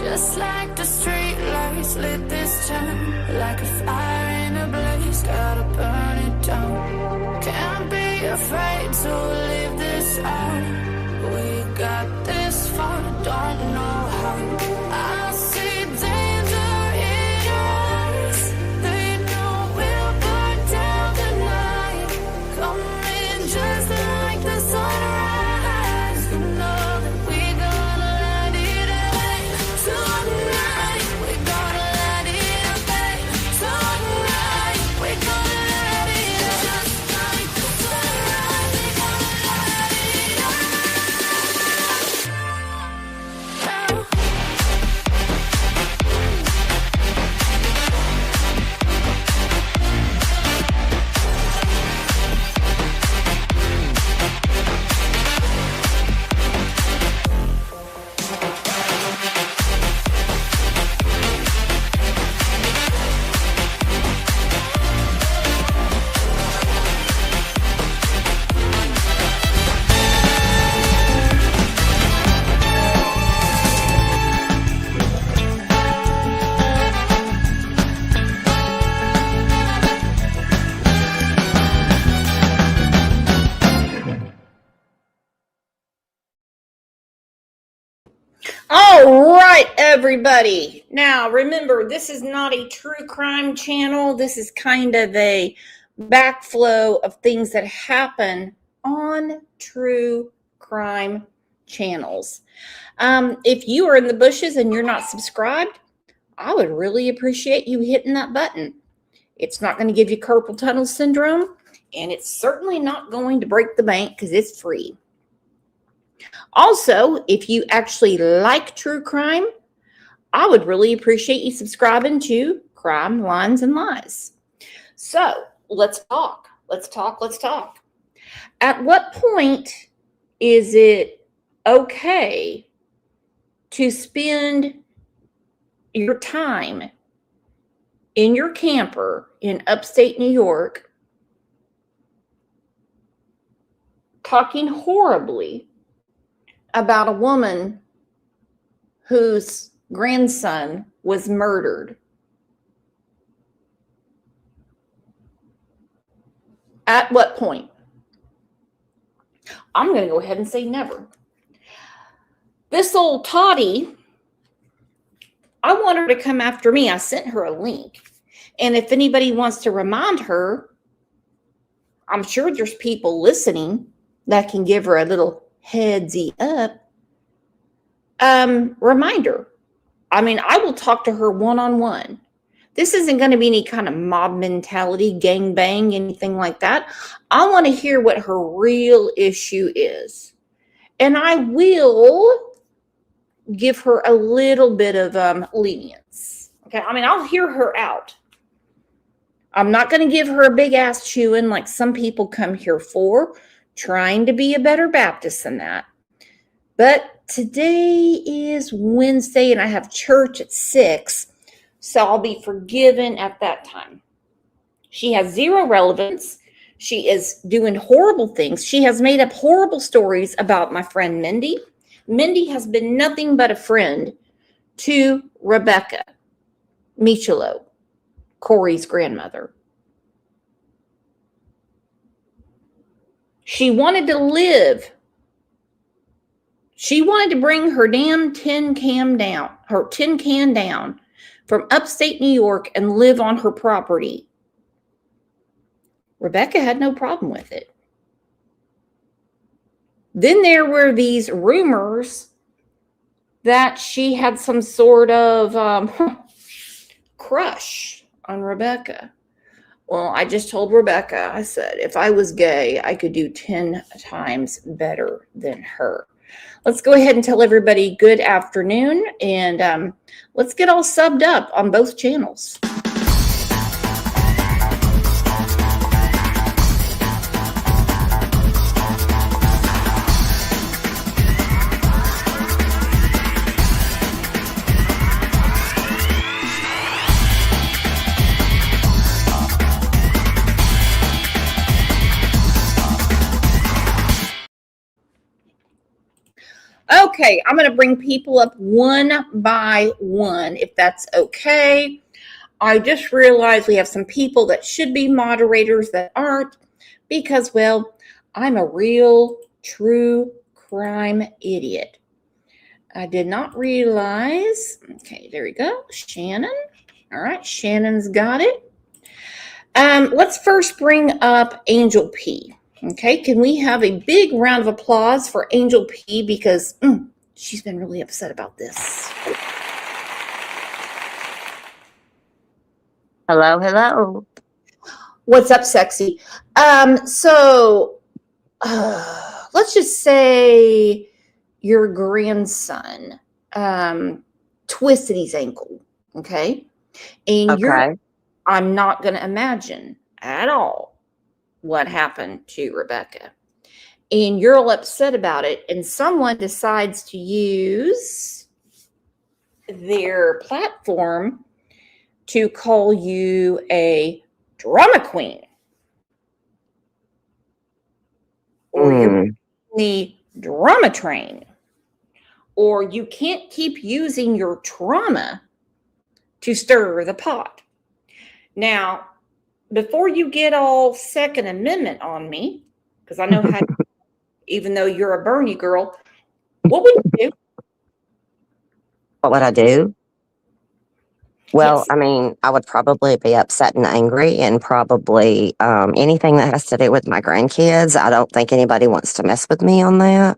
Just like the street lights lit this town, like a fire in a blaze, gotta burn it down. Can't be afraid to leave this out. We got this far, don't know how. I see danger in your eyes. They know we'll burn down the night. Coming just like the sunrise. You know that we gonna light it up tonight. We gonna light it up tonight. We gonna light it up just like the sunrise. We gonna light it up now. All right, everybody. Now, remember, this is not a true crime channel. This is kind of a backflow of things that happen on true crime channels. If you are in the bushes and you're not subscribed, I would really appreciate you hitting that button. It's not going to give you carpal tunnel syndrome, and it's certainly not going to break the bank because it's free. Also, if you actually like true crime, I would really appreciate you subscribing to Crime, Lines, and Lies. So let's talk. Let's talk. At what point is it okay to spend your time in your camper in upstate New York talking horribly about a woman whose grandson was murdered? At what point? I'm going to go ahead and say never. This old Toddy, I want her to come after me. I sent her a link. And if anybody wants to remind her, I'm sure there's people listening that can give her a little headsy up reminder. I mean, I will talk to her one-on-one. This isn't going to be any kind of mob mentality, gang bang, anything like that. I want to hear what her real issue is. And I will give her a little bit of lenience. Okay, I mean, I'll hear her out. I'm not going to give her a big ass chewing like some people come here for, trying to be a better Baptist than that. But today is Wednesday and I have church at 6, so I'll be forgiven at that time. She has zero relevance. She is doing horrible things. She has made up horrible stories about my friend Mindy. Mindy has been nothing but a friend to Rebecca Michelot, Corey's grandmother. She wanted to live. She wanted to bring her damn tin can down from upstate New York and live on her property. Rebecca had no problem with it. Then there were these rumors that she had some sort of crush on Rebecca. Well, I just told Rebecca, I said, if I was gay, I could do 10 times better than her. Let's go ahead and tell everybody good afternoon, and let's get all subbed up on both channels. Okay, I'm going to bring people up one by one, if that's okay. I just realized we have some people that should be moderators that aren't because, well, I'm a real, true crime idiot. I did not realize. Okay, there we go. Shannon. All right, Shannon's got it. Let's first bring up Angel P. Okay, can we have a big round of applause for Angel P because she's been really upset about this. Hello, hello. What's up, sexy? So let's just say your grandson twisted his ankle, okay? And I'm not going to imagine at all what happened to Rebecca. And you're all upset about it, and someone decides to use their platform to call you a drama queen. Or you're the drama train. Or you can't keep using your trauma to stir the pot. Now, before you get all Second Amendment on me, because I know how, even though you're a Bernie girl, what would you do? What would I do? Well, Yes. I mean, I would probably be upset and angry, and probably anything that has to do with my grandkids. I don't think anybody wants to mess with me on that.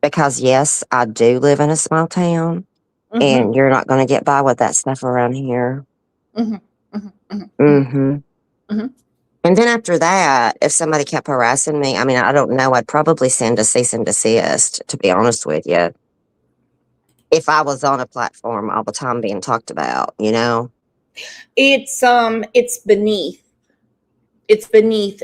Because, yes, I do live in a small town, and you're not going to get by with that stuff around here. And then after that, if somebody kept harassing me, I mean, I don't know, I'd probably send a cease and desist, to be honest with you. If I was on a platform all the time being talked about, you know? It's beneath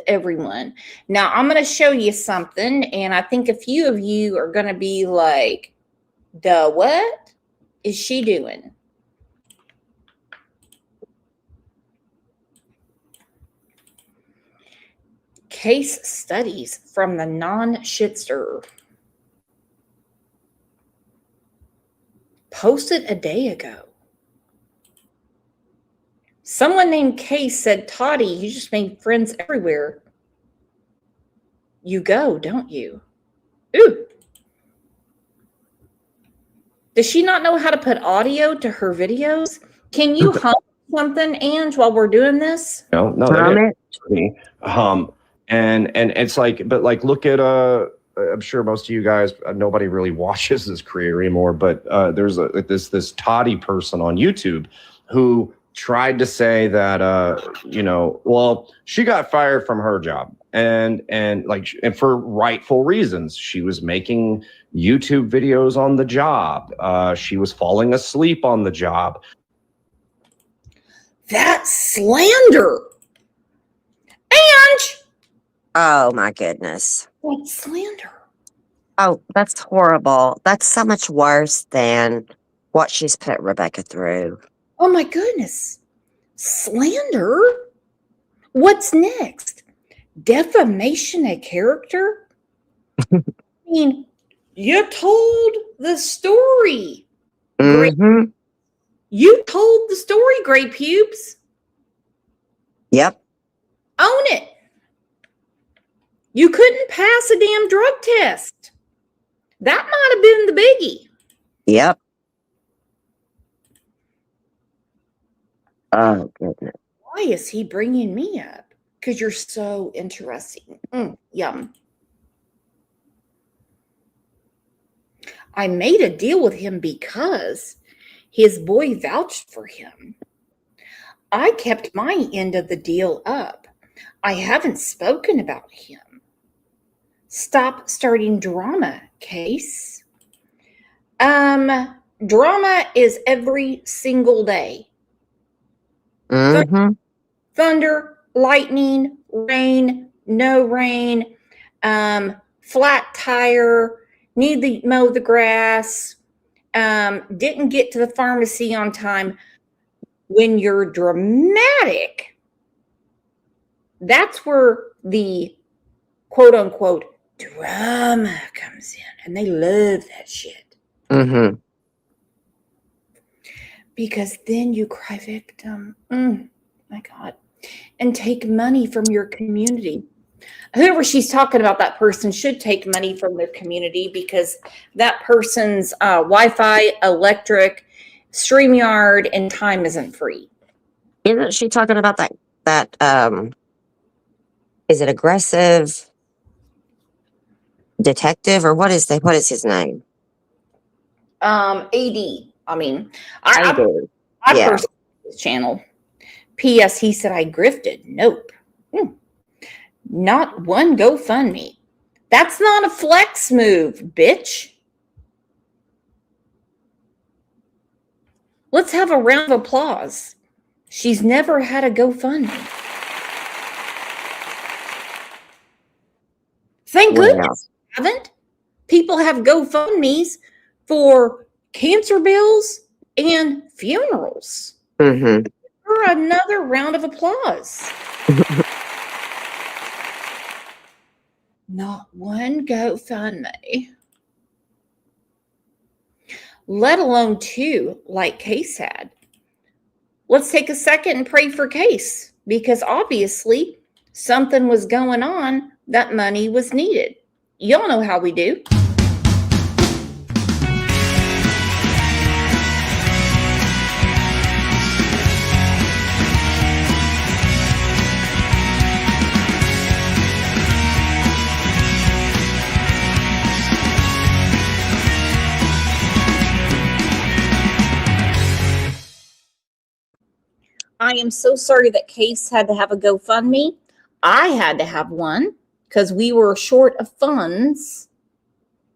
everyone. Now I'm going to show you something, and I think a few of you are going to be like, "Duh, what is she doing?" Case studies from the non-shitster. Posted a day ago. Someone named Case said, "Toddy, you just made friends everywhere you go, don't you?" Ooh. Does she not know how to put audio to her videos? Can you hum something, Ange, while we're doing this? No, that is me. And it's like, but like, look at I'm sure most of you guys, nobody really watches this creator anymore, but there's this Toddy person on YouTube who tried to say that well, she got fired from her job and for rightful reasons. She was making YouTube videos on the job. She was falling asleep on the job. That's slander. Ange! Oh, my goodness. That's slander. Oh, that's horrible. That's so much worse than what she's put Rebecca through. Oh, my goodness. Slander? What's next? Defamation of character? I mean, you told the story. You told the story, Gray Pubes. Yep. Own it. You couldn't pass a damn drug test. That might have been the biggie. Yep. Oh, goodness. Why is he bringing me up? Because you're so interesting. Yum. I made a deal with him because his boy vouched for him. I kept my end of the deal up. I haven't spoken about him. Stop starting drama, Case. Drama is every single day. Thunder, lightning, rain, no rain, flat tire, need to mow the grass, didn't get to the pharmacy on time. When you're dramatic, that's where the quote unquote drama comes in, and they love that shit. Mm-hmm. Because then you cry victim. My God. And take money from your community. Whoever she's talking about, that person should take money from their community, because that person's Wi-Fi, electric, StreamYard, and time isn't free. Isn't she talking about that is it aggressive detective, or what is his name? AD. I mean, I I do. I Yeah. personally his channel. P.S. He said I grifted. Nope. Not one GoFundMe. That's not a flex move, bitch. Let's have a round of applause. She's never had a GoFundMe. Thank goodness I haven't. People have GoFundMes for cancer bills and funerals. Mm-hmm. For another round of applause. Not one GoFundMe. Let alone two, like Case had. Let's take a second and pray for Case, because obviously something was going on that money was needed. Y'all know how we do. I am so sorry that Case had to have a GoFundMe. I had to have one because we were short of funds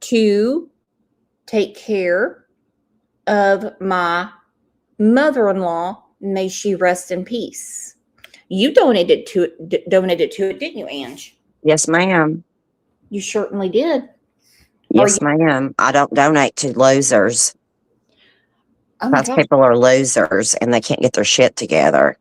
to take care of my mother-in-law. May she rest in peace. You donated to it, didn't you, Ange? Yes, ma'am. You certainly did. Yes, ma'am. I don't donate to losers. Oh my Because God. people are losers and they can't get their shit together.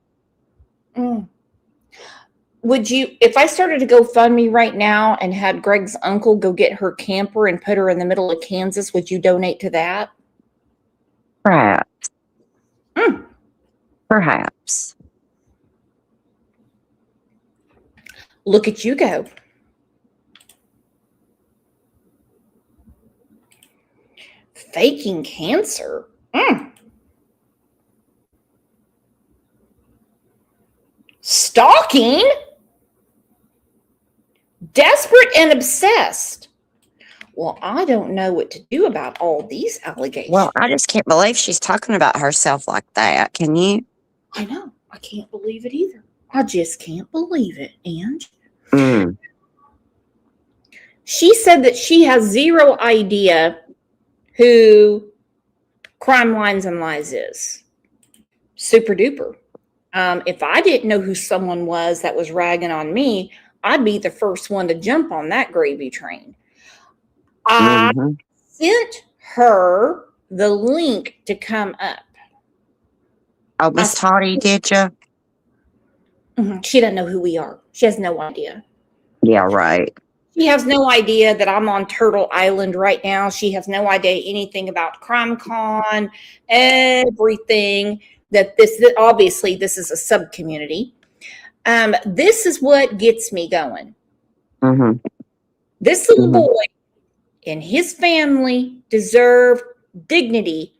Would you, if I started to GoFundMe right now and had Greg's uncle go get her camper and put her in the middle of Kansas, would you donate to that? Perhaps. Perhaps. Look at you go. Faking cancer. Stalking. Desperate and obsessed. Well, I don't know what to do about all these allegations. Well, I just can't believe she's talking about herself like that. Can you? I know. I can't believe it either. I just can't believe it, Ange. She said that she has zero idea who Crime Lines and Lies is. Super duper. If I didn't know who someone was that was ragging on me, I'd be the first one to jump on that gravy train. I sent her the link to come up. Oh, Miss Toddy, did you? She doesn't know who we are. She has no idea. Yeah, right. She has no idea that I'm on Turtle Island right now. She has no idea anything about CrimeCon, everything that obviously this is a sub-community. This is what gets me going. This little boy and his family deserve dignity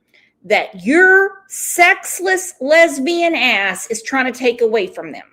that your sexless lesbian ass is trying to take away from them.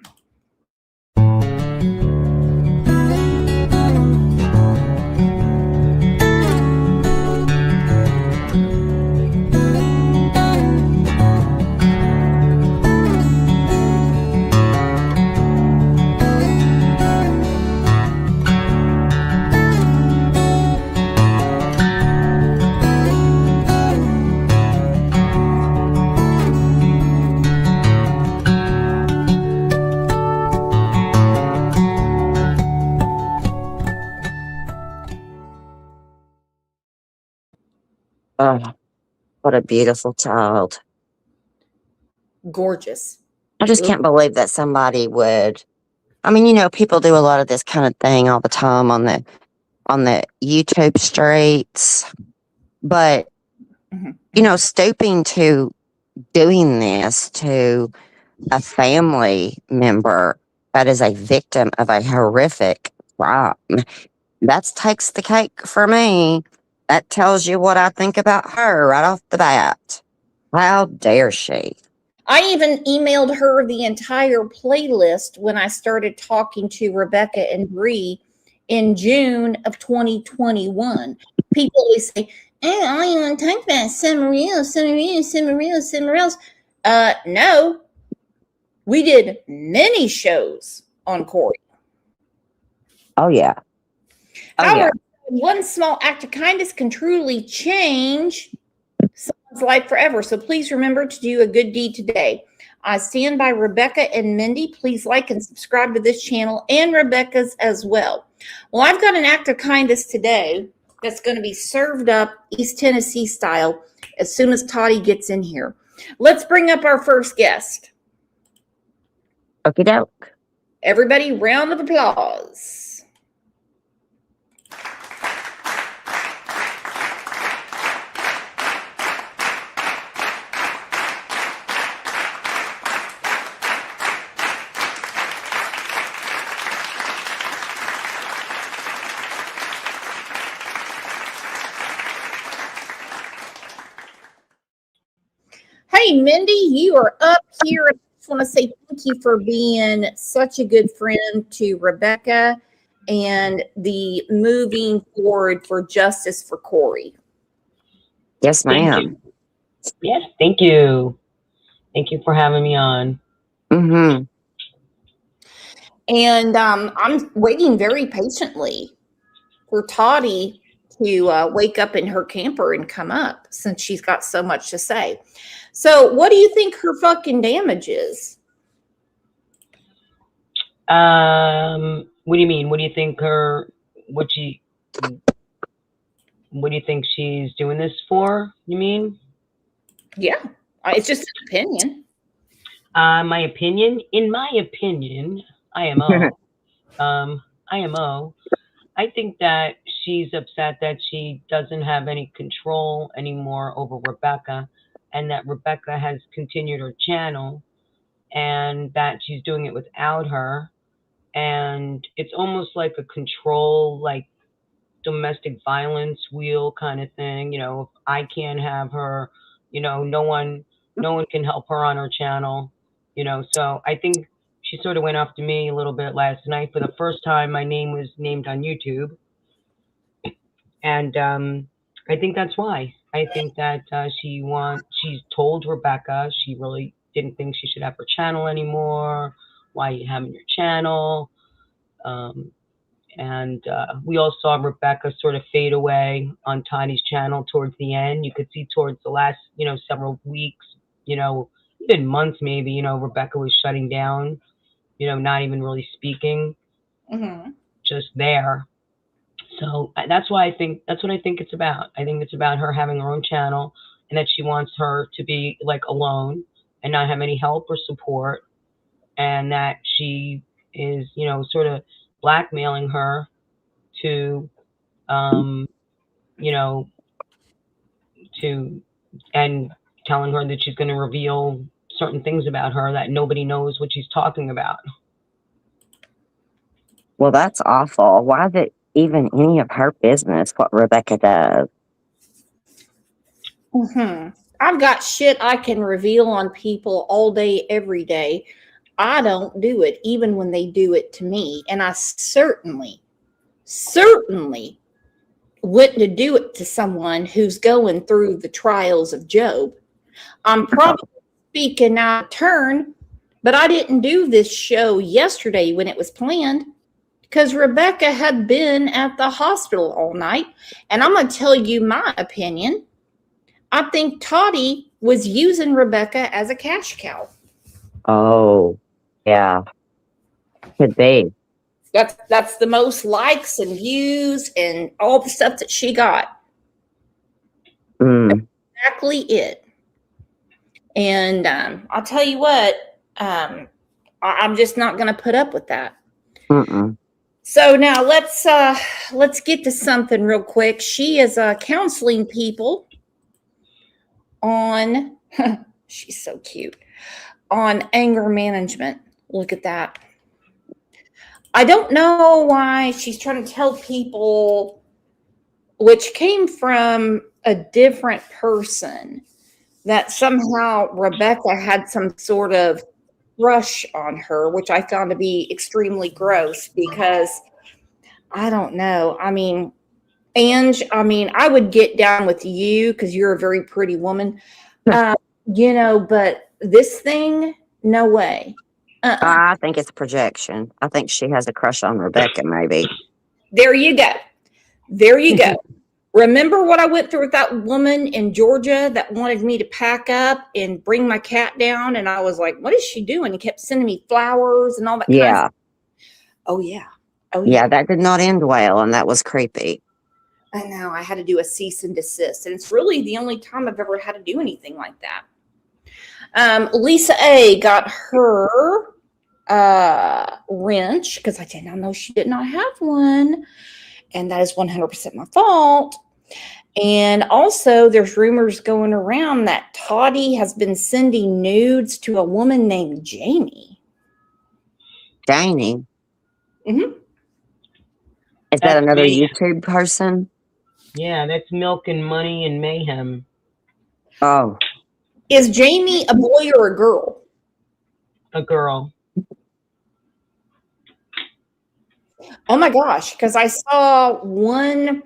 Oh, what a beautiful child. Gorgeous. I just can't believe that somebody would. I mean, you know, people do a lot of this kind of thing all the time on on the YouTube streets. But, stooping to doing this to a family member that is a victim of a horrific crime, that takes the cake for me. That tells you what I think about her right off the bat. How dare she? I even emailed her the entire playlist when I started talking to Rebecca and Bree in June of 2021. People always say, all you want to talk about is Cimarillos. No, we did many shows on Corey. Oh, yeah. However, one small act of kindness can truly change someone's life forever. So please remember to do a good deed today. I stand by Rebecca and Mindy. Please like and subscribe to this channel and Rebecca's as well. Well, I've got an act of kindness today that's going to be served up East Tennessee style as soon as Toddy gets in here. Let's bring up our first guest. Okie doke. Everybody, round of applause. Hey, Mindy, you are up here. I just want to say thank you for being such a good friend to Rebecca and the moving forward for justice for Corey. Yes, ma'am. Yes, thank you. Thank you for having me on. Mm-hmm. And I'm waiting very patiently for Toddy to wake up in her camper and come up since she's got so much to say. So what do you think her fucking damage is? What do you mean? What do you think what do you think she's doing this for? You mean? Yeah, it's just an opinion. In my opinion, IMO. IMO. I think that she's upset that she doesn't have any control anymore over Rebecca, and that Rebecca has continued her channel, and that she's doing it without her. And it's almost like a control, like domestic violence wheel kind of thing. If I can't have her, no one can help her on her channel. So I think she sort of went after me a little bit last night. For the first time, my name was named on YouTube. And I think that's why. I think that she's told Rebecca she really didn't think she should have her channel anymore. Why are you having your channel? And we all saw Rebecca sort of fade away on Toddy's channel towards the end. You could see towards the last, several weeks, even months maybe, Rebecca was shutting down, not even really speaking, just there. So that's what I think it's about. I think it's about her having her own channel, and that she wants her to be like alone and not have any help or support, and that she is, sort of blackmailing her to, and telling her that she's going to reveal certain things about her that nobody knows what she's talking about. Well, that's awful. Why is it even any of her business what Rebecca does? I've got shit I can reveal on people all day, every day. I don't do it, even when they do it to me. And I certainly wouldn't do it to someone who's going through the trials of Job. I'm probably speaking out of turn, but I didn't do this show yesterday when it was planned, because Rebecca had been at the hospital all night. And I'm going to tell you my opinion. I think Toddy was using Rebecca as a cash cow. Oh, yeah. Could be. That's the most likes and views and all the stuff that she got. Mm. Exactly it. And I'll tell you what, I'm just not going to put up with that. Mm-mm. So now let's get to something real quick. She is counseling people on she's so cute, on anger management. Look at that. I don't know why she's trying to tell people, which came from a different person, that somehow Rebecca had some sort of crush on her, which I found to be extremely gross because I don't know. I mean, Ange, I would get down with you because you're a very pretty woman, but this thing, no way. I think it's projection. I think she has a crush on Rebecca, maybe. There you go. Remember what I went through with that woman in Georgia that wanted me to pack up and bring my cat down? And I was like, what is she doing? He kept sending me flowers and all that kind of stuff. Oh, yeah. Yeah, that did not end well, and that was creepy. I know. I had to do a cease and desist. And it's really the only time I've ever had to do anything like that. Lisa A. got her wrench because I did not know she did not have one. And that is 100% my fault. And also, there's rumors going around that Toddy has been sending nudes to a woman named Jamie. Jamie? Mm-hmm. Is that another YouTube person? Yeah, that's Milk and Money and Mayhem. Oh. Is Jamie a boy or a girl? A girl. Oh my gosh, because I saw one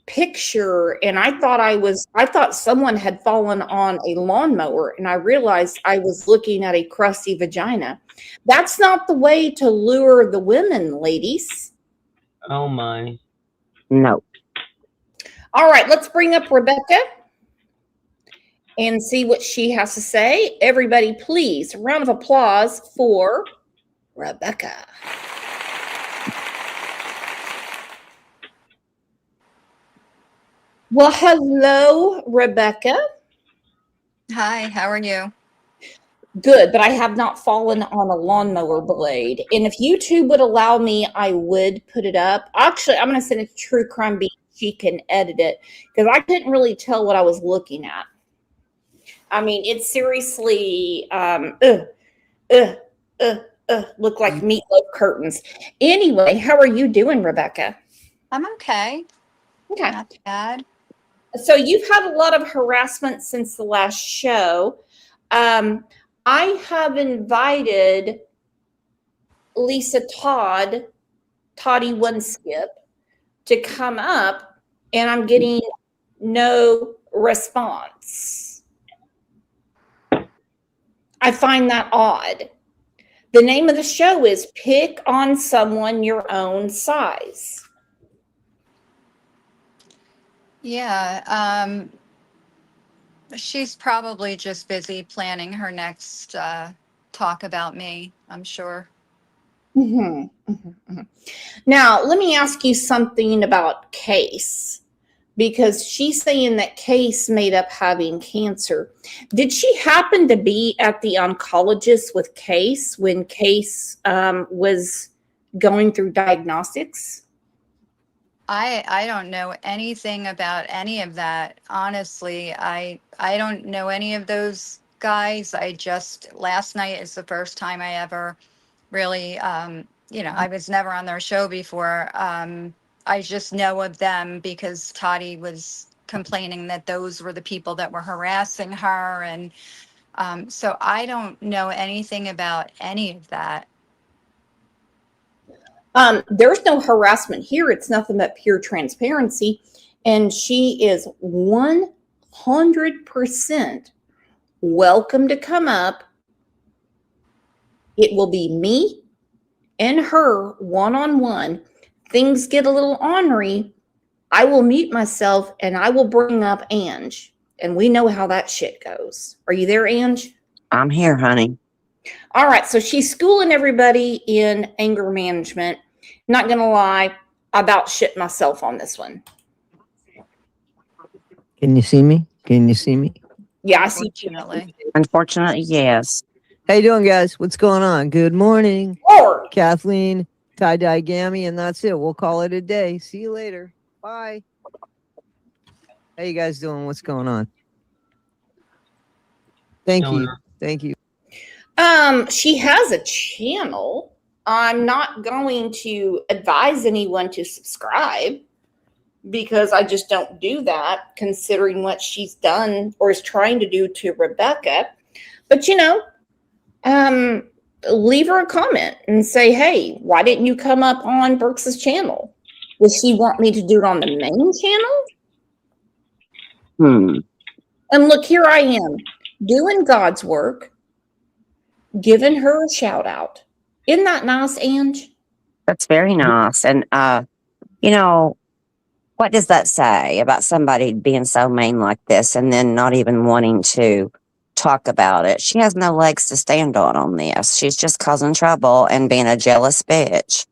picture and I thought someone had fallen on a lawnmower, and I realized I was looking at a crusty vagina. That's not the way to lure the women, ladies. Oh my. No. All right, let's bring up Rebecca and see what she has to say. Everybody, please, a round of applause for Rebecca. Well, hello, Rebecca. Hi, how are you? Good, but I have not fallen on a lawnmower blade. And if YouTube would allow me, I would put it up. Actually, I'm going to send it to True Crime Beat. She can edit it because I couldn't really tell what I was looking at. I mean, it seriously look like meatloaf curtains. Anyway, how are you doing, Rebecca? I'm okay. Okay. Not bad. So you've had a lot of harassment since the last show. I have invited Lisa Toddy One Skip to come up, and I'm getting no response. I find that odd. The name of the show is Pick on Someone Your Own Size. Yeah, she's probably just busy planning her next talk about me, I'm sure. Now, let me ask you something about Case, because she's saying that Case made up having cancer. Did she happen to be at the oncologist with Case when Case was going through diagnostics? I don't know anything about any of that. Honestly, I don't know any of those guys. Last night is the first time I ever really, I was never on their show before. I just know of them because Toddy was complaining that those were the people that were harassing her. And so I don't know anything about any of that. There's no harassment here. It's nothing but pure transparency. And she is 100% welcome to come up. It will be me and her one-on-one. Things get a little ornery. I will mute myself and I will bring up Ange. And we know how that shit goes. Are you there, Ange? I'm here, honey. All right, so she's schooling everybody in anger management. Not going to lie, I about shit myself on this one. Can you see me? Yeah, I see. Unfortunately. Unfortunately, yes. How you doing, guys? What's going on? Good morning. Lord. Kathleen, tie-dye gammy, and that's it. We'll call it a day. See you later. Bye. How you guys doing? What's going on? Thank you. Stoner. Thank you. She has a channel. I'm not going to advise anyone to subscribe because I just don't do that, considering what she's done or is trying to do to Rebecca. But leave her a comment and say, hey, why didn't you come up on Brooks's channel? Does she want me to do it on the main channel? And look, here I am doing God's work, giving her a shout out. Isn't that nice, Ange? That's very nice. And, what does that say about somebody being so mean like this and then not even wanting to talk about it? She has no legs to stand on this. She's just causing trouble and being a jealous bitch.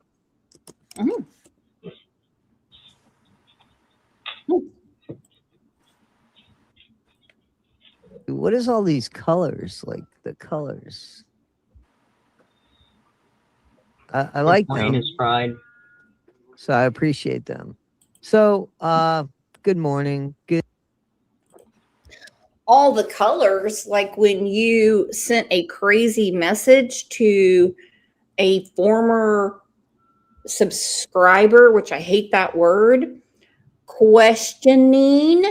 Mm. What is all these colors? Like the colors. I like Brain them. is fried. So I appreciate them. So, good morning. Good. All the colors, like when you sent a crazy message to a former subscriber, which I hate that word, questioning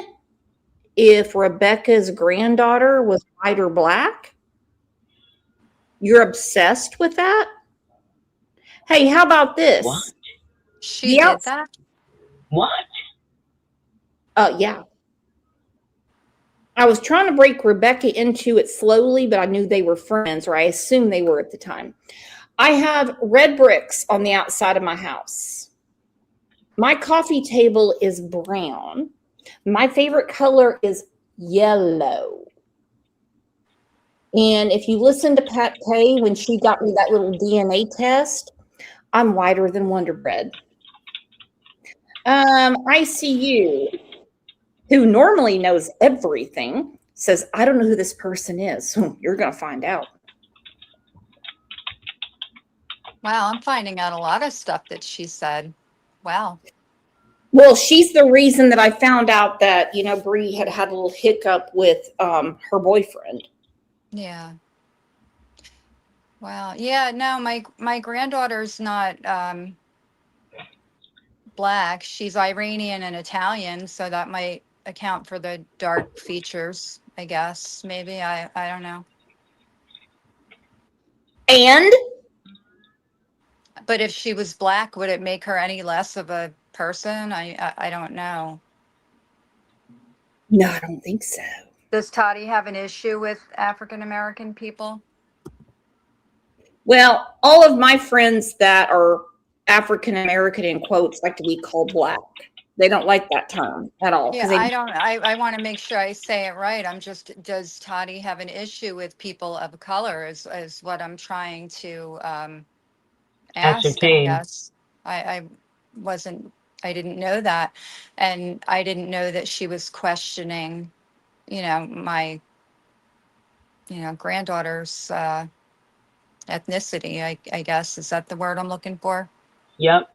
if Rebecca's granddaughter was white or black. You're obsessed with that? Hey, how about this? What? She Yeah. did that? What? Yeah. I was trying to break Rebecca into it slowly, but I knew they were friends, or I assumed they were at the time. I have red bricks on the outside of my house. My coffee table is brown. My favorite color is yellow. And if you listen to Pat Kay when she got me that little DNA test, I'm whiter than Wonder Bread. ICU, who normally knows everything, says, I don't know who this person is. You're going to find out. Wow, I'm finding out a lot of stuff that she said. Wow. Well, she's the reason that I found out that, Bree had a little hiccup with her boyfriend. Yeah. Wow. Yeah, no, my granddaughter's not black. She's Iranian and Italian, so that might account for the dark features, I guess. Maybe I don't know. And But if she was black, would it make her any less of a person? I don't know. no, I don't think so. Does Toddy have an issue with African American people? Well, all of my friends that are African American in quotes like to be called black. They don't like that term at all. Yeah, They, I want to make sure I say it right. Does Toddy have an issue with people of color is what I'm trying to ask, I Ascertain. guess. I didn't know that. And I didn't know that she was questioning, my, granddaughter's ethnicity, I guess. Is that the word I'm looking for? Yep.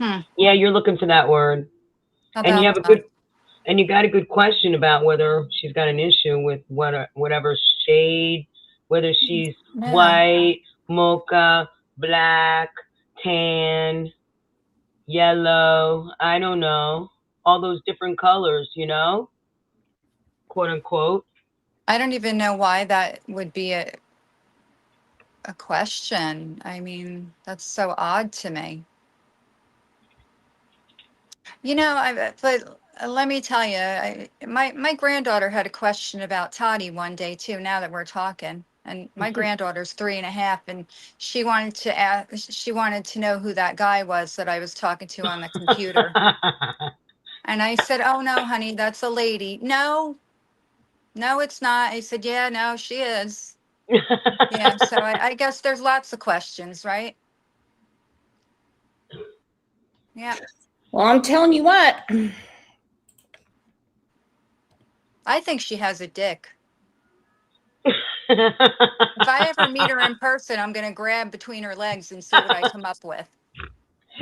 Hmm. Yeah, you're looking for that word. How And you about have you got a good question about whether she's got an issue with whatever shade, whether she's No. white, mocha, black, tan, yellow, I don't know, all those different colors, quote unquote. I don't even know why that would be a question. I mean, that's so odd to me. But let me tell you, my granddaughter had a question about Toddy one day too. Now that we're talking, and my granddaughter's 3.5, and she wanted to know who that guy was that I was talking to on the computer. And I said, "Oh no, honey, that's a lady." No, it's not. I said, "Yeah, no, she is." Yeah. So I guess there's lots of questions, right? Yeah. well, I'm telling you what. I think she has a dick. If I ever meet her in person, I'm going to grab between her legs and see what I come up with.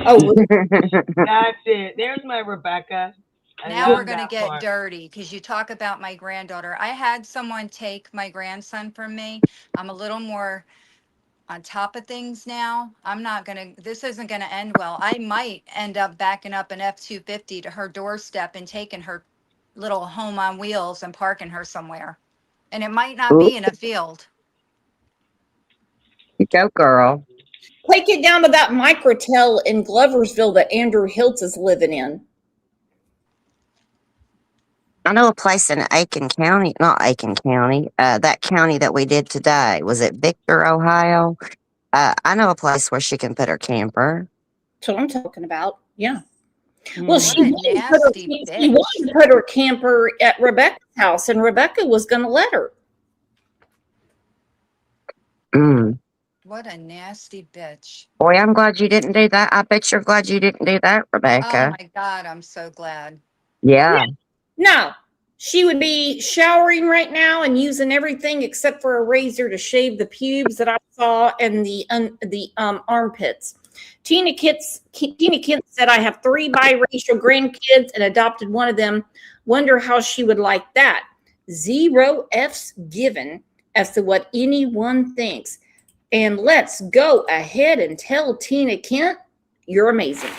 Oh, That's it. There's my Rebecca. I Now love we're going to that get part. dirty because you talk about my granddaughter. I had someone take my grandson from me. I'm a little more on top of things now. I'm not going to, this isn't going to end well. I might end up backing up an F-250 to her doorstep and taking her little home on wheels and parking her somewhere. And it might not Ooh, be in a field. go girl. take it down to that microtel in Gloversville that Andrew Hiltz is living in. I know a place in Aiken County, not Aiken County, that county that we did today. Was it Victor, Ohio? I know a place where she can put her camper. That's what I'm talking about. Yeah. Well, What she a nasty wanted to put her camper at Rebecca's house, and Rebecca was going to let her. Mm. What a nasty bitch. Boy, I'm glad you didn't do that. I bet you're glad you didn't do that, Oh Rebecca. my God, I'm so glad. Yeah. No, she would be showering right now and using everything except for a razor to shave the pubes that I saw and the armpits. Tina Kent said, I have 3 biracial grandkids and adopted one of them. Wonder how she would like that. 0 F's given as to what anyone thinks. And let's go ahead and tell Tina Kent, you're amazing.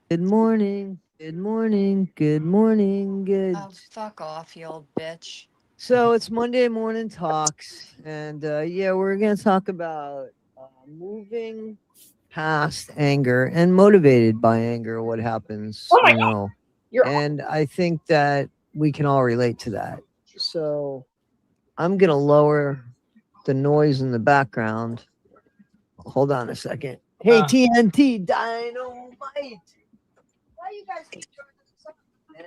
Good morning. Good morning. Good morning. Good. Oh, fuck off, you old bitch. So it's Monday morning talks, and yeah, we're gonna talk about moving past anger and motivated by anger. What happens, Oh my you know? And I think that we can all relate to that. So I'm gonna lower the noise in the background. Hold on a second. Hey, TNT Dynamite. Why you guys keep turning this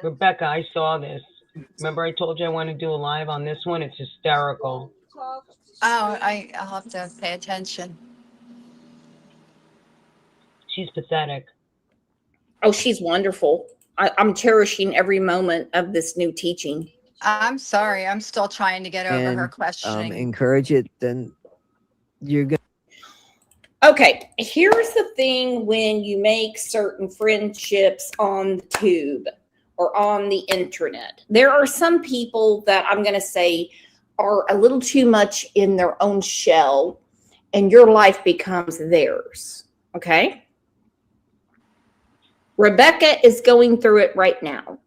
on? Rebecca, I saw this. Remember I told you I want to do a live on this one? It's hysterical. Oh, I'll have to pay attention. She's pathetic. Oh, she's wonderful. I'm cherishing every moment of this new teaching. I'm sorry. I'm still trying to get over her And questioning. encourage it, then you're gonna. Okay, here's the thing when you make certain friendships on the tube or on the internet. There are some people that I'm going to say are a little too much in their own shell and your life becomes theirs. Okay? Rebecca is going through it right now.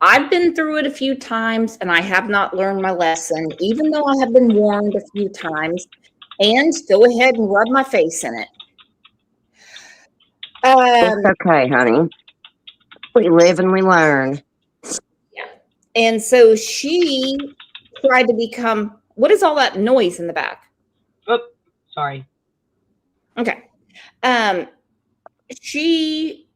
I've been through it a few times and I have not learned my lesson, even though I have been warned a few times. And go ahead and rub my face in it. It's okay, honey. We live and we learn. Yeah. And so she tried to become, what is all that noise in the back? Oh, sorry. Okay. She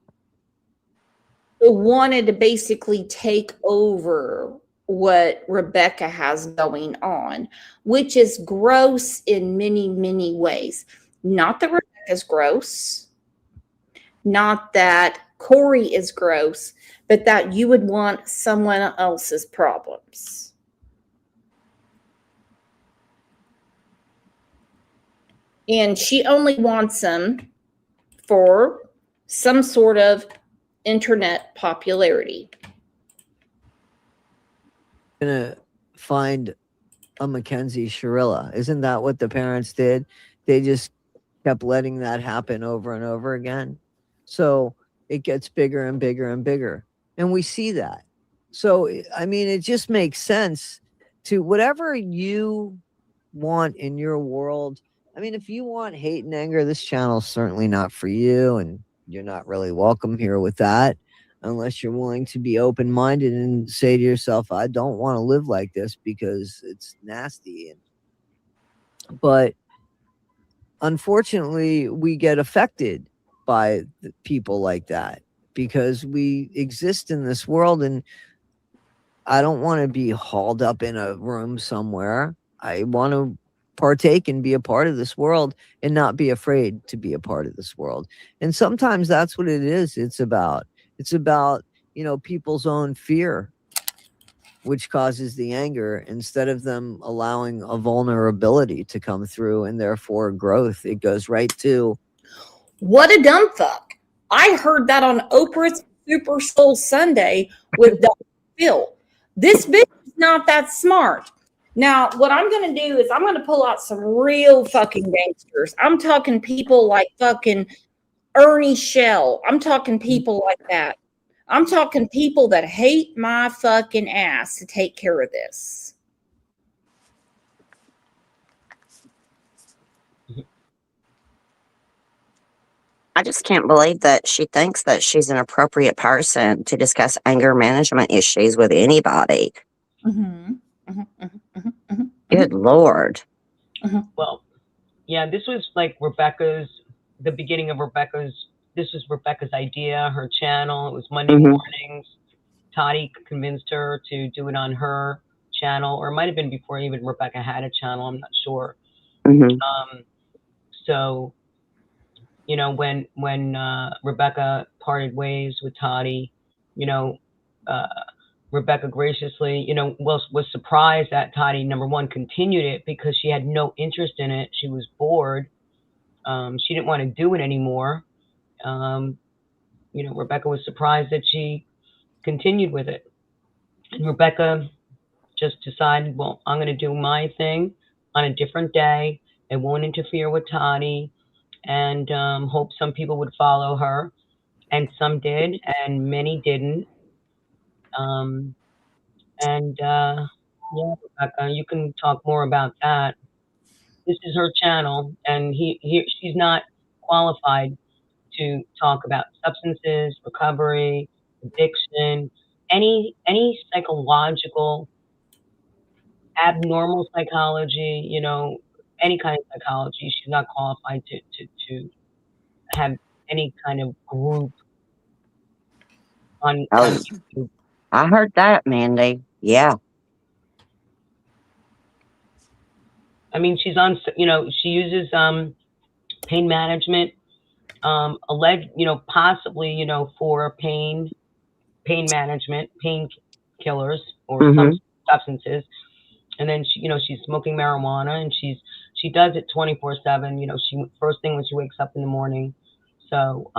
wanted to basically take over what Rebecca has going on, which is gross in many, many ways. Not that Rebecca's gross, not that Corey is gross, but that you would want someone else's problems. And she only wants them for some sort of internet popularity. Gonna find a Mackenzie Shirilla. Isn't that what the parents did? They just kept letting that happen over and over again. So it gets bigger and bigger and bigger. And we see that. So, I mean, it just makes sense to whatever you want in your world. I mean, if you want hate and anger, this channel's certainly not for you. And you're not really welcome here with that. Unless you're willing to be open-minded and say to yourself, I don't want to live like this because it's nasty. But unfortunately, we get affected by people like that because we exist in this world, and I don't want to be hauled up in a room somewhere. I want to partake and be a part of this world and not be afraid to be a part of this world. And sometimes that's what it is. It's about, you know, people's own fear which causes the anger instead of them allowing a vulnerability to come through and therefore growth. It goes right to What a dumb fuck. I heard that on Oprah's Super Soul Sunday with Dr. Phil. This bitch is not that smart. Now, what I'm going to do is I'm going to pull out some real fucking gangsters. I'm talking people like fucking Ernie Shell. I'm talking people like that. I'm talking people that hate my fucking ass to take care of this. I just can't believe that she thinks that she's an appropriate person to discuss anger management issues with anybody. Good Lord. Well, yeah, this was like the beginning of this was Rebecca's idea, her channel. It was Monday mornings. Toddy convinced her to do it on her channel, or it might have been before even Rebecca had a channel. I'm not sure. So, you know, when Rebecca parted ways with Toddy, you know, Rebecca graciously, you know, was surprised that Toddy, number one, continued it because she had no interest in it. She was bored. She didn't want to do it anymore. You know, Rebecca was surprised that she continued with it. And Rebecca just decided, well, I'm going to do my thing on a different day. It won't interfere with Toddy, and hope some people would follow her. And some did, and many didn't. Yeah, Rebecca, you can talk more about that. This is her channel, and she's not qualified to talk about substances, recovery, addiction, any psychological, abnormal psychology, you know, any kind of psychology. She's not qualified to have any kind of group on YouTube. I heard that, Mandy. Yeah. I mean, she's on, you know, she uses pain management, you know, possibly, you know, for pain management, pain killers or some substances. And then she, you know, she's smoking marijuana, and she does it 24/7. You know, first thing when she wakes up in the morning. So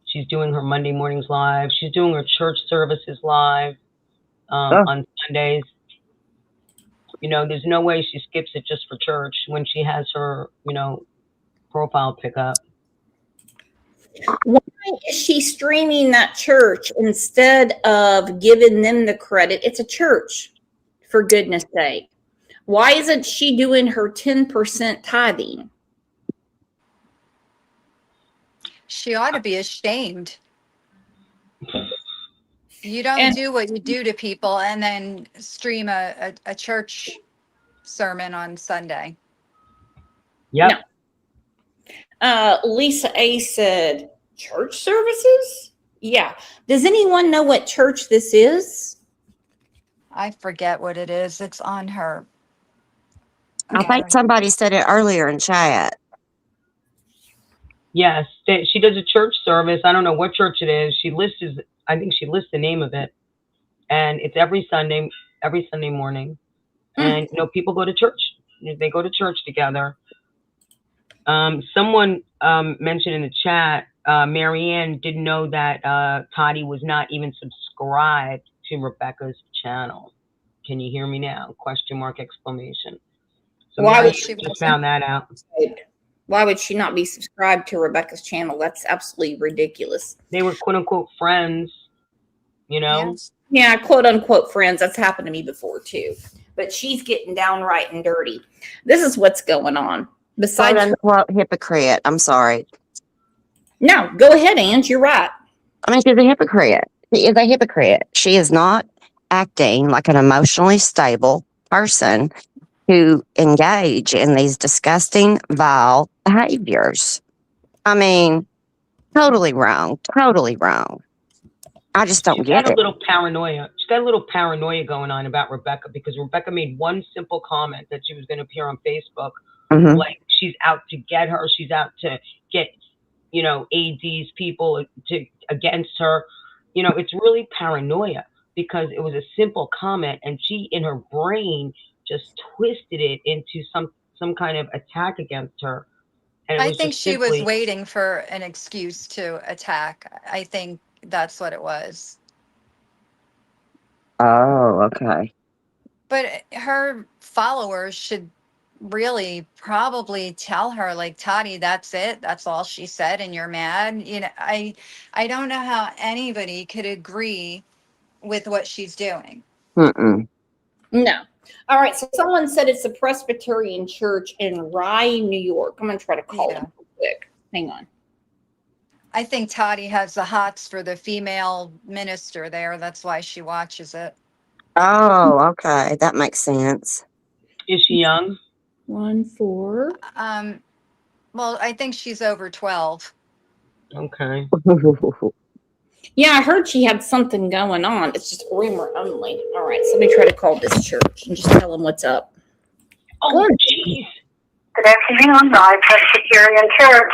she's doing her Monday mornings live. She's doing her church services live on Sundays. You know, there's no way she skips it just for church when she has her, you know, profile pick up. Why is she streaming that church instead of giving them the credit? It's a church, for goodness sake. Why isn't she doing her 10% tithing? She ought to be ashamed. You don't do what you do to people and then stream a church sermon on Sunday. Yep. No. Lisa A said, church services? Yeah. Does anyone know what church this is? I forget what it is. It's on her. I think somebody said it earlier in chat. Yes, she does a church service. I don't know what church it is. I think she lists the name of it, and it's every Sunday morning. And you know, people go to church. They go to church together. Someone mentioned in the chat, Marianne didn't know that Toddy was not even subscribed to Rebecca's channel. Can you hear me now? Question mark, exclamation. So Why would she just found that out? Why would she not be subscribed to Rebecca's channel? That's absolutely ridiculous. They were quote unquote friends, you know? Yes. Yeah, quote unquote friends. That's happened to me before too. But she's getting downright and dirty. This is what's going on. Besides, Quote unquote hypocrite. I'm sorry. no, go ahead, Ange. You're right. I mean, she's a hypocrite. She is a hypocrite. She is not acting like an emotionally stable person who engage in these disgusting, vile behaviors. I mean, totally wrong. Totally wrong. I just don't get it. She's got a little paranoia going on about Rebecca, because Rebecca made one simple comment that she was going to appear on Facebook. Like she's out to get her. She's out to get, you know, AD's people against her. You know, it's really paranoia. because it was a simple comment, and she, in her brain, just twisted it into some kind of attack against her. And it I was think just she was simply, waiting for an excuse to attack. I think that's what it was. Oh, okay. But her followers should really probably tell her, like, Tati, that's it. That's all she said, and you're mad. You know, I don't know how anybody could agree with what she's doing. Mm-mm. No. All right. So someone said it's a Presbyterian church in Rye, New York. I'm going to try to call Yeah. them real quick. Hang on. I think Tati has the hots for the female minister there. That's why she watches it. Oh, okay. That makes sense. is she young? 1-4. Well, I think she's over 12. Okay. Yeah, I heard she had something going on. It's just rumor only. All right. So let me try to call this church and just tell them what's up. Oh, jeez. Good afternoon, Rye Presbyterian Church.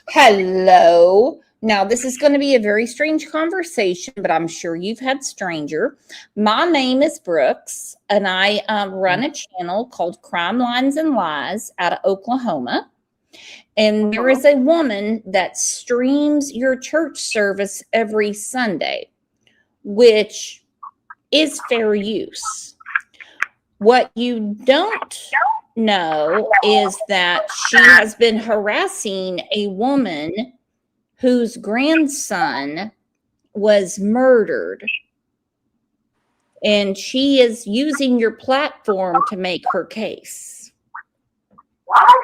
Hello. Now, this is going to be a very strange conversation, but I'm sure you've had stranger. My name is Brooks, and I run a channel called Crime Lines and Lies out of Oklahoma. And there is a woman that streams your church service every Sunday, which is fair use. What you don't know is that she has been harassing a woman whose grandson was murdered. And she is using your platform to make her case. What?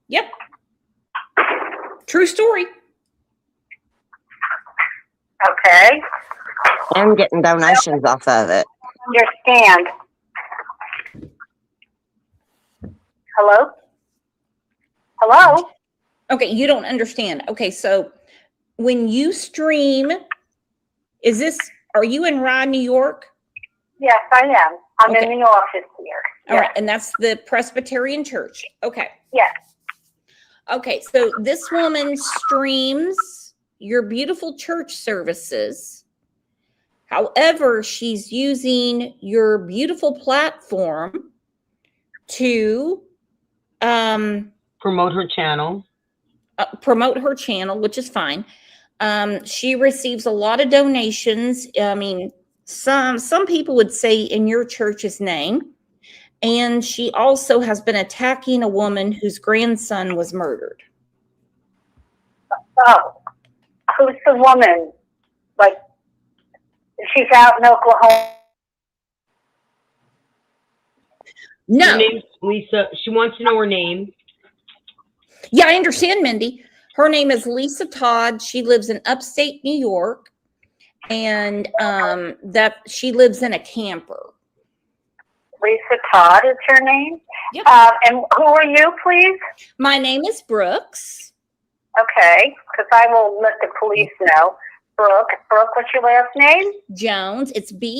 Yep. True story. Okay. I'm getting donations off of it. Understand. Hello? Hello? Okay, you don't understand. Okay, so when you stream, are you in Rye, New York? Yes, I am. I'm Okay. in the office here. All Yes. right, and that's the Presbyterian Church. Okay. Yes. Okay, so this woman streams your beautiful church services. However, she's using your beautiful platform to Promote her channel. promote her channel, which is fine. She receives a lot of donations. I mean, some people would say in your church's name. And she also has been attacking a woman whose grandson was murdered. Oh, who's the woman? Like, she's out in Oklahoma. No. Her name's Lisa. She wants to know her name. Yeah, I understand, Mindy. Her name is Lisa Todd. She lives in upstate New York, and that she lives in a camper. Lisa Todd is her name. Yep. And who are you, please? My name is Brooks. Okay, because I will let the police know. Brooke, what's your last name? Jones. It's Brooks.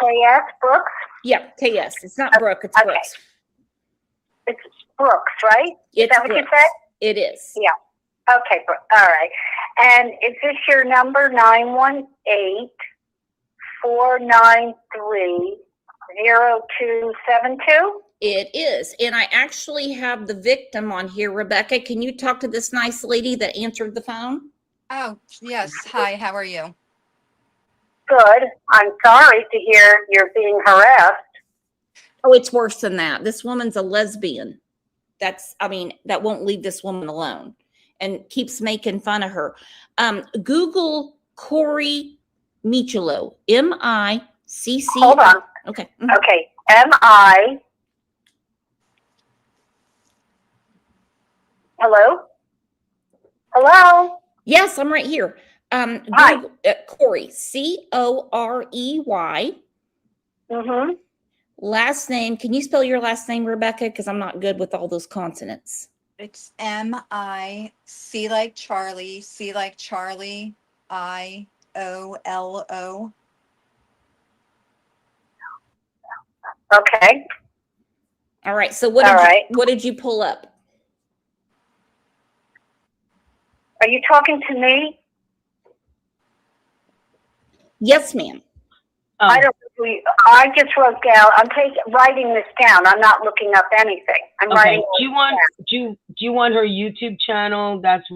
Brooks? Brooks? Yeah, KS. It's not Brooke. It's Okay. Brooks. It's Brooks, right? Is It's that what you Brooks. said? It is. Yeah. Okay, all right. And is this your number, 918-493-0272? It is. And I actually have the victim on here. Rebecca, can you talk to this nice lady that answered the phone? Oh, yes. Hi, how are you? Good. I'm sorry to hear you're being harassed. Oh, it's worse than that. This woman's a lesbian. That won't leave this woman alone and keeps making fun of her. Google Corey Michello, M-I-C-C. Hold on. Okay. Okay. M-I. Hello? Hello? Yes, I'm right here. Hi. Corey, C-O-R-E-Y. Mm-hmm. Last name. Can you spell your last name, Rebecca? Because I'm not good with all those consonants. It's M-I-C like Charlie, I-O-L-O. Okay. All right. So All right. what did you pull up? Are you talking to me? Yes, ma'am. I don't. I just wrote down. I'm writing this down. I'm not looking up anything. I'm Okay. writing. Do you want her YouTube channel? That's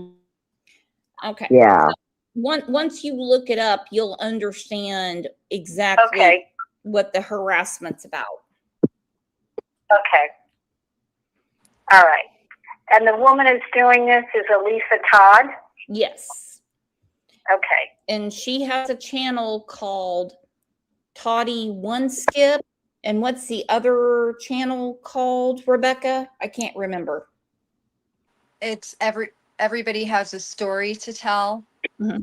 Okay. Yeah. Once you look it up, you'll understand exactly Okay. what the harassment's about. Okay. All right. And the woman who's doing this is Elisa Todd. Yes. Okay. And she has a channel called Toddy One Skip. And what's the other channel called, Rebecca? I can't remember. It's everybody has a story to tell. Mm-hmm.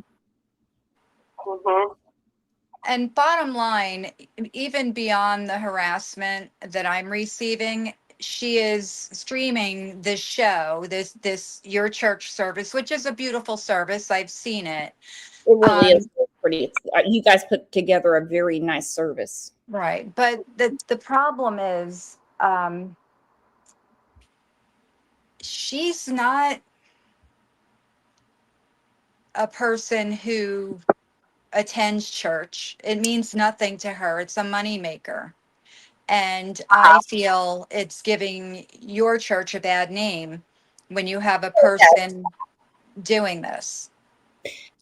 And bottom line, even beyond the harassment that I'm receiving, she is streaming this show, this Your Church service, which is a beautiful service. I've seen it. It really is pretty. You guys put together a very nice service. Right. But the problem is, she's not a person who attends church. It means nothing to her. It's a moneymaker. And I feel it's giving your church a bad name when you have a person doing this.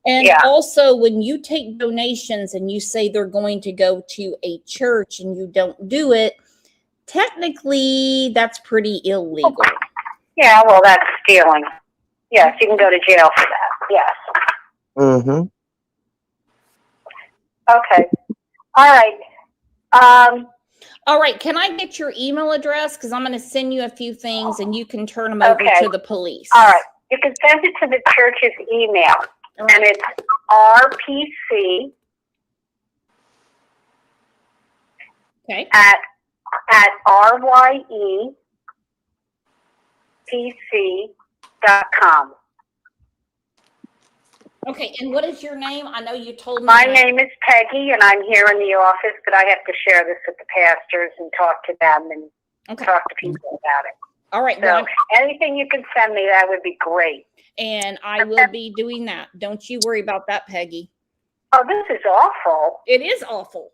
And also, when you take donations and you say they're going to go to a church and you don't do it, technically that's pretty illegal. Yeah, well, that's stealing. Yes, you can go to jail for that. Yes. Mm-hmm. Okay. All right. All right. Can I get your email address? Because I'm going to send you a few things and you can turn them over to the police. All right. You can send it to the church's email. All right. And it's RPC Okay. at ryepc.com. Okay. And what is your name? I know you told me. My name is Peggy, and I'm here in the office, but I have to share this with the pastors and talk to them and talk to people about it. All right. So Well, anything you can send me, that would be great. and I will be doing that. Don't you worry about that, Peggy. Oh, this is awful. It is awful.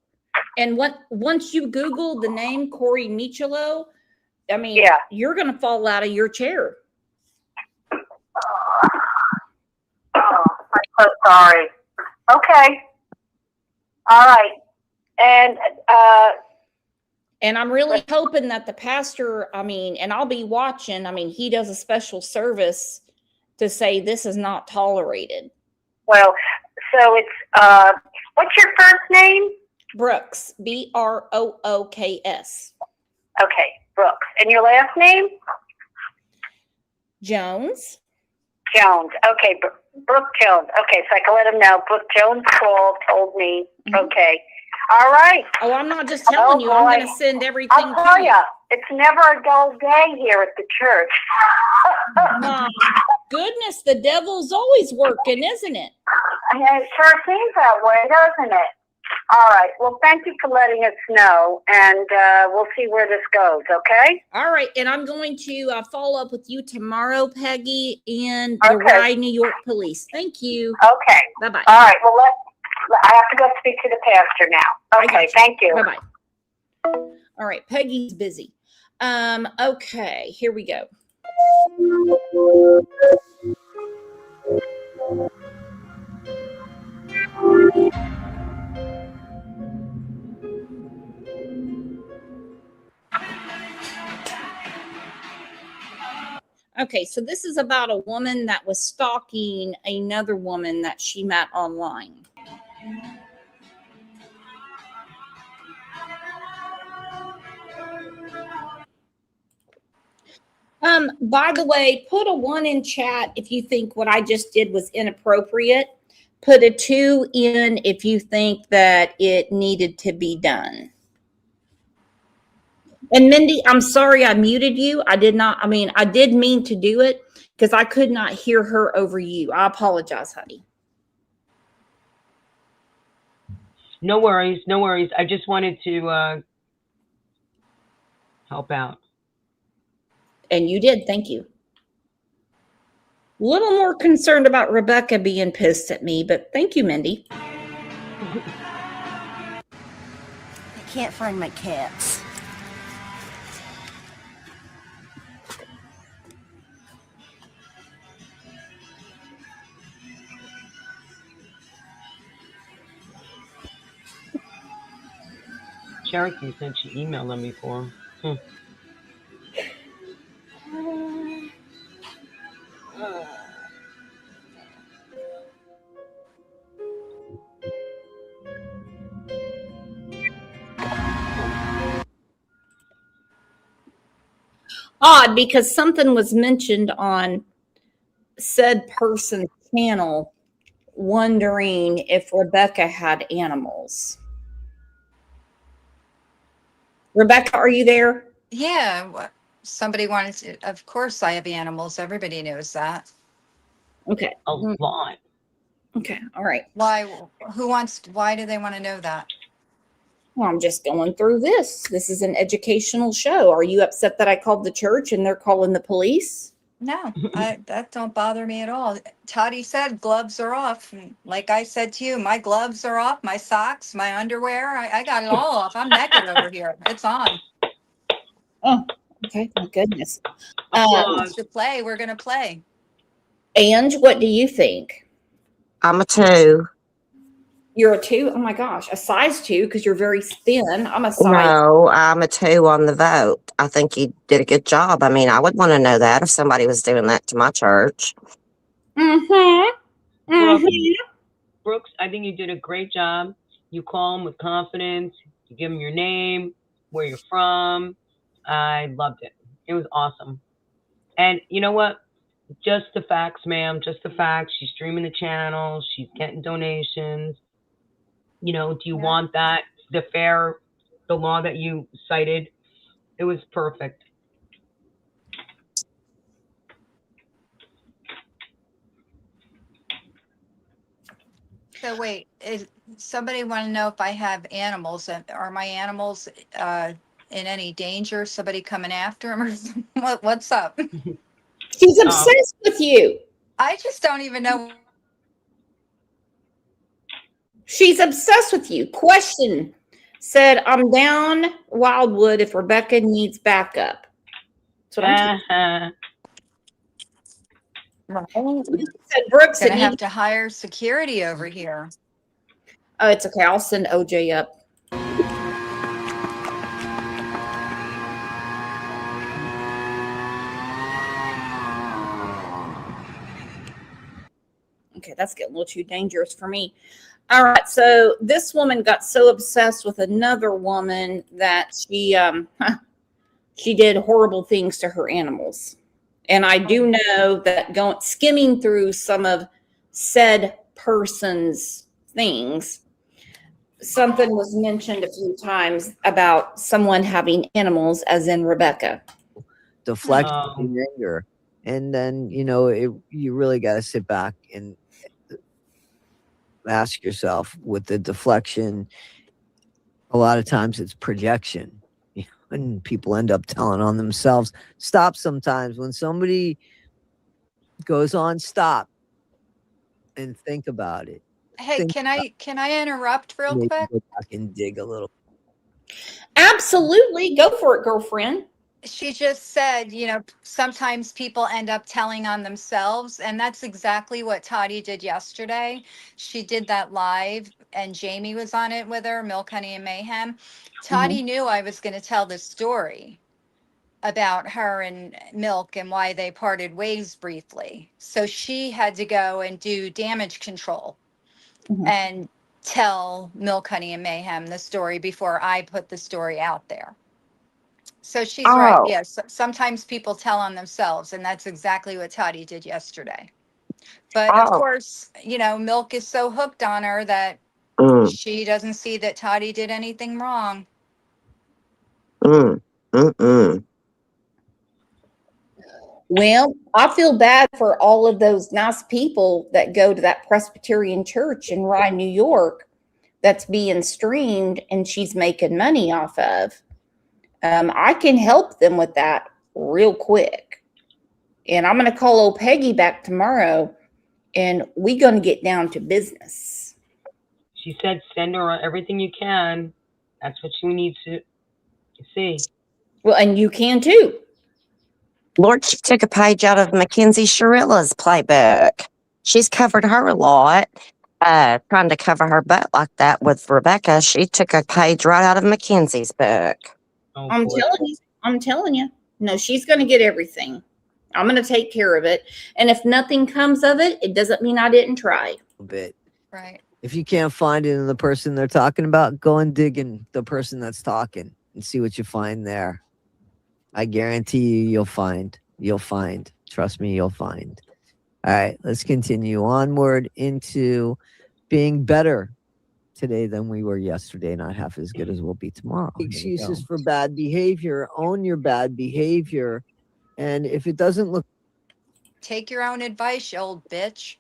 And once you Google the name Corey Michelo, I mean, you're going to fall out of your chair. Oh, I'm so sorry. Okay. All right. And I'm really hoping that the pastor, I mean, and I'll be watching, I mean, he does a special service to say this is not tolerated. Well, so it's, what's your first name? Brooks, Brooks. Okay, Brooks. And your last name? Jones. Jones. Okay, Brooke Jones. Okay, so I can let him know. Brooke Jones called, told me. Okay. All right. Oh, I'm not just telling you. I'm going to send everything I'll tell you. It's never a dull day here at the church. My goodness, the devil's always working, isn't it? It sure seems that way, doesn't it? All right. Well, thank you for letting us know, and we'll see where this goes, okay? All right. And I'm going to follow up with you tomorrow, Peggy, and the Rye, New York police. Thank you. Okay. Bye-bye. All right. Well, I have to go speak to the pastor now. Okay. Thank you. Bye-bye. All right. Peggy's busy. Okay. Here we go. Okay, so this is about a woman that was stalking another woman that she met online. By the way, put a 1 in chat if you think what I just did was inappropriate. Put a 2 in if you think that it needed to be done. And Mindy, I'm sorry I muted you. I did mean to do it because I could not hear her over you. I apologize, honey. No worries. No worries. I just wanted to help out. And you did. Thank you. little more concerned about Rebecca being pissed at me, but thank you, Mindy. I can't find my cats. Cherokee said she emailed them before. Odd, because something was mentioned on said person's channel wondering if Rebecca had animals. Rebecca, are you there? Yeah, somebody wanted to. Of course, I have animals. Everybody knows that. Okay. A lot. Okay. All right. Why? Why do they want to know that? Well, I'm just going through this. This is an educational show. Are you upset that I called the church and they're calling the police? No, that don't bother me at all. Toddy said gloves are off. And like I said to you, my gloves are off, my socks, my underwear. I got it all off. I'm naked over here. It's on. Oh, okay. My goodness. Applause. To play, we're gonna play. Ange, what do you think? I'm a 2. You're a 2? Oh my gosh, a size 2 because you're very thin. I'm a size. No, I'm a 2 on the vote. I think you did a good job. I mean, I would want to know that if somebody was doing that to my church. Brooks, I think you did a great job. You call them with confidence. You give them your name, where you're from. I loved it. It was awesome. And you know what? Just the facts, ma'am. Just the facts. She's streaming the channel. She's getting donations. You know, do you want that? The law that you cited, it was perfect. So wait, is somebody want to know if I have animals? Are my animals in any danger? Somebody coming after them, or what's up? She's obsessed with you. I just don't even know. She's obsessed with you. Question said, I'm down Wildwood if Rebecca needs backup. That's what I'm saying. Said Brooks Gonna that have to hire security over here. Oh, it's okay. I'll send OJ up. Okay, that's getting a little too dangerous for me. All right, so this woman got so obsessed with another woman that she did horrible things to her animals. And I do know that skimming through some of said person's things, something was mentioned a few times about someone having animals, as in Rebecca. Deflection, anger, and then you really got to sit back and ask yourself with the deflection. A lot of times it's projection. And people end up telling on themselves. Stop sometimes when somebody goes on, stop and think about it. Hey, can I interrupt real Maybe quick? go back and dig a little. Absolutely. Go for it, girlfriend. She just said, sometimes people end up telling on themselves. And that's exactly what Toddy did yesterday. She did that live and Jamie was on it with her, Milk, Honey, and Mayhem. Toddy knew I was going to tell this story about her and Milk and why they parted ways briefly. So she had to go and do damage control and tell Milk, Honey, and Mayhem the story before I put the story out there. So she's right. Yes. Sometimes people tell on themselves, and that's exactly what Toddy did yesterday. But of course, Milk is so hooked on her that she doesn't see that Toddy did anything wrong. Well, I feel bad for all of those nice people that go to that Presbyterian church in Rye, New York, that's being streamed and she's making money off of. I can help them with that real quick. And I'm going to call old Peggy back tomorrow, and we're going to get down to business. She said send her everything you can. That's what she needs to see. Well, and you can too. Lord, she took a page out of Mackenzie Sharilla's playbook. She's covered her a lot. Trying to cover her butt like that with Rebecca. She took a page right out of Mackenzie's book. Oh, I'm boy. telling you. No, she's going to get everything. I'm going to take care of it. And if nothing comes of it, it doesn't mean I didn't try. A bit. Right. If you can't find it in the person they're talking about, go and dig in the person that's talking and see what you find there. I guarantee you'll find. Trust me, you'll find. All right, let's continue onward into being better today than we were yesterday, not half as good as we'll be tomorrow. Excuses for bad behavior. Own your bad behavior. And if it doesn't look Take your own advice, you old bitch.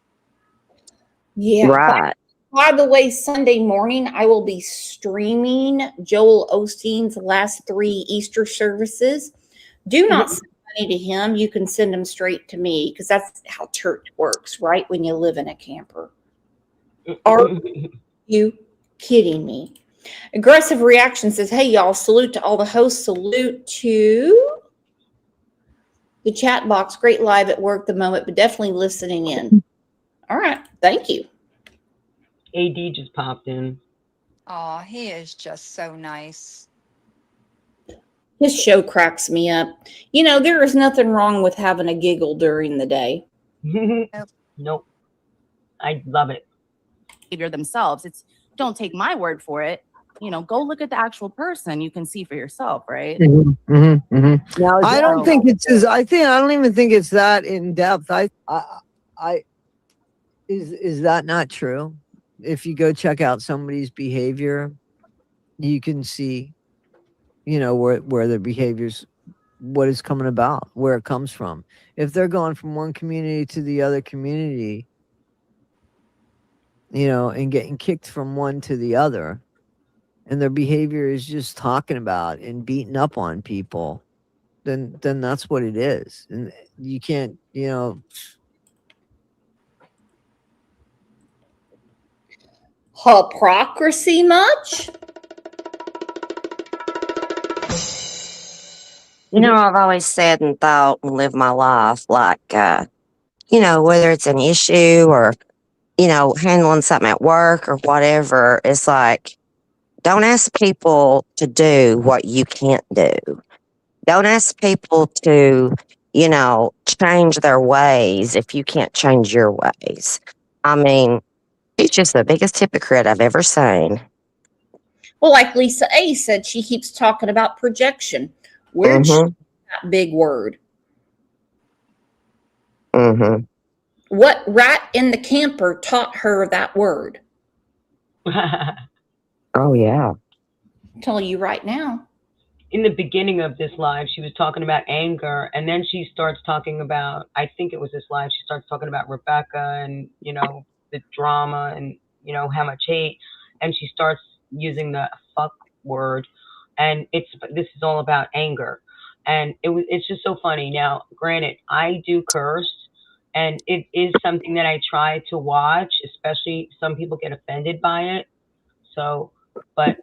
Yeah. Right. By the way, Sunday morning, I will be streaming Joel Osteen's last 3 Easter services. Do not send money to him. You can send them straight to me because that's how church works, right? When you live in a camper. Are you kidding me? Aggressive Reaction says, hey, y'all, salute to all the hosts. Salute to the chat box. Great live at work at the moment, but definitely listening in. All right. Thank you. AD just popped in. Oh, he is just so nice. His show cracks me up. You know, there is nothing wrong with having a giggle during the day. Nope. I love it. Behavior themselves. It's don't take my word for it. You know, go look at the actual person. You can see for yourself, right? Now, I don't think it's as I don't even think it's that in depth. Is that not true? If you go check out somebody's behavior, you can see, you know, where their behavior's, what is coming about, where it comes from. If they're going from one community to the other community, you know, and getting kicked from one to the other, and their behavior is just talking about and beating up on people, then that's what it is. And you can't, you know. Hypocrisy much? You know, I've always said and thought and lived my life like, you know, whether it's an issue or, you know, handling something at work or whatever, it's like, don't ask people to do what you can't do. Don't ask people to, you know, change their ways if you can't change your ways. I mean, he's just the biggest hypocrite I've ever seen. Well, like Lisa A said, she keeps talking about projection. Where'd she get that big word? What rat in the camper taught her that word? Oh, yeah. I'm telling you right now. In the beginning of this live, she was talking about anger, and then she starts talking about, I think it was this live, she starts talking about Rebecca and, you know, the drama and, you know, how much hate, and she starts using the fuck word, and this is all about anger, and it's just so funny. Now, granted, I do curse, and it is something that I try to watch, especially some people get offended by it, so, but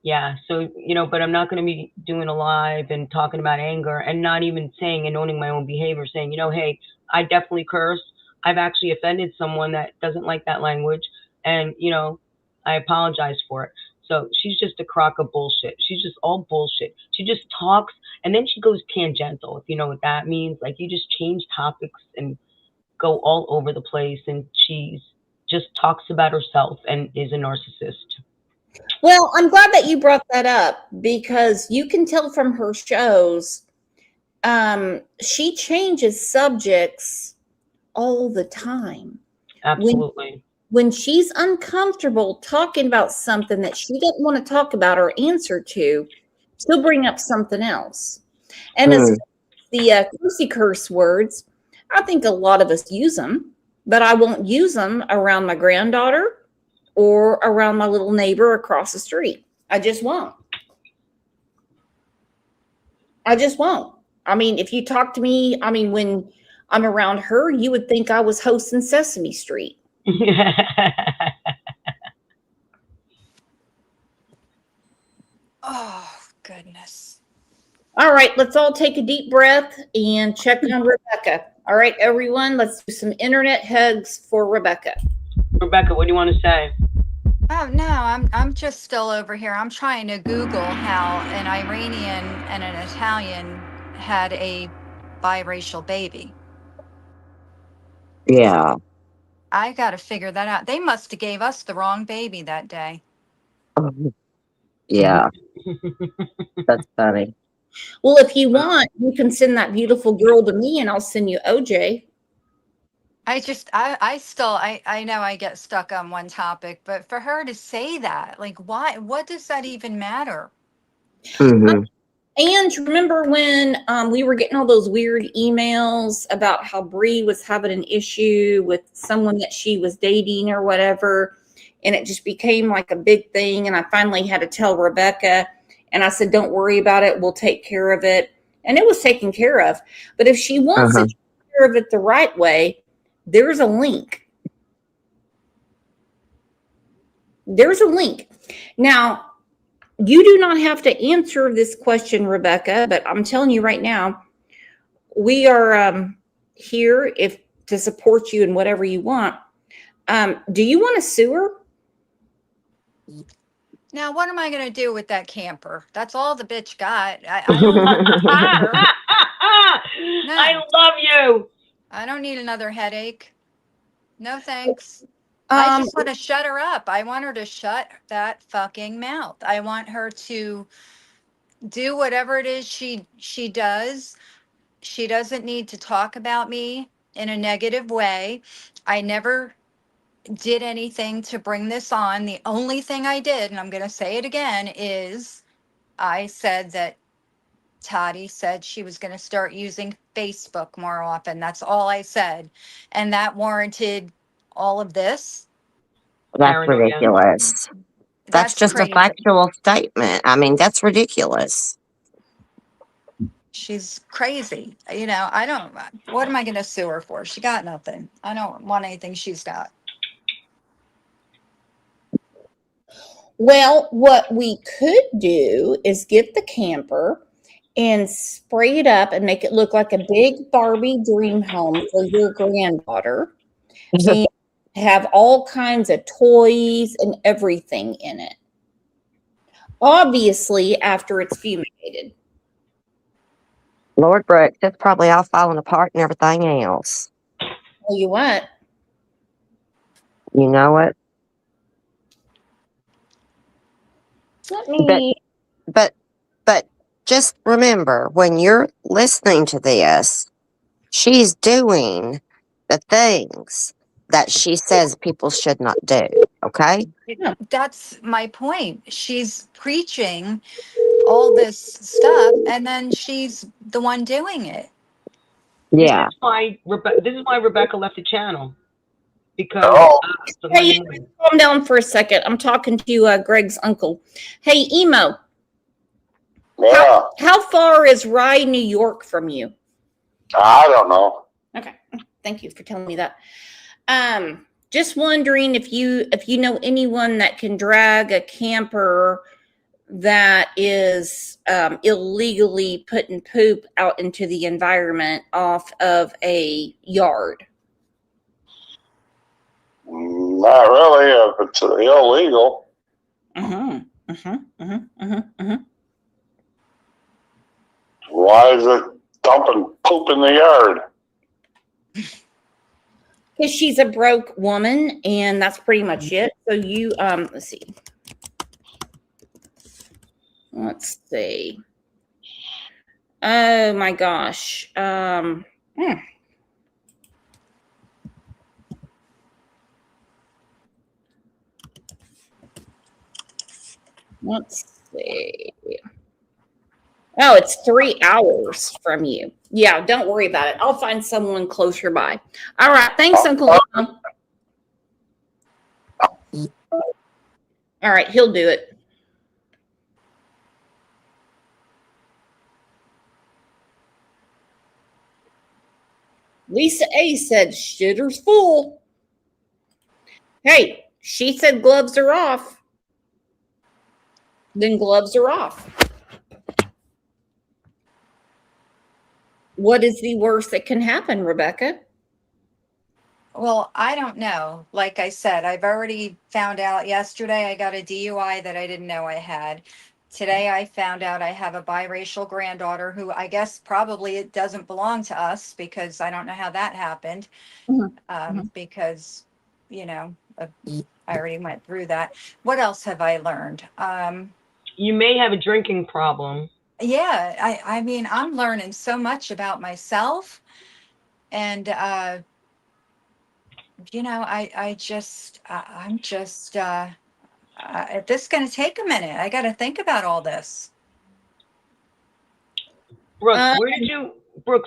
yeah, so, you know, but I'm not going to be doing a live and talking about anger and not even saying and owning my own behavior, saying, you know, hey, I definitely curse. I've actually offended someone that doesn't like that language. And, you know, I apologize for it. So she's just a crock of bullshit. She's just all bullshit. She just talks and then she goes tangential, if you know what that means. Like you just change topics and go all over the place. And she's just talks about herself and is a narcissist. Well, I'm glad that you brought that up because you can tell from her shows, she changes subjects all the time. Absolutely. When she's uncomfortable talking about something that she doesn't want to talk about or answer to, she'll bring up something else. And as the curse words, I think a lot of us use them, but I won't use them around my granddaughter or around my little neighbor across the street. I just won't. I just won't. I mean, if you talk to me, I mean, when I'm around her, you would think I was hosting Sesame Street. Oh, goodness. All right, let's all take a deep breath and check on Rebecca. All right, everyone, let's do some internet hugs for Rebecca. Rebecca, what do you want to say? Oh no, I'm just still over here. I'm trying to Google how an Iranian and an Italian had a biracial baby. Yeah. I got to figure that out. They must have gave us the wrong baby that day. Yeah. That's funny. Well, if you want, you can send that beautiful girl to me and I'll send you OJ. I know I get stuck on one topic, but for her to say that, like, why, what does that even matter? Mm-hmm. And remember when we were getting all those weird emails about how Bree was having an issue with someone that she was dating or whatever, and it just became like a big thing. And I finally had to tell Rebecca, and I said, don't worry about it. We'll take care of it. And it was taken care of. But if she wants to take care of it the right way, there's a link. There's a link. Now, you do not have to answer this question, Rebecca, but I'm telling you right now, we are here to support you in whatever you want. Do you want to sue her? Now, what am I going to do with that camper? That's all the bitch got. I love you. I don't need another headache. No thanks. I just want to shut her up. I want her to shut that fucking mouth. I want her to do whatever it is she does. She doesn't need to talk about me in a negative way. I never did anything to bring this on. The only thing I did, and I'm going to say it again, is I said that Toddy said she was going to start using Facebook more often. That's all I said. And that warranted all of this. That's ridiculous. That's just crazy. a factual statement. I mean, that's ridiculous. She's crazy. You know, what am I going to sue her for? She got nothing. I don't want anything she's got. Well, what we could do is get the camper and spray it up and make it look like a big Barbie dream home for your granddaughter. And have all kinds of toys and everything in it. Obviously, after it's fumigated. Lord Brooks, it's probably all falling apart and everything else. Tell you what. You know what? Let me. But just remember, when you're listening to this, she's doing the things that she says people should not do. Okay? That's my point. She's preaching all this stuff, and then she's the one doing it. Yeah. This is why Rebecca left the channel. Because hey, calm down for a second. I'm talking to Greg's uncle. Hey, Emo. Yeah. How far is Rye, New York from you? I don't know. Okay. Thank you for telling me that. Just wondering if you know anyone that can drag a camper that is illegally putting poop out into the environment off of a yard. Not really, if it's illegal. Why is it dumping poop in the yard? Because she's a broke woman, and that's pretty much it. So you, let's see. Let's see. Oh my gosh. Let's see. Oh, it's 3 hours from you. Yeah, don't worry about it. I'll find someone closer by. All right. Thanks, Uncle Emo. All right. He'll do it. At Lisa A said, shitter's full. Hey, she said gloves are off. Then gloves are off. What is the worst that can happen, Rebecca? Well, I don't know. Like I said, I've already found out yesterday I got a DUI that I didn't know I had. Today I found out I have a biracial granddaughter who I guess probably it doesn't belong to us because I don't know how that happened. Because, you know, I already went through that. What else have I learned? You may have a drinking problem. Yeah, I mean, I'm learning so much about myself. And, you know, I'm just, this is going to take a minute. I got to think about all this. Brooks,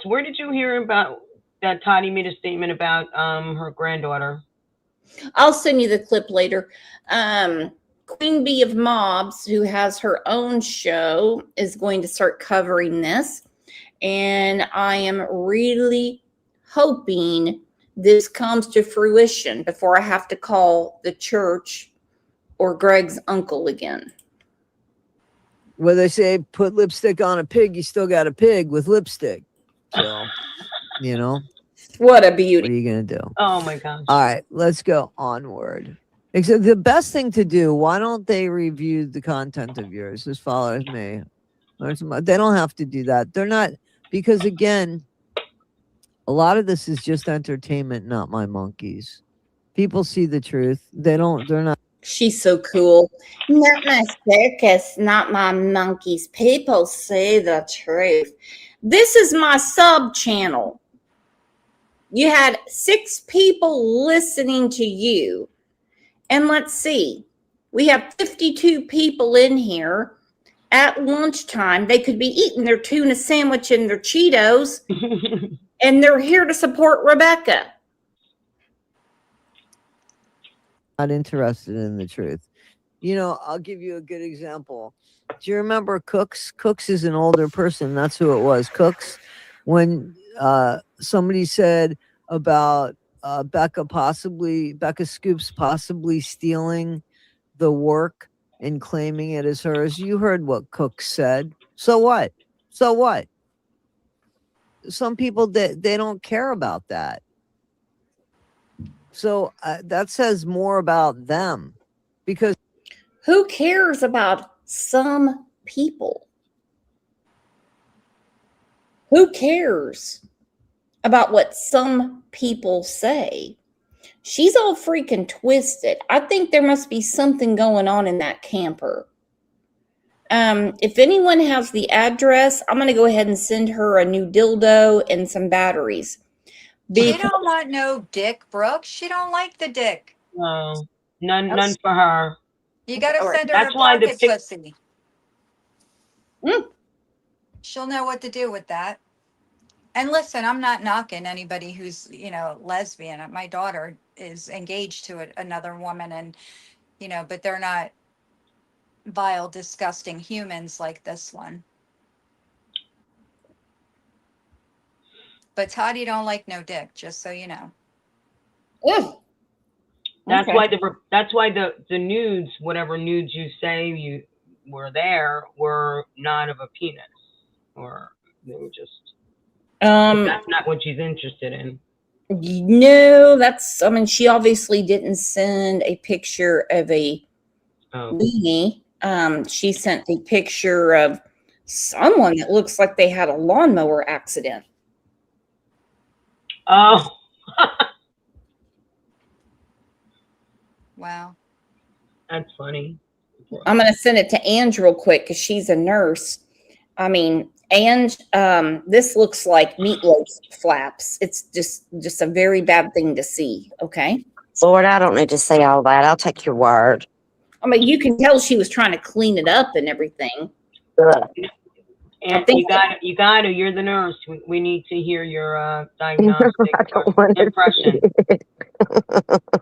where did you hear about that Toddy made a statement about her granddaughter? I'll send you the clip later. Queen Bee of Mobs, who has her own show, is going to start covering this. And I am really hoping this comes to fruition before I have to call the church or Greg's uncle again. Well, they say put lipstick on a pig, you still got a pig with lipstick. So, you know. What a beauty. What are you going to do? Oh, my gosh. All right, let's go onward. Except the best thing to do, why don't they review the content of yours? Just follow me. They don't have to do that. They're not, because again, a lot of this is just entertainment, not my monkeys. People see the truth. They're not. She's so cool. Not my circus, not my monkeys. People say the truth. This is my sub channel. You had 6 people listening to you. And let's see, we have 52 people in here at lunchtime. They could be eating their tuna sandwich and their Cheetos, and they're here to support Rebecca. Not interested in the truth. You know, I'll give you a good example. Do you remember Cooks? Cooks is an older person. That's who it was. Cooks, when somebody said about Becca Scoops possibly stealing the work and claiming it as hers. You heard what Cooks said. So what? So what? Some people, they don't care about that. So that says more about them, because who cares about some people? Who cares about what some people say? She's all freaking twisted. I think there must be something going on in that camper. If anyone has the address, I'm going to go ahead and send her a new dildo and some batteries. She don't want no dick, Brooke. She don't like the dick. No, none for her. You got to send her a pocket pussy. She'll know what to do with that. And listen, I'm not knocking anybody who's, you know, lesbian. My daughter is engaged to another woman, and, you know, but they're not vile, disgusting humans like this one. But Toddy don't like no dick, just so you know. Ooh. That's Okay. why the nudes, whatever nudes you say you were there, were not of a penis, or they were just. That's not what she's interested in. No, I mean, she obviously didn't send a picture of a weenie. She sent a picture of someone that looks like they had a lawnmower accident. Oh. Wow. That's funny. I'm going to send it to Ange real quick because she's a nurse. I mean, Ange, this looks like meatloaf flaps. It's just a very bad thing to see. Okay. Lord, I don't need to say all that. I'll take your word. I mean, you can tell she was trying to clean it up and everything. And you gotta, you're the nurse. We need to hear your diagnostic impression.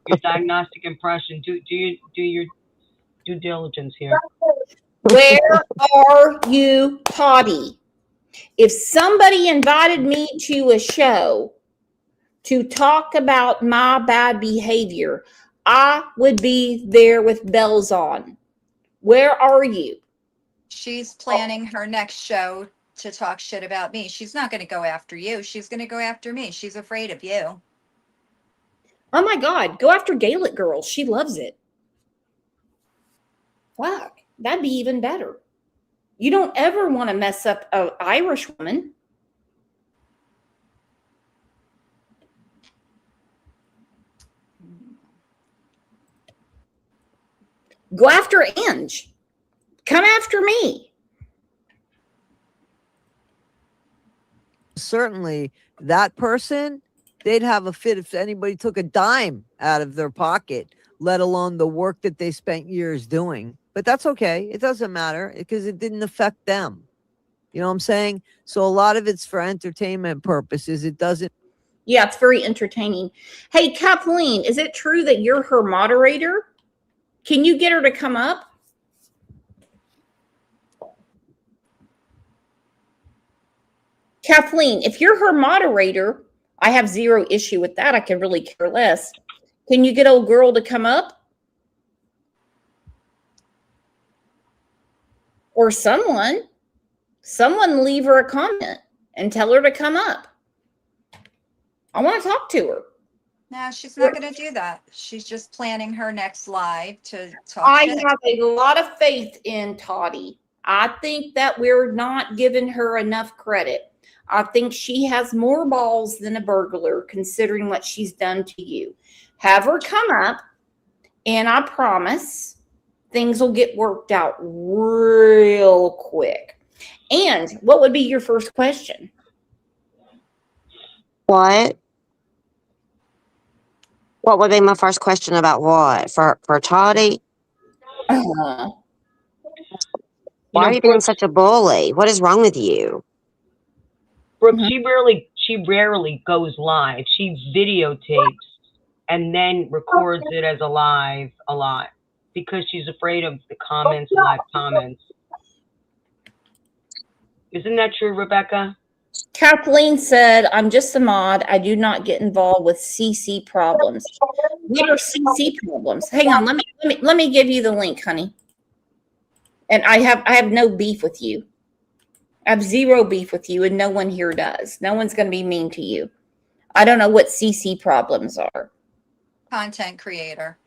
Your diagnostic impression. Do your due diligence here. Where are you, Toddy? If somebody invited me to a show to talk about my bad behavior, I would be there with bells on. Where are you? She's planning her next show to talk shit about me. She's not going to go after you. She's going to go after me. She's afraid of you. Oh my God, go after Gaelic Girl. She loves it. Fuck, that'd be even better. You don't ever want to mess up an Irish woman. Go after Ange. Come after me. Certainly, that person, they'd have a fit if anybody took a dime out of their pocket, let alone the work that they spent years doing. But that's okay. It doesn't matter because it didn't affect them. You know what I'm saying? So a lot of it's for entertainment purposes. It doesn't. Yeah, it's very entertaining. Hey, Kathleen, is it true that you're her moderator? Can you get her to come up? Kathleen, if you're her moderator, I have zero issue with that. I could really care less. Can you get old girl to come up? Or someone leave her a comment and tell her to come up. I want to talk to her. No, she's not going to do that. She's just planning her next live to talk I shit. have a lot of faith in Toddy. I think that we're not giving her enough credit. I think she has more balls than a burglar, considering what she's done to you. Have her come up, and I promise things will get worked out real quick. And what would be your first question? What? What would be my first question about what? For Toddy? Uh-huh. Why are you being such a bully? What is wrong with you? Brooke, she rarely goes live. She videotapes and then records it as a live a lot because she's afraid of the comments, live comments. Isn't that true, Rebecca? Kathleen said, I'm just a mod. I do not get involved with CC problems. What are CC problems? Hang on, let me give you the link, honey. And I have no beef with you. I have zero beef with you, and no one here does. No one's going to be mean to you. I don't know what CC problems are. Content creator.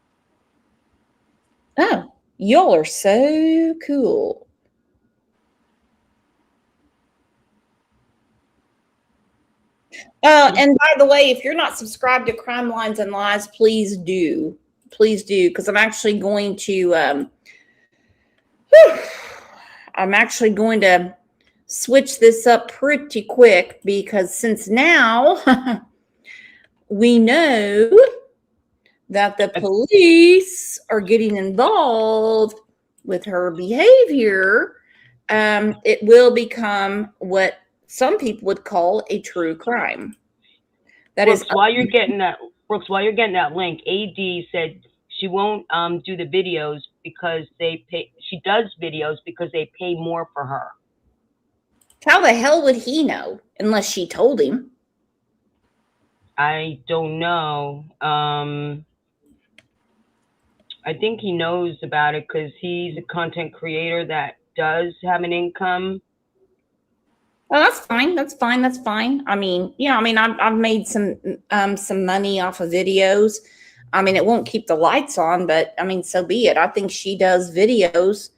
Oh, y'all are so cool. And by the way, if you're not subscribed to Crime Lines and Lies, please do. Please do, because I'm actually going to switch this up pretty quick, because since now we know that the police are getting involved with her behavior, it will become what some people would call a true crime. That Brooks, is while you're getting that link, AD said she won't do the videos because they pay. She does videos because they pay more for her. How the hell would he know unless she told him? I don't know. I think he knows about it because he's a content creator that does have an income. Oh, that's fine. That's fine. That's fine. I mean, yeah, I mean, I've made some money off of videos. I mean, it won't keep the lights on, but I mean, so be it. I think she does videos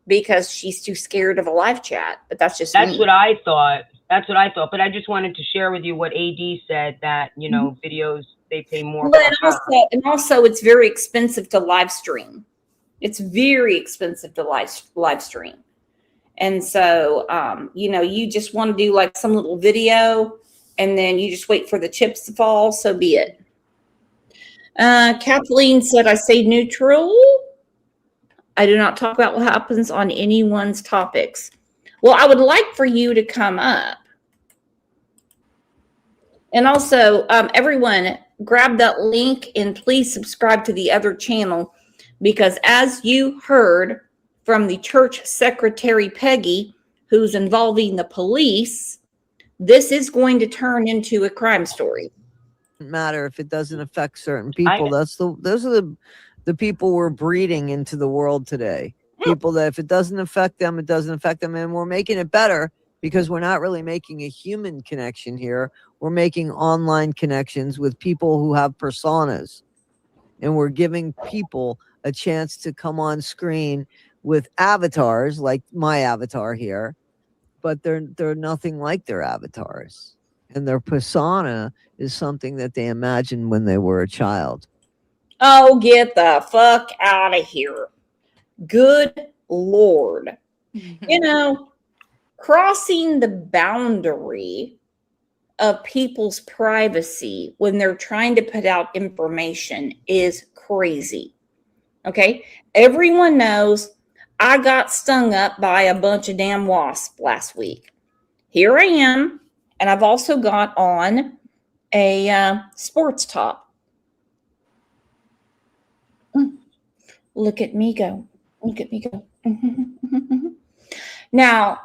because she's too scared of a live chat, but that's just me. What I thought. That's what I thought. But I just wanted to share with you what AD said, that, you know, videos, they pay more. But also, it's very expensive to live stream. It's very expensive to live stream. And so, you know, you just want to do like some little video and then you just wait for the chips to fall. So be it. Kathleen said, I stay neutral. I do not talk about what happens on anyone's topics. Well, I would like for you to come up. And also, everyone, grab that link and please subscribe to the other channel, because as you heard from the church secretary, Peggy, who's involving the police, this is going to turn into a crime story. matter if it doesn't affect certain people. Those are the people we're breeding into the world today. People that if it doesn't affect them, it doesn't affect them, and we're making it better because we're not really making a human connection here. We're making online connections with people who have personas, and we're giving people a chance to come on screen with avatars like my avatar here, but they're nothing like their avatars. And their persona is something that they imagined when they were a child. Oh, get the fuck out of here. Good Lord. You know, crossing the boundary of people's privacy when they're trying to put out information is crazy. Okay? Everyone knows I got stung up by a bunch of damn wasps last week. Here I am, and I've also got on a sports top. Look at me go. Look at me go. Now,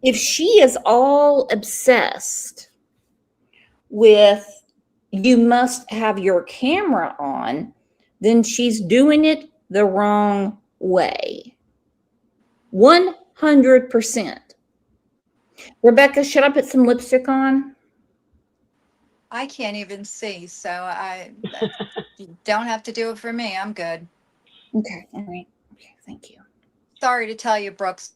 if she is all obsessed with you must have your camera on, then she's doing it the wrong way. 100%. Rebecca, should I put some lipstick on? I can't even see, so you don't have to do it for me. I'm good. Okay, all right. Okay, thank you. Sorry to tell you, Brooks.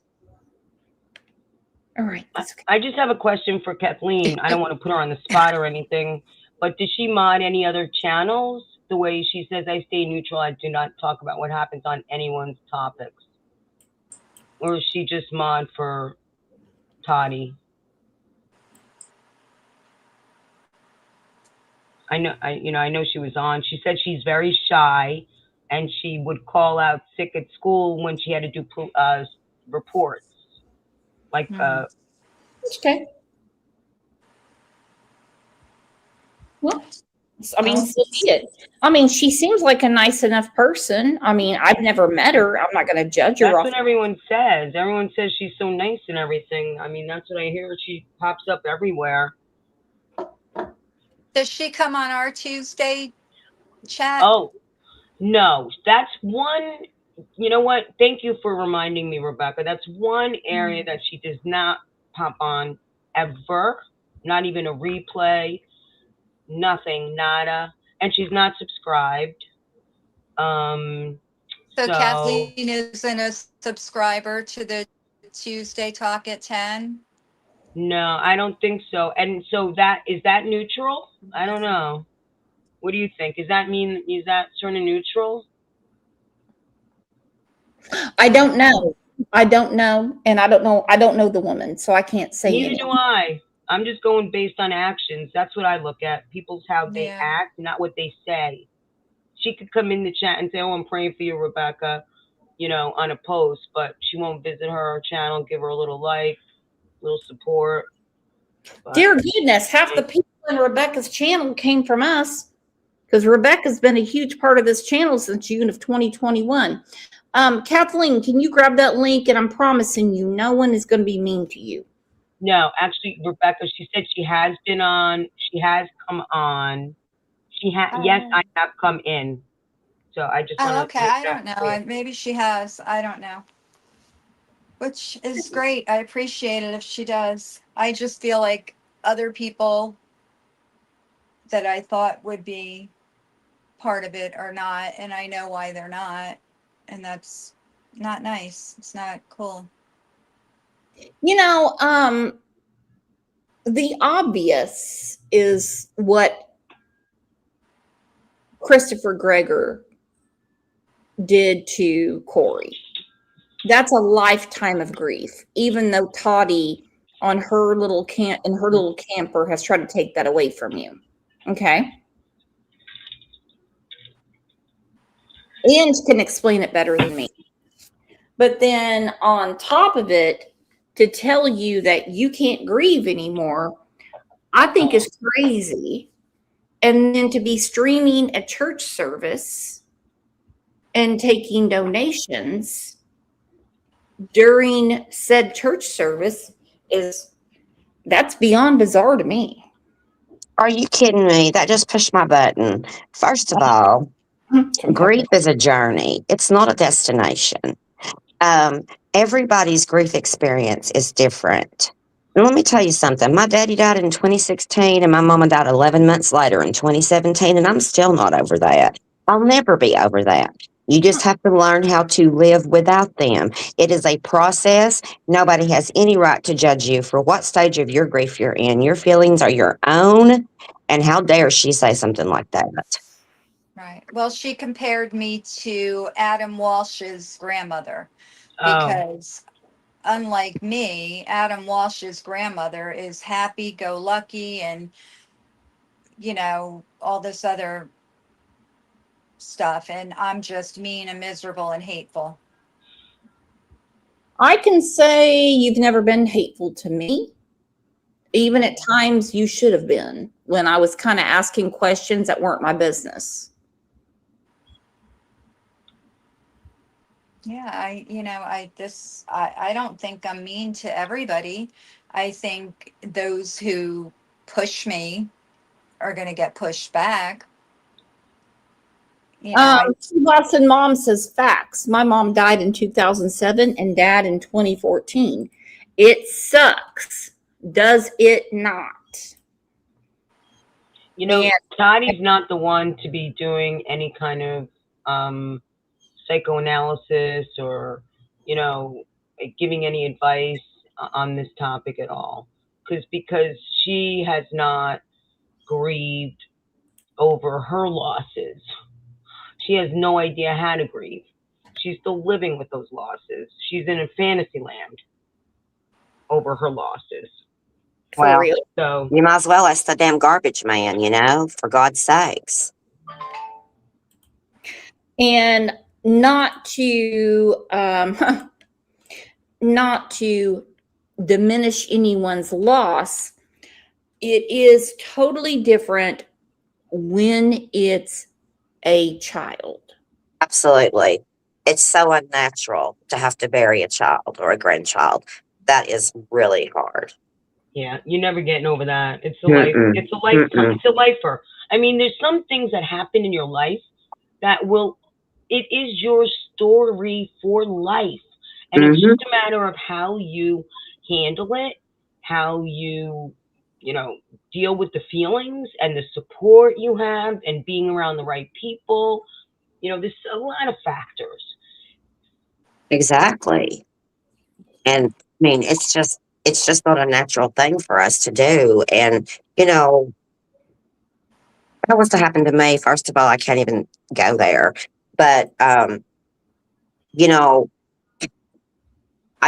All right, that's okay. I just have a question for Kathleen. I don't want to put her on the spot or anything, but does she mod any other channels? The way she says, I stay neutral, I do not talk about what happens on anyone's topics. Or is she just mod for Toddy? I know she was on. She said she's very shy, and she would call out sick at school when she had to do reports. Like, okay. Well, I mean, so be it. I mean, she seems like a nice enough person. I mean, I've never met her. I'm not going to judge her. That's off. what everyone says. Everyone says she's so nice and everything. I mean, that's what I hear. She pops up everywhere. Does she come on our Tuesday chat? Oh, no. That's one. You know what? Thank you for reminding me, Rebecca. That's one area that she does not pop on ever. Not even a replay. Nothing. Nada. And she's not subscribed. So Kathleen isn't a subscriber to the Tuesday Talk at 10? No, I don't think so. And so is that neutral? I don't know. What do you think? Is that sort of neutral? I don't know. And I don't know the woman, so I can't say Neither anything. do I. I'm just going based on actions. That's what I look at. People's how they act, not what they say. She could come in the chat and say, oh, I'm praying for you, Rebecca, on a post, but she won't visit her channel, give her a little like, little support. But Dear goodness, half the people in Rebecca's channel came from us because Rebecca's been a huge part of this channel since June of 2021. Kathleen, can you grab that link? And I'm promising you, no one is going to be mean to you. No, actually, Rebecca, she said she has been on. She has come on. Yes, I have come in. So I just want to. Okay, I don't know. Maybe she has. I don't know. Which is great. I appreciate it if she does. I just feel like other people that I thought would be part of it are not, and I know why they're not, and that's not nice. It's not cool. The obvious is what Christopher Gregor did to Corey. That's a lifetime of grief, even though Toddy on her little camper has tried to take that away from you. Okay. And can explain it better than me. But then on top of it, to tell you that you can't grieve anymore, I think is crazy. And then to be streaming a church service and taking donations during said church service that's beyond bizarre to me. Are you kidding me? That just pushed my button. First of all, grief is a journey. It's not a destination. Everybody's grief experience is different. And let me tell you something. My daddy died in 2016 and my mama died 11 months later in 2017, and I'm still not over that. I'll never be over that. You just have to learn how to live without them. It is a process. Nobody has any right to judge you for what stage of your grief you're in. Your feelings are your own. And how dare she say something like that? Right. Well, she compared me to Adam Walsh's grandmother Oh, because unlike me, Adam Walsh's grandmother is happy go lucky and, all this other stuff. And I'm just mean and miserable and hateful. I can say you've never been hateful to me. Even at times you should have been when I was kind of asking questions that weren't my business. Yeah, I don't think I'm mean to everybody. I think those who push me are going to get pushed back. Watson mom says facts. My mom died in 2007 and dad in 2014. It sucks. Does it not? Tottie's not the one to be doing any kind of psychoanalysis or, giving any advice on this topic at all. Because she has not grieved over her losses. She has no idea how to grieve. She's still living with those losses. She's in a fantasy land over her losses. Well, So you might as well ask the damn garbage man, for God's sakes. And not to diminish anyone's loss, it is totally different when it's a child. Absolutely. It's so unnatural to have to bury a child or a grandchild. That is really hard. yeah, you're never getting over that. It's a life. It's a lifetime. It's a lifer. I mean, there's some things that happen in your life that it is your story for life. And it's just a matter of how you handle it, how you, deal with the feelings and the support you have and being around the right people. There's a lot of factors. Exactly. And I mean, it's just not a natural thing for us to do. And, if that was to happen to me, first of all, I can't even go there. But, I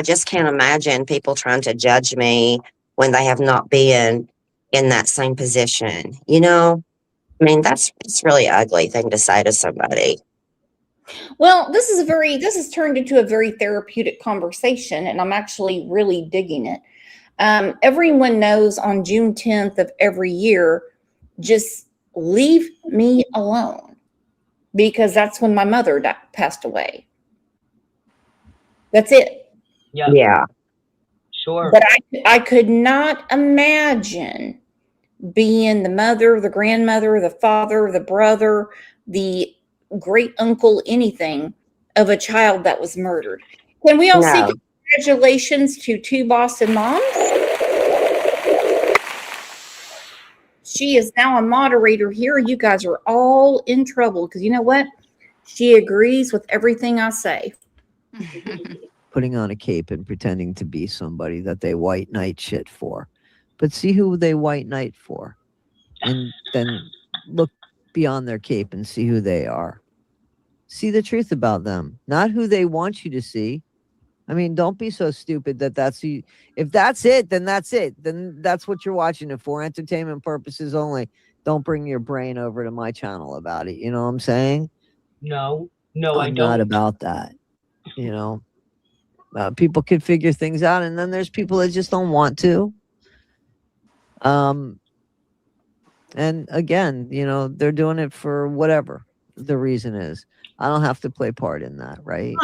just can't imagine people trying to judge me when they have not been in that same position. I mean, it's really ugly thing to say to somebody. Well, this has turned into a very therapeutic conversation, and I'm actually really digging it. Everyone knows on June 10th of every year, just leave me alone, because that's when my mother passed away. That's it. Yeah. Sure. But I could not imagine being the mother, the grandmother, the father, the brother, the great uncle, anything of a child that was murdered. Can we all say congratulations to 2 Boston moms? She is now a moderator here. You guys are all in trouble because you know what? She agrees with everything I say. Putting on a cape and pretending to be somebody that they white knight shit for. But see who they white knight for. And then look beyond their cape and see who they are. See the truth about them, not who they want you to see. I mean, don't be so stupid that's who if that's it, then that's it. Then that's what you're watching it for, entertainment purposes only. Don't bring your brain over to my channel about it. You know what I'm saying? No, I I'm don't. not about that. People could figure things out, and then there's people that just don't want to. And again, they're doing it for whatever the reason is. I don't have to play part in that, right?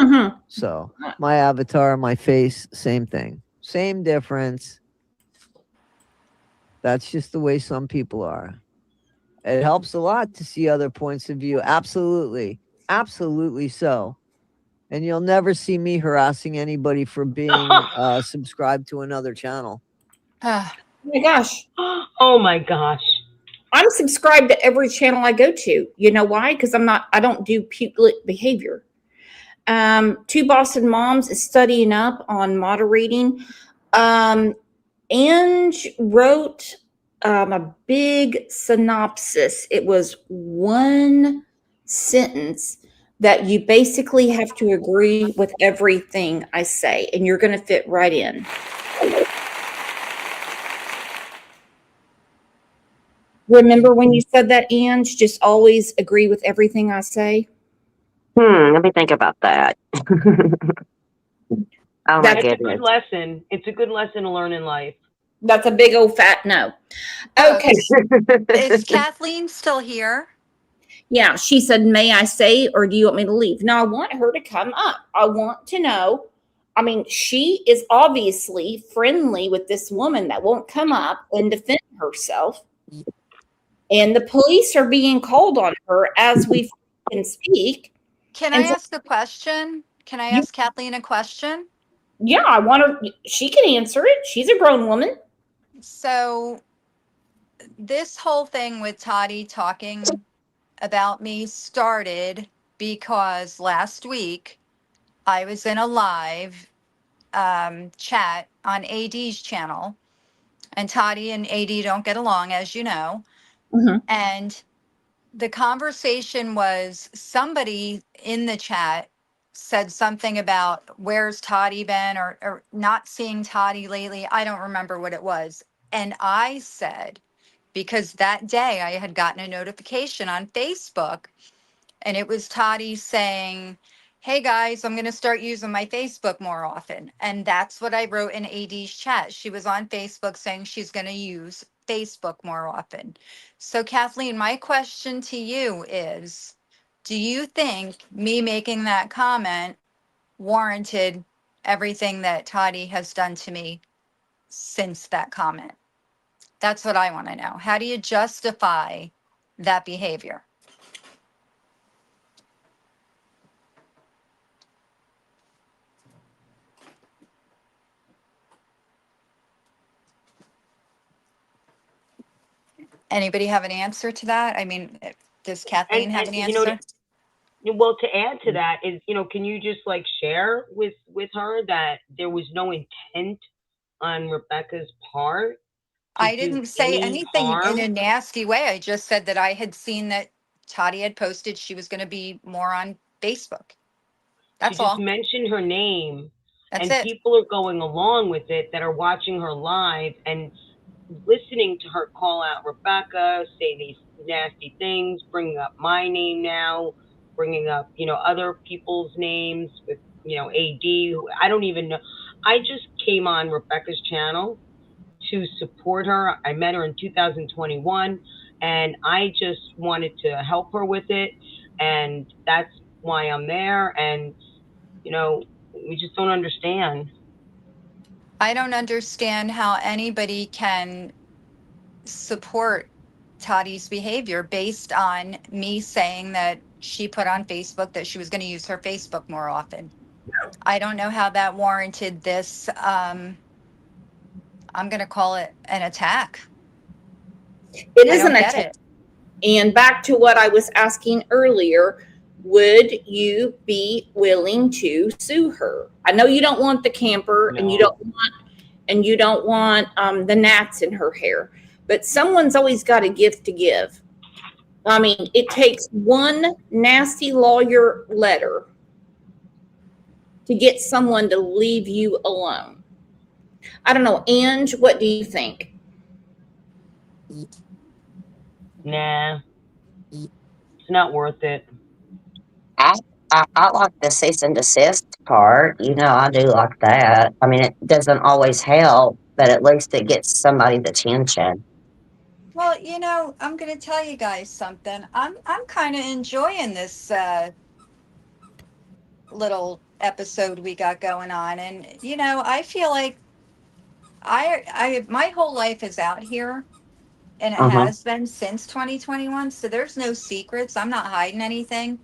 So my avatar, my face, same thing, same difference. That's just the way some people are. It helps a lot to see other points of view. Absolutely. Absolutely so. And you'll never see me harassing anybody for being subscribed to another channel. Oh my gosh. Oh my gosh. I'm subscribed to every channel I go to. You know why? Because I don't do piglet behavior. Two Boston Moms is studying up on moderating. Ange wrote a big synopsis. It was one sentence that you basically have to agree with everything I say, and you're going to fit right in. Remember when you said that, Ange? Just always agree with everything I say? Let me think about that. Oh my That's a goodness. good lesson. It's a good lesson to learn in life. That's a big old fat no. Okay. Is Kathleen still here? Yeah, she said, may I say, or do you want me to leave? No, I want her to come up. I want to know. I mean, she is obviously friendly with this woman that won't come up and defend herself. And the police are being called on her as we can speak. Can I ask a question? Can I ask Kathleen a question? Yeah, I want her. She can answer it. She's a grown woman. So this whole thing with Toddy talking about me started because last week I was in a live chat on AD's channel, and Toddy and AD don't get along, as you know. Mm-hmm. And the conversation was, somebody in the chat said something about where's Toddy been, or not seeing Toddy lately. I don't remember what it was. And I said, because that day I had gotten a notification on Facebook, and it was Toddy saying, hey guys, I'm going to start using my Facebook more often. And that's what I wrote in AD's chat. She was on Facebook saying she's going to use Facebook more often. So Kathleen, my question to you is, do you think me making that comment warranted everything that Toddy has done to me since that comment? That's what I want to know. How do you justify that behavior? Anybody have an answer to that? I mean, does Kathleen have an answer? Well, to add to that is, can you just like share with her that there was no intent on Rebecca's part? I didn't say anything in a nasty way. I just said that I had seen that Toddy had posted she was going to be more on Facebook. That's all. She just mentioned her name. That's and it. People are going along with it that are watching her live and listening to her call out Rebecca, say these nasty things, bringing up my name now, bringing up, other people's names with, AD, who I don't even know. I just came on Rebecca's channel to support her. I met her in 2021, and I just wanted to help her with it. And that's why I'm there. And, we just don't understand. I don't understand how anybody can support Toddy's behavior based on me saying that she put on Facebook that she was going to use her Facebook more often. I don't know how that warranted this. I'm going to call it an attack. It is an attack. And back to what I was asking earlier, would you be willing to sue her? I know you don't want the camper, no. and you don't want the gnats in her hair, but someone's always got a gift to give. I mean, it takes one nasty lawyer letter to get someone to leave you alone. I don't know, Ange, what do you think? Nah, it's not worth it. I like the cease and desist part. I do like that. I mean, it doesn't always help, but at least it gets somebody's attention. Well, I'm going to tell you guys something. I'm kind of enjoying this little episode we got going on, and I feel like I my whole life is out here, and it has been since 2021. So there's no secrets. I'm not hiding anything.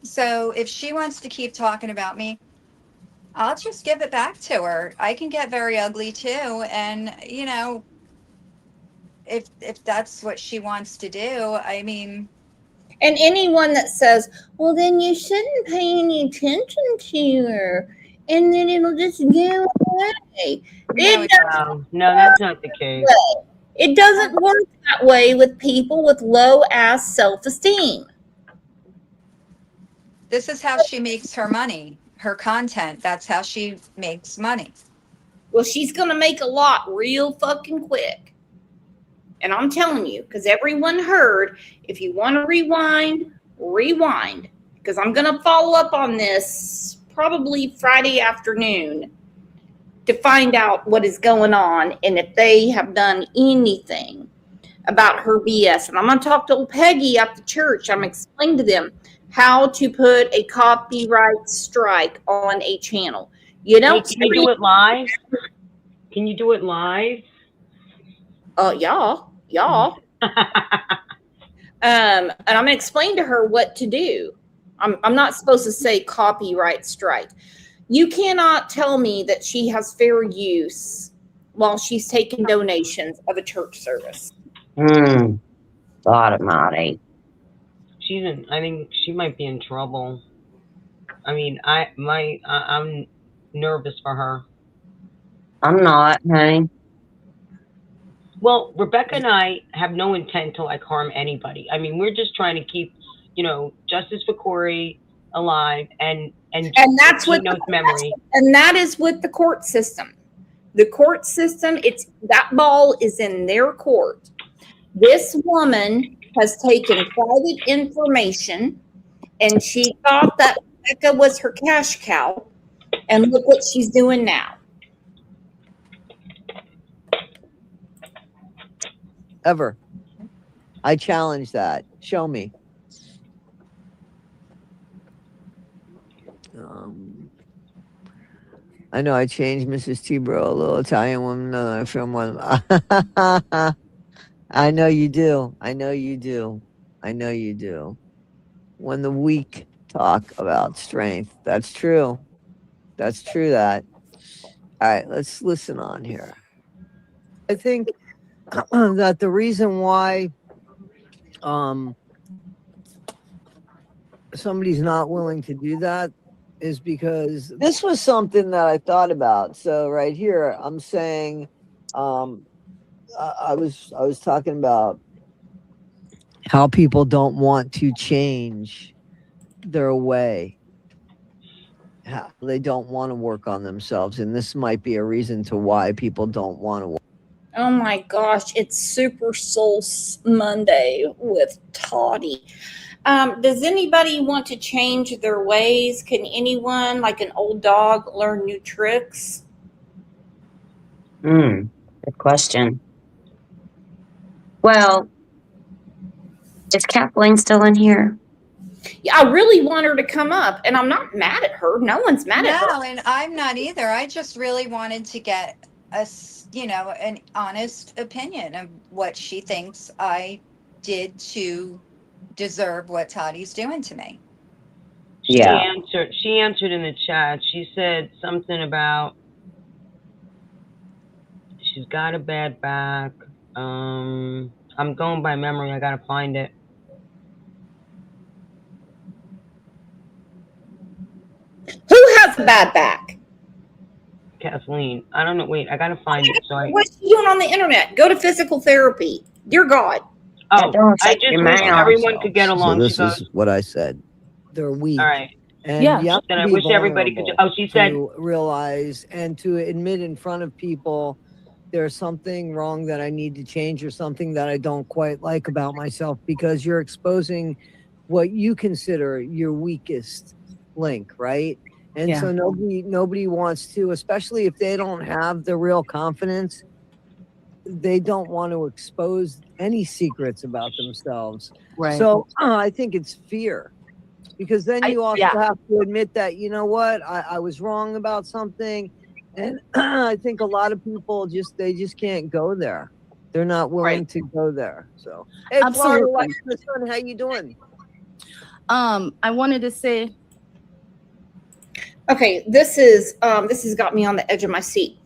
So if she wants to keep talking about me, I'll just give it back to her. I can get very ugly too. And, you know, if that's what she wants to do, I mean, And anyone that says, well, then you shouldn't pay any attention to her and then it'll just go away. No, that's not the case. It doesn't work that way with people with low ass self-esteem. this is how she makes her money, her content. That's how she makes money. Well, she's going to make a lot real fucking quick. And I'm telling you, because everyone heard, if you want to rewind, because I'm going to follow up on this probably Friday afternoon to find out what is going on and if they have done anything about her BS. And I'm going to talk to Peggy at the church. I'm explaining to them how to put a copyright strike on a channel. You don't. Can you do it live? Can you do it live? Yeah. And I'm going to explain to her what to do. I'm not supposed to say copyright strike. You cannot tell me that she has fair use while she's taking donations of a church service. God almighty. I think she might be in trouble. I mean, I'm nervous for her. I'm not, honey. Well, Rebecca and I have no intent to like harm anybody. I mean, we're just trying to keep, justice for Corey alive and that's what memory. And that is with the court system. The court system, that ball is in their court. This woman has taken private information and she thought that Rebecca was her cash cow. And look what she's doing now. Ever. I challenge that. Show me. I know I changed Mrs. T-Bro, a little Italian woman from one. I know you do. When the weak talk about strength. That's true. That. All right, let's listen on here. I think that the reason why somebody's not willing to do that is because this was something that I thought about. So right here, I'm saying, I was talking about how people don't want to change their way. How they don't want to work on themselves, and this might be a reason to why people don't want to work. Oh my gosh, it's Super Soul Monday with Toddy. Does anybody want to change their ways? Can anyone, like an old dog, learn new tricks? Good question. Well, is Kathleen still in here? Yeah, I really want her to come up, and I'm not mad at her. No one's mad at her. No, and I'm not either. I just really wanted to get an honest opinion of what she thinks I did to deserve what Toddy's doing to me. Yeah. She answered in the chat. She said something about she's got a bad back. I'm going by memory. I gotta find it. Who has a bad back? Kathleen. I don't know. Wait, I gotta find it. So What's she doing on the internet? Go to physical therapy. Dear God. I just wish everyone could get along. So this is what I said. They're weak. All right. And yeah. Then I wish everybody could. She said to realize and to admit in front of people there's something wrong that I need to change or something that I don't quite like about myself, because you're exposing what you consider your weakest link, right? And so nobody wants to, especially if they don't have the real confidence, they don't want to expose any secrets about themselves. Right. So I think it's fear, because then you also have to admit that, you know what, I was wrong about something. And I think a lot of people just can't go there. They're not willing Right. to go there. So, hey, Florida Absolutely. Life, my son, how you doing? I wanted to say, Okay, this has got me on the edge of my seat.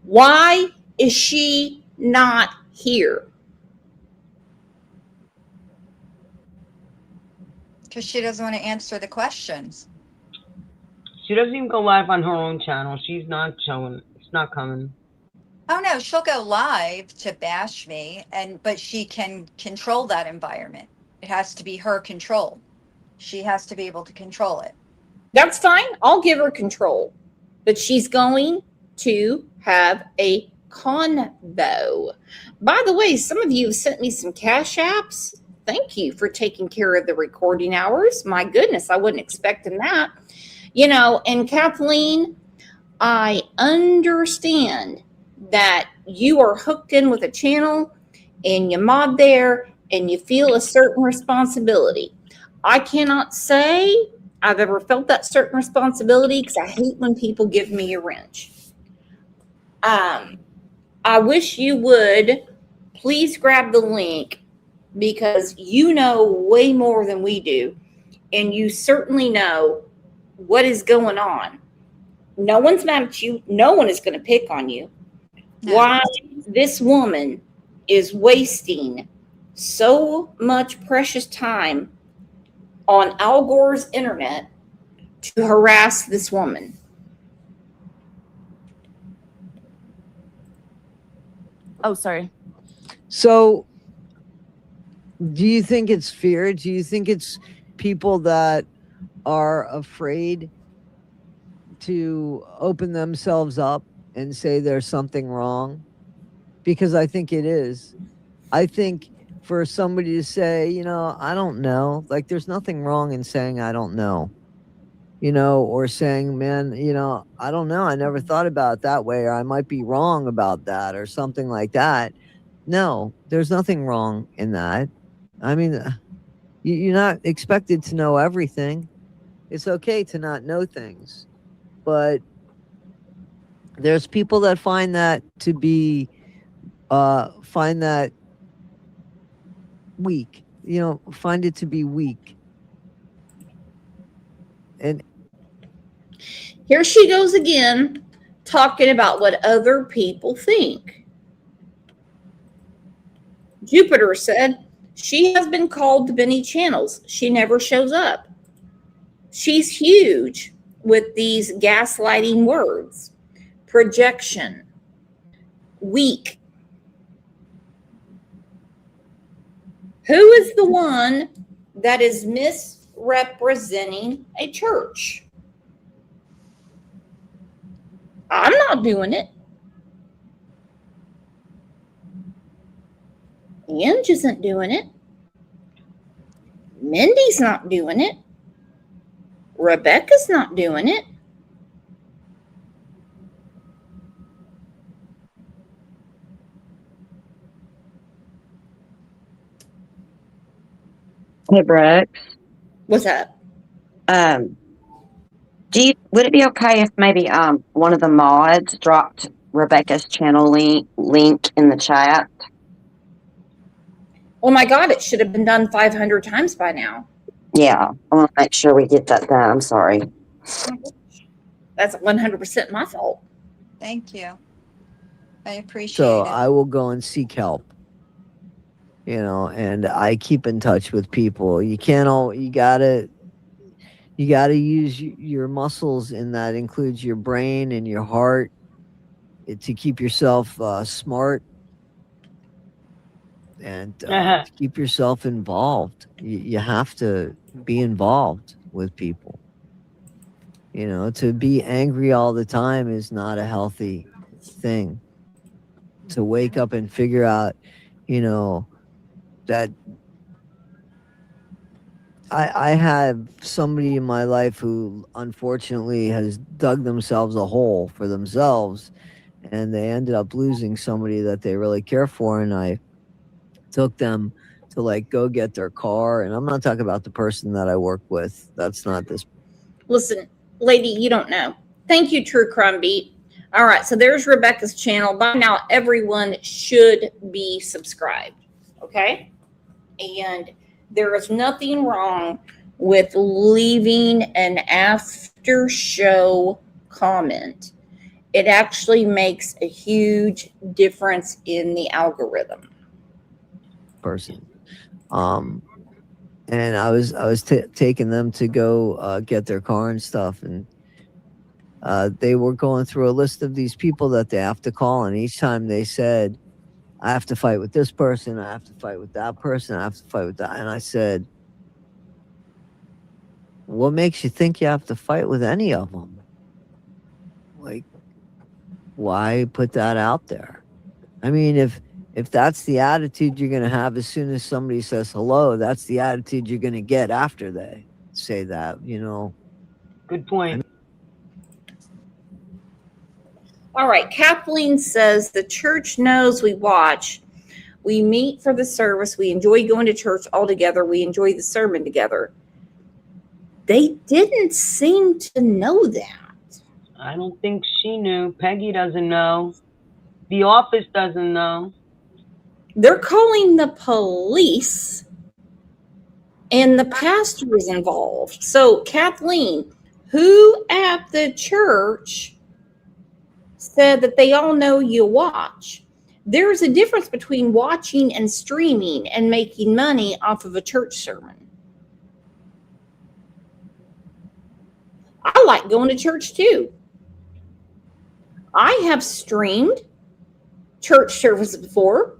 Why is she not here? Because she doesn't want to answer the questions. She doesn't even go live on her own channel. She's not showing. It's not coming. Oh no, she'll go live to bash me, but she can control that environment. It has to be her control. She has to be able to control it. That's fine. I'll give her control. But she's going to have a convo. By the way, some of you have sent me some cash apps. Thank you for taking care of the recording hours. My goodness, I wasn't expecting that. And Kathleen, I understand that you are hooked in with a channel and you mod there and you feel a certain responsibility. I cannot say I've ever felt that certain responsibility because I hate when people give me a wrench. I wish you would please grab the link because you know way more than we do. And you certainly know what is going on. No one's mad at you. No one is going to pick on you. No. Why this woman is wasting so much precious time on Al Gore's internet to harass this woman. oh, sorry. So, do you think it's fear? Do you think it's people that are afraid to open themselves up and say there's something wrong? Because I think it is. I think for somebody to say, I don't know, like there's nothing wrong in saying I don't know, or saying, man, I don't know, I never thought about it that way, or I might be wrong about that, or something like that. No, there's nothing wrong in that. I mean, you're not expected to know everything. It's okay to not know things. But there's people that find that to be, find that weak, find it to be weak. And Here she goes again, talking about what other people think. Jupiter said, she has been called to many channels. She never shows up. She's huge with these gaslighting words. Projection. Weak. Who is the one that is misrepresenting a church? I'm not doing it. Ange isn't doing it. Mindy's not doing it. Rebecca's not doing it. Hey, Brooks. What's up? Would it be okay if maybe one of the mods dropped Rebecca's channel link in the chat? Oh my God, it should have been done 500 times by now. Yeah, I want to make sure we get that done. I'm sorry. That's 100% my fault. Thank you. I appreciate so it. I will go and seek help. And I keep in touch with people. You gotta use your muscles, and that includes your brain and your heart, to keep yourself smart and to keep yourself involved. You have to be involved with people. To be angry all the time is not a healthy thing. To wake up and figure out, that I have somebody in my life who unfortunately has dug themselves a hole for themselves, and they ended up losing somebody that they really care for, and I took them to go get their car. And I'm not talking about the person that I work with. That's not this. Listen, lady, you don't know. Thank you, True Crime Beat. All right, so there's Rebecca's channel. By now, everyone should be subscribed, okay? And there is nothing wrong with leaving an after show comment. It actually makes a huge difference in the algorithm. Person. And I was taking them to go get their car and stuff, and they were going through a list of these people that they have to call, and each time they said, I have to fight with this person, I have to fight with that person, I have to fight with that. And I said, what makes you think you have to fight with any of them? Like, why put that out there? I mean, if that's the attitude you're going to have as soon as somebody says hello, that's the attitude you're going to get after they say that, you know. Good point. All right, Kathleen says the church knows we watch. We meet for the service. We enjoy going to church all together. We enjoy the sermon together. They didn't seem to know that. I don't think she knew. Peggy doesn't know. The office doesn't know. They're calling the police, and the pastor is involved. So, Kathleen, who at the church said that they all know you watch? There's a difference between watching and streaming and making money off of a church sermon. I like going to church too. I have streamed church services before,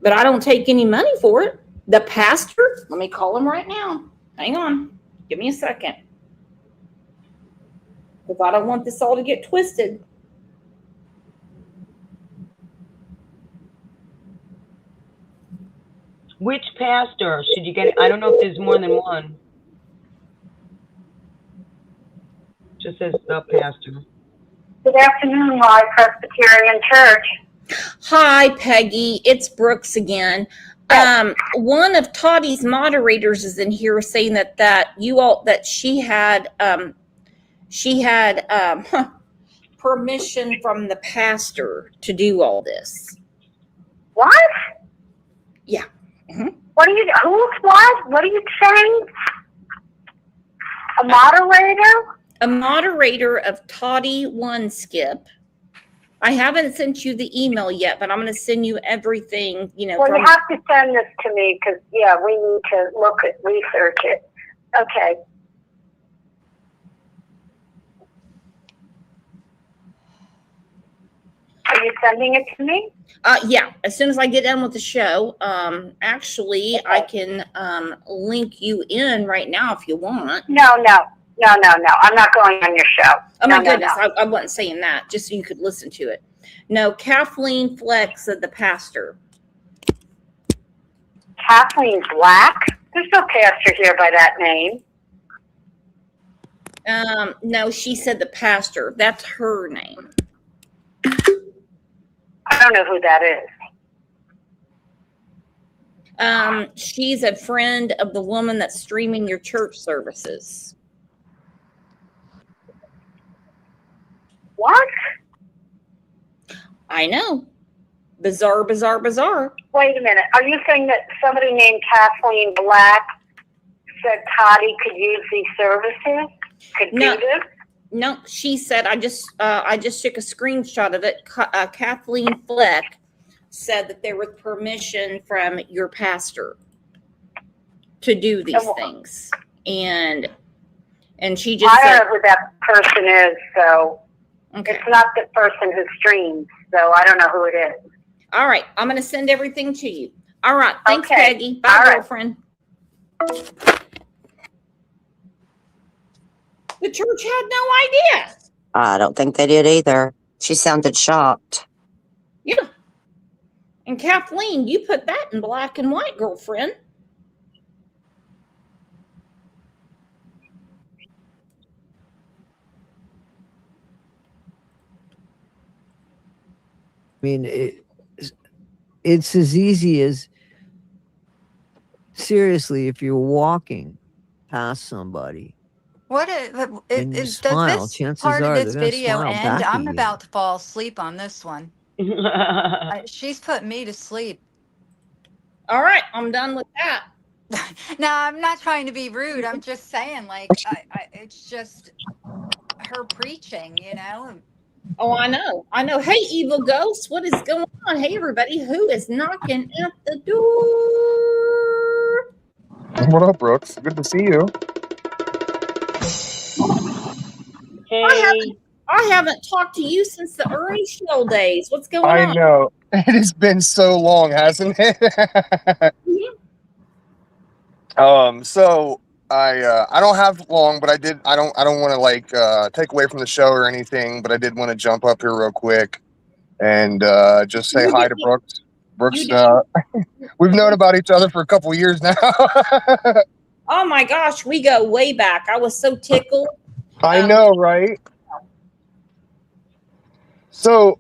but I don't take any money for it. The pastor, let me call him right now. Hang on. Give me a second. Because I don't want this all to get twisted. Which pastor should you get? I don't know if there's more than one. Just says the pastor. Good afternoon, Live Presbyterian Church. Hi, Peggy. It's Brooks again. One of Tottie's moderators is in here saying that she had permission from the pastor to do all this. What? Yeah. Mm-hmm. What are you saying? A moderator? A moderator of Toddy One Skip. I haven't sent you the email yet, but I'm going to send you everything, Well, you have to send this to me because, yeah, we need to research it. Okay. Are you sending it to me? Yeah, as soon as I get done with the show. Actually, I can link you in right now if you want. No. I'm not going on your show. Oh, my goodness. No. I wasn't saying that, just so you could listen to it. No, Kathleen Fleck said the pastor. Kathleen Black? There's no pastor here by that name. No, she said the pastor. That's her name. I don't know who that is. She's a friend of the woman that's streaming your church services. What? I know. Bizarre. Wait a minute. Are you saying that somebody named Kathleen Black said Toddy could use these services? Could do this? No, she said, I just took a screenshot of it. Kathleen Fleck said that there was permission from your pastor to do these things. And she just I said, don't know who that person is, so okay. It's not the person who streams, so I don't know who it is. All right, I'm going to send everything to you. All right, thanks, Okay. Peggy. Bye, All right. girlfriend. The church had no idea. I don't think they did either. She sounded shocked. Yeah. And Kathleen, you put that in black and white, girlfriend. I mean, it's as easy as, seriously, if you're walking past somebody What And you does smile, this chances part of are this they're gonna video smile end? back at I'm you. about to fall asleep on this one. She's put me to sleep. All right, I'm done with that. No, I'm not trying to be rude. I'm just saying, like, it's just her preaching, you know? Oh, I know. Hey, evil ghost, what is going on? Hey, everybody, who is knocking at the door? What up, Brooks? Good to see you. Hey. I haven't talked to you since the Ernie Shell days. What's going I on? know. It has been so long, hasn't it? So I don't have long, but I don't want to like take away from the show or anything, but I did want to jump up here real quick and just say hi to Brooks. Brooks, we've known about each other for a couple years now. Oh my gosh, we go way back. I was so tickled. I know, right? So,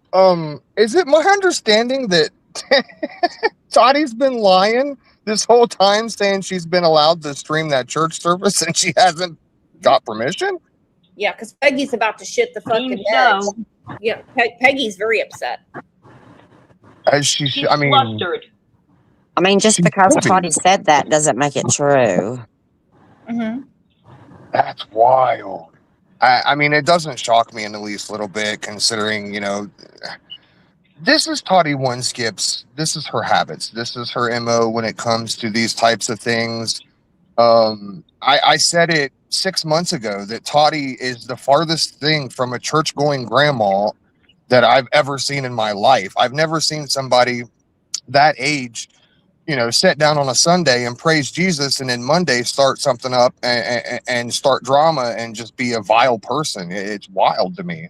is it my understanding that Tottie's been lying this whole time, saying she's been allowed to stream that church service and she hasn't got permission? Yeah, because Peggy's about to shit the fucking bed. Yeah, Peggy's very upset. I mean, just because Toddy said that doesn't make it true. Mm-hmm. That's wild. I mean, it doesn't shock me in the least little bit, considering, you know, this is Toddy One Skip's. This is her habits. This is her MO when it comes to these types of things. I said it 6 months ago that Toddy is the farthest thing from a church-going grandma that I've ever seen in my life. I've never seen somebody that age, you know, sit down on a Sunday and praise Jesus, and then Monday start something up and start drama and just be a vile person. It's wild to me.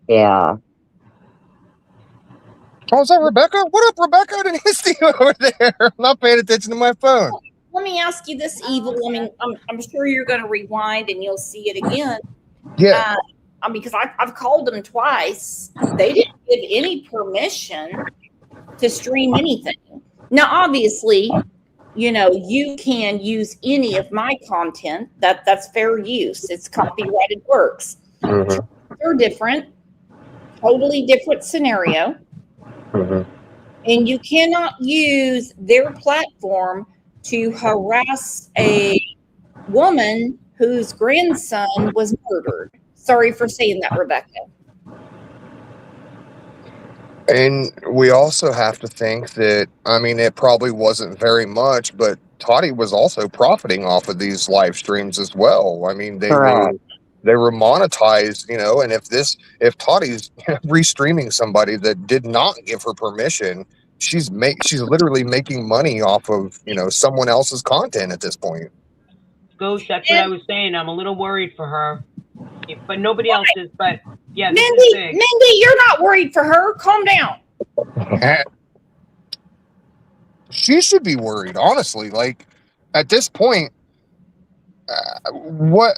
Yeah. Oh, is that Rebecca? What up, Rebecca? I didn't see you over there. I'm not paying attention to my phone. Let me ask you this, Evil. I mean, I'm sure you're going to rewind and you'll see it again. Yeah. Because I've called them twice. They didn't give any permission to stream anything. Now, obviously, you know, you can use any of my content. That's fair use. It's copyrighted works. Mm-hmm. They're different, totally different scenario. Mm-hmm. And you cannot use their platform to harass a woman whose grandson was murdered. Sorry for saying that, Rebecca. And we also have to think that, I mean, it probably wasn't very much, but Toddy was also profiting off of these live streams as well. I mean, they were monetized, you know, and if Toddy's restreaming somebody that did not give her permission, she's literally making money off of, you know, someone else's content at this point. Ghost, that's what I was saying. I'm a little worried for her, but nobody else is. But yeah, this is big. Mindy, you're not worried for her. Calm down. She should be worried, honestly. Like, at this point, what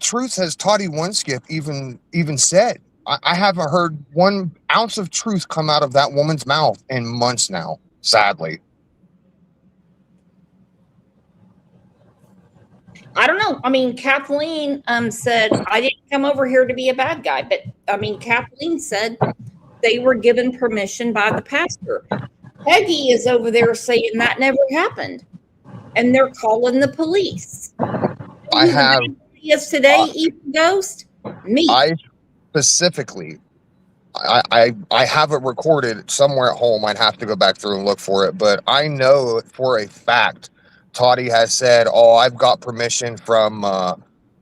truth has Toddy One Skip even said? I haven't heard 1 ounce of truth come out of that woman's mouth in months now, sadly. I don't know. I mean, Kathleen said, I didn't come over here to be a bad guy. But, I mean, Kathleen said they were given permission by the pastor. Peggy is over there saying that never happened. And they're calling the police. I have... Yes, today, Evil Ghost? Me. I specifically... I have it recorded somewhere at home. I'd have to go back through and look for it. But I know for a fact Toddy has said, oh, I've got permission from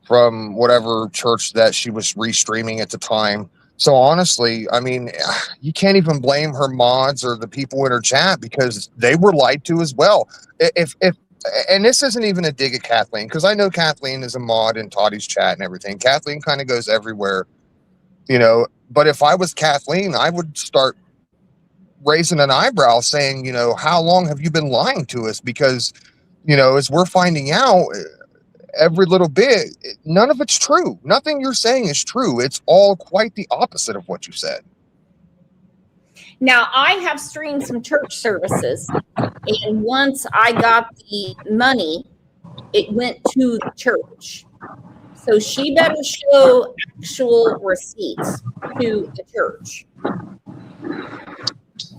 whatever church that she was restreaming at the time. So honestly, I mean, you can't even blame her mods or the people in her chat because they were lied to as well. And this isn't even a dig at Kathleen, because I know Kathleen is a mod in Toddy's chat and everything. Kathleen kind of goes everywhere, you know. But if I was Kathleen, I would start raising an eyebrow saying, you know, how long have you been lying to us? Because, you know, as we're finding out every little bit, none of it's true. Nothing you're saying is true. It's all quite the opposite of what you said. Now, I have streamed some church services, and once I got the money, it went to the church. So she better show actual receipts to the church.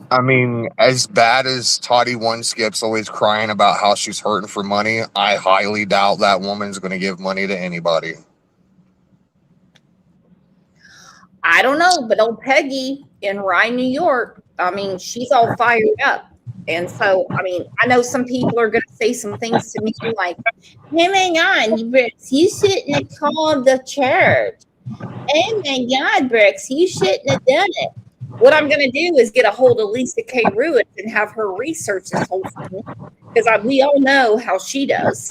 I mean, as bad as Toddy One Skip's always crying about how she's hurting for money, I highly doubt that woman's going to give money to anybody. I don't know, but old Peggy in Rye, New York, I mean, she's all fired up. And so, I mean, I know some people are going to say some things to me like, "Oh my God, Brooks, you shouldn't have called the church. Oh my God, Brooks, you shouldn't have done it." What I'm going to do is get a hold of Lisa K. Ruiz and have her research this whole thing, because we all know how she does.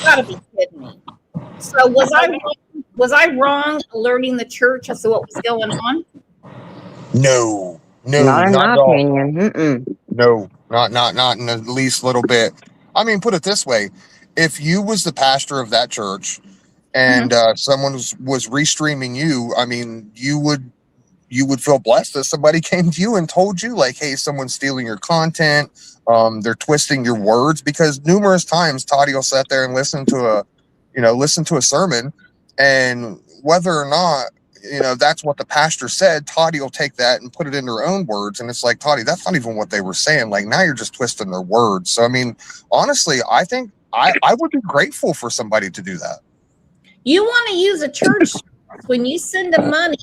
Gotta be kidding me. So was I wrong alerting the church as to what was going on? No, Not in not my at all. opinion. Mm-mm. No, not in the least little bit. I mean, put it this way: if you was the pastor of that church and someone was restreaming you, I mean, you would feel blessed that somebody came to you and told you, like, "Hey, someone's stealing your content. They're twisting your words." Because numerous times Toddy will sit there and listen to a sermon, and whether or not that's what the pastor said, Toddy will take that and put it in her own words. And it's like, Toddy, that's not even what they were saying. Like, now you're just twisting their words. So, I mean, honestly, I think I would be grateful for somebody to do that. You want to use a church when you send them money,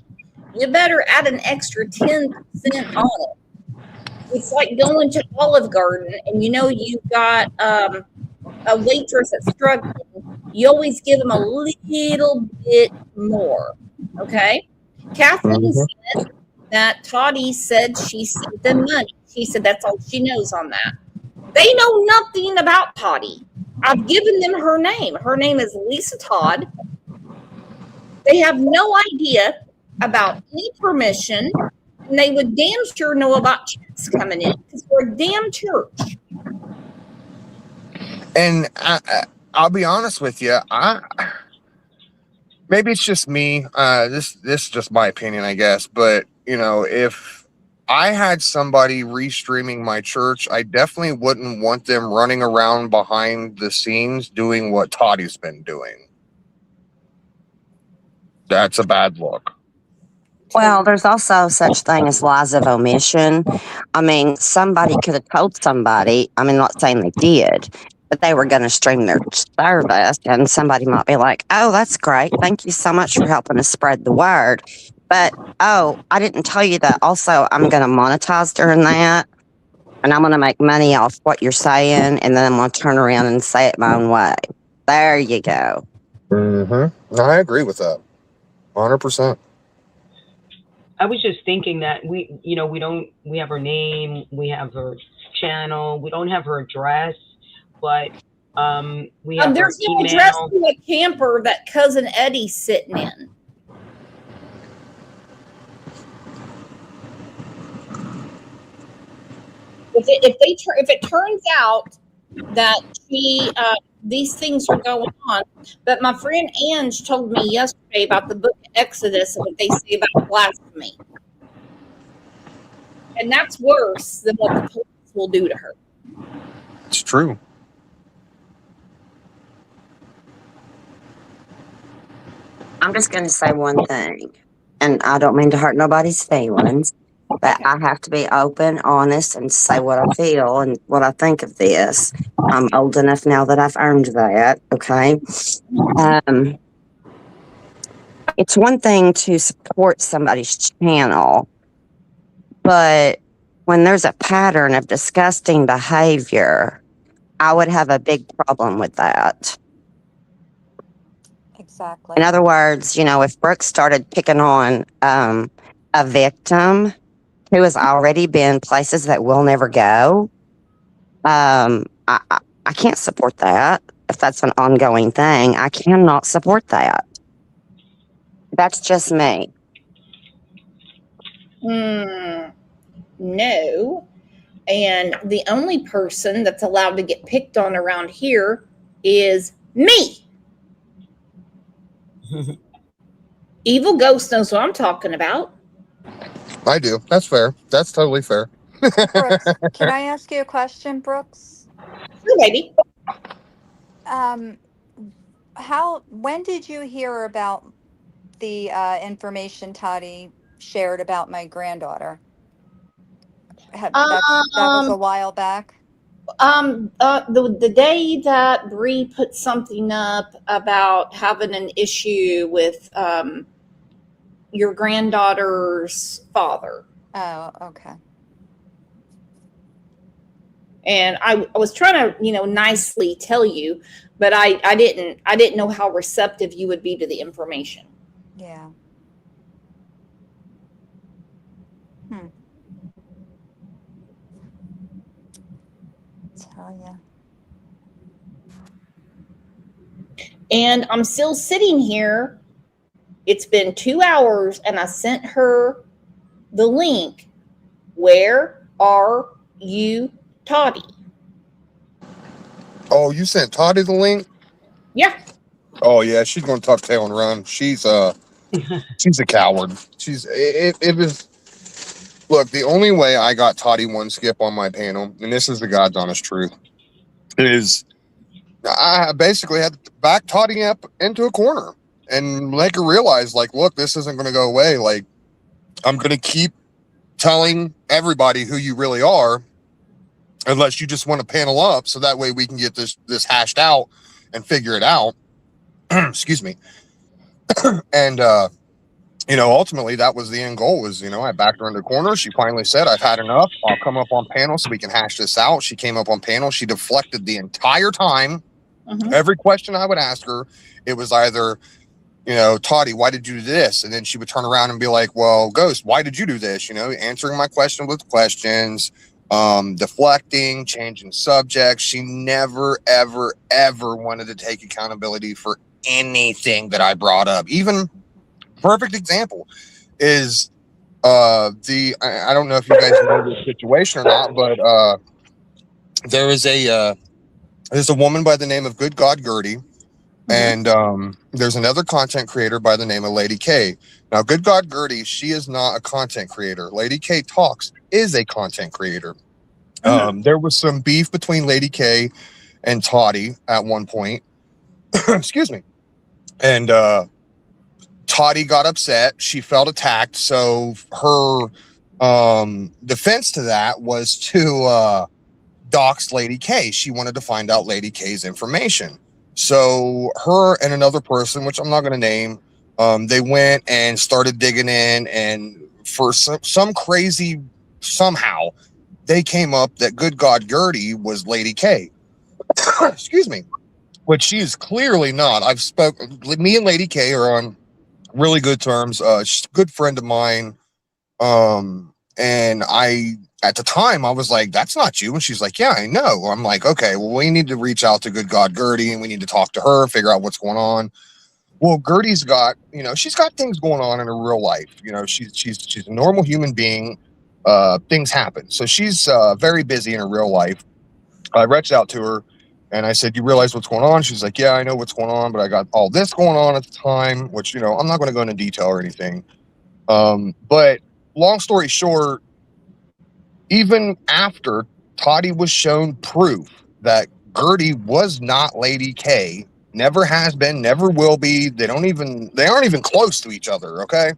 you better add an extra 10% on it. It's like going to Olive Garden and you've got a waitress that's struggling. You always give them a little bit more. Okay? Kathleen said that Toddy said she sent them money. She said that's all she knows on that. They know nothing about Toddy. I've given them her name. Her name is Lisa Todd. They have no idea about any permission, and they would damn sure know about checks coming in because we're a damn church. And I'll be honest with you, maybe it's just me. This is just my opinion, I guess. But if I had somebody restreaming my church, I definitely wouldn't want them running around behind the scenes doing what Toddy's been doing. That's a bad look. Well, there's also such thing as lies of omission. I mean, somebody could have told somebody, I mean, not saying they did, but they were going to stream their service, and somebody might be like, "Oh, that's great. Thank you so much for helping us spread the word. But, oh, I didn't tell you that also I'm going to monetize during that, and I'm going to make money off what you're saying, and then I'm going to turn around and say it my own way." There you go. Mm-hmm. I agree with that. 100%. I was just thinking that we have her name, we have her channel, we don't have her address, but we have there's her no email. address to a camper that cousin Eddie's sitting in. If it turns out that these things are going on, but my friend Ange told me yesterday about the book of Exodus and what they say about blasphemy, and that's worse than what the police will do to her. It's true. I'm just going to say one thing, and I don't mean to hurt nobody's feelings, but I have to be open, honest, and say what I feel and what I think of this. I'm old enough now that I've earned that, okay? It's one thing to support somebody's channel, but when there's a pattern of disgusting behavior, I would have a big problem with that. Exactly. In other words, if Brooke started picking on a victim who has already been places that we'll never go, I can't support that. If that's an ongoing thing, I cannot support that. That's just me. No. And the only person that's allowed to get picked on around here is me. Evil Ghost knows what I'm talking about. I do. That's fair. That's totally fair. Brooks, can I ask you a question, Brooks? Sure, baby. When did you hear about the information Toddy shared about my granddaughter? That was a while back. The day that Bree put something up about having an issue with your granddaughter's father. Oh, okay. And I was trying to, nicely tell you, but I didn't know how receptive you would be to the information. Yeah. Tell ya. And I'm still sitting here. It's been 2 hours and I sent her the link. Where are you, Toddy? Oh, you sent Toddy the link? Yeah. Oh yeah, she's gonna tuck tail and run. She's a coward. It was. Look, the only way I got Toddy one skip on my panel, and this is the God's honest truth, is I basically had to back Toddy up into a corner and make her realize, like, look, this isn't going to go away. Like, I'm going to keep telling everybody who you really are, unless you just want to panel up, so that way we can get this hashed out and figure it out. Excuse me. And ultimately that was the end goal. Was I backed her into the corner. She finally said, "I've had enough. I'll come up on panel so we can hash this out." She came up on panel. She deflected the entire time. Mm-hmm. Every question I would ask her, it was either, Toddy, why did you do this? And then she would turn around and be like, well, Ghost, why did you do this? Answering my question with questions, deflecting, changing subjects. She never, ever, ever wanted to take accountability for anything that I brought up. Even perfect example is I don't know if you guys know this situation or not, but there's a woman by the name of Good God Gertie. And there's another content creator by the name of Lady K. Now, Good God Gertie, she is not a content creator. Lady K Talks is a content creator. There was some beef between Lady K and Toddy at one point. Excuse me. And Toddy got upset. She felt attacked. So her defense to that was to dox Lady K. She wanted to find out Lady K's information. So her and another person, which I'm not going to name, they went and started digging in, and for some crazy, somehow, they came up that Good God Gertie was Lady K. Excuse me. Which she is clearly not. Me and Lady K are on really good terms. She's a good friend of mine. And at the time, I was like, that's not you. And she's like, yeah, I know. I'm like, okay, well, we need to reach out to Good God Gertie, and we need to talk to her, figure out what's going on. Well, Gertie's got, she's got things going on in her real life. She's a normal human being. Things happen. So she's very busy in her real life. I reached out to her and I said, you realize what's going on? She's like, yeah, I know what's going on, but I got all this going on at the time, which, I'm not going to go into detail or anything. But long story short, even after Toddy was shown proof that Gertie was not Lady K, never has been, never will be. They aren't even close to each other. Okay.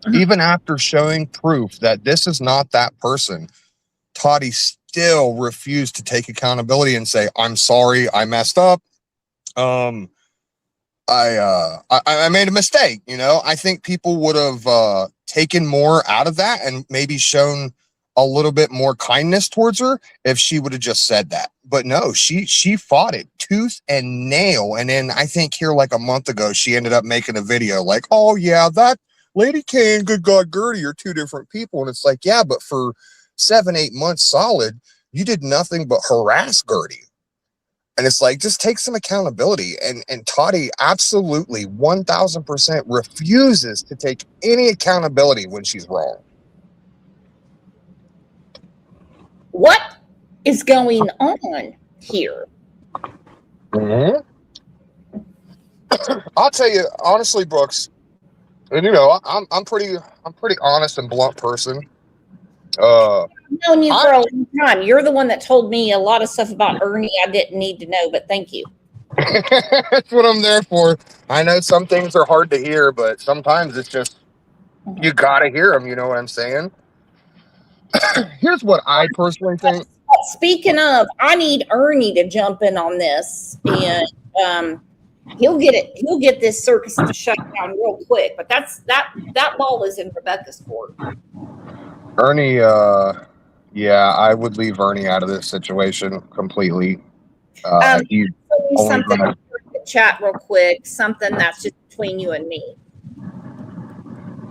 Mm-hmm. Even after showing proof that this is not that person, Toddy still refused to take accountability and say, I'm sorry, I messed up. I made a mistake. I think people would have taken more out of that and maybe shown a little bit more kindness towards her if she would have just said that. But no, she fought it tooth and nail. And then I think here like a month ago, she ended up making a video like, oh yeah, that Lady K and Good God Gertie are two different people. And it's like, yeah, but for 7-8 months solid, you did nothing but harass Gertie. And it's like, just take some accountability. And Toddy absolutely 1000% refuses to take any accountability when she's wrong. What is going on here? Mm-hmm. I'll tell you, honestly, Brooks, And I'm pretty honest and blunt person. I've known you for a long time. You're the one that told me a lot of stuff about Ernie I didn't need to know, but thank you. That's what I'm there for. I know some things are hard to hear, but sometimes it's just you gotta hear them. You know what I'm saying? Here's what I personally think. Speaking of, I need Ernie to jump in on this, and he'll get this circus to shut down real quick. But that ball is in Rebecca's court. Ernie, yeah, I would leave Ernie out of this situation completely. He's only something gonna... in the chat real quick. Something that's just between you and me.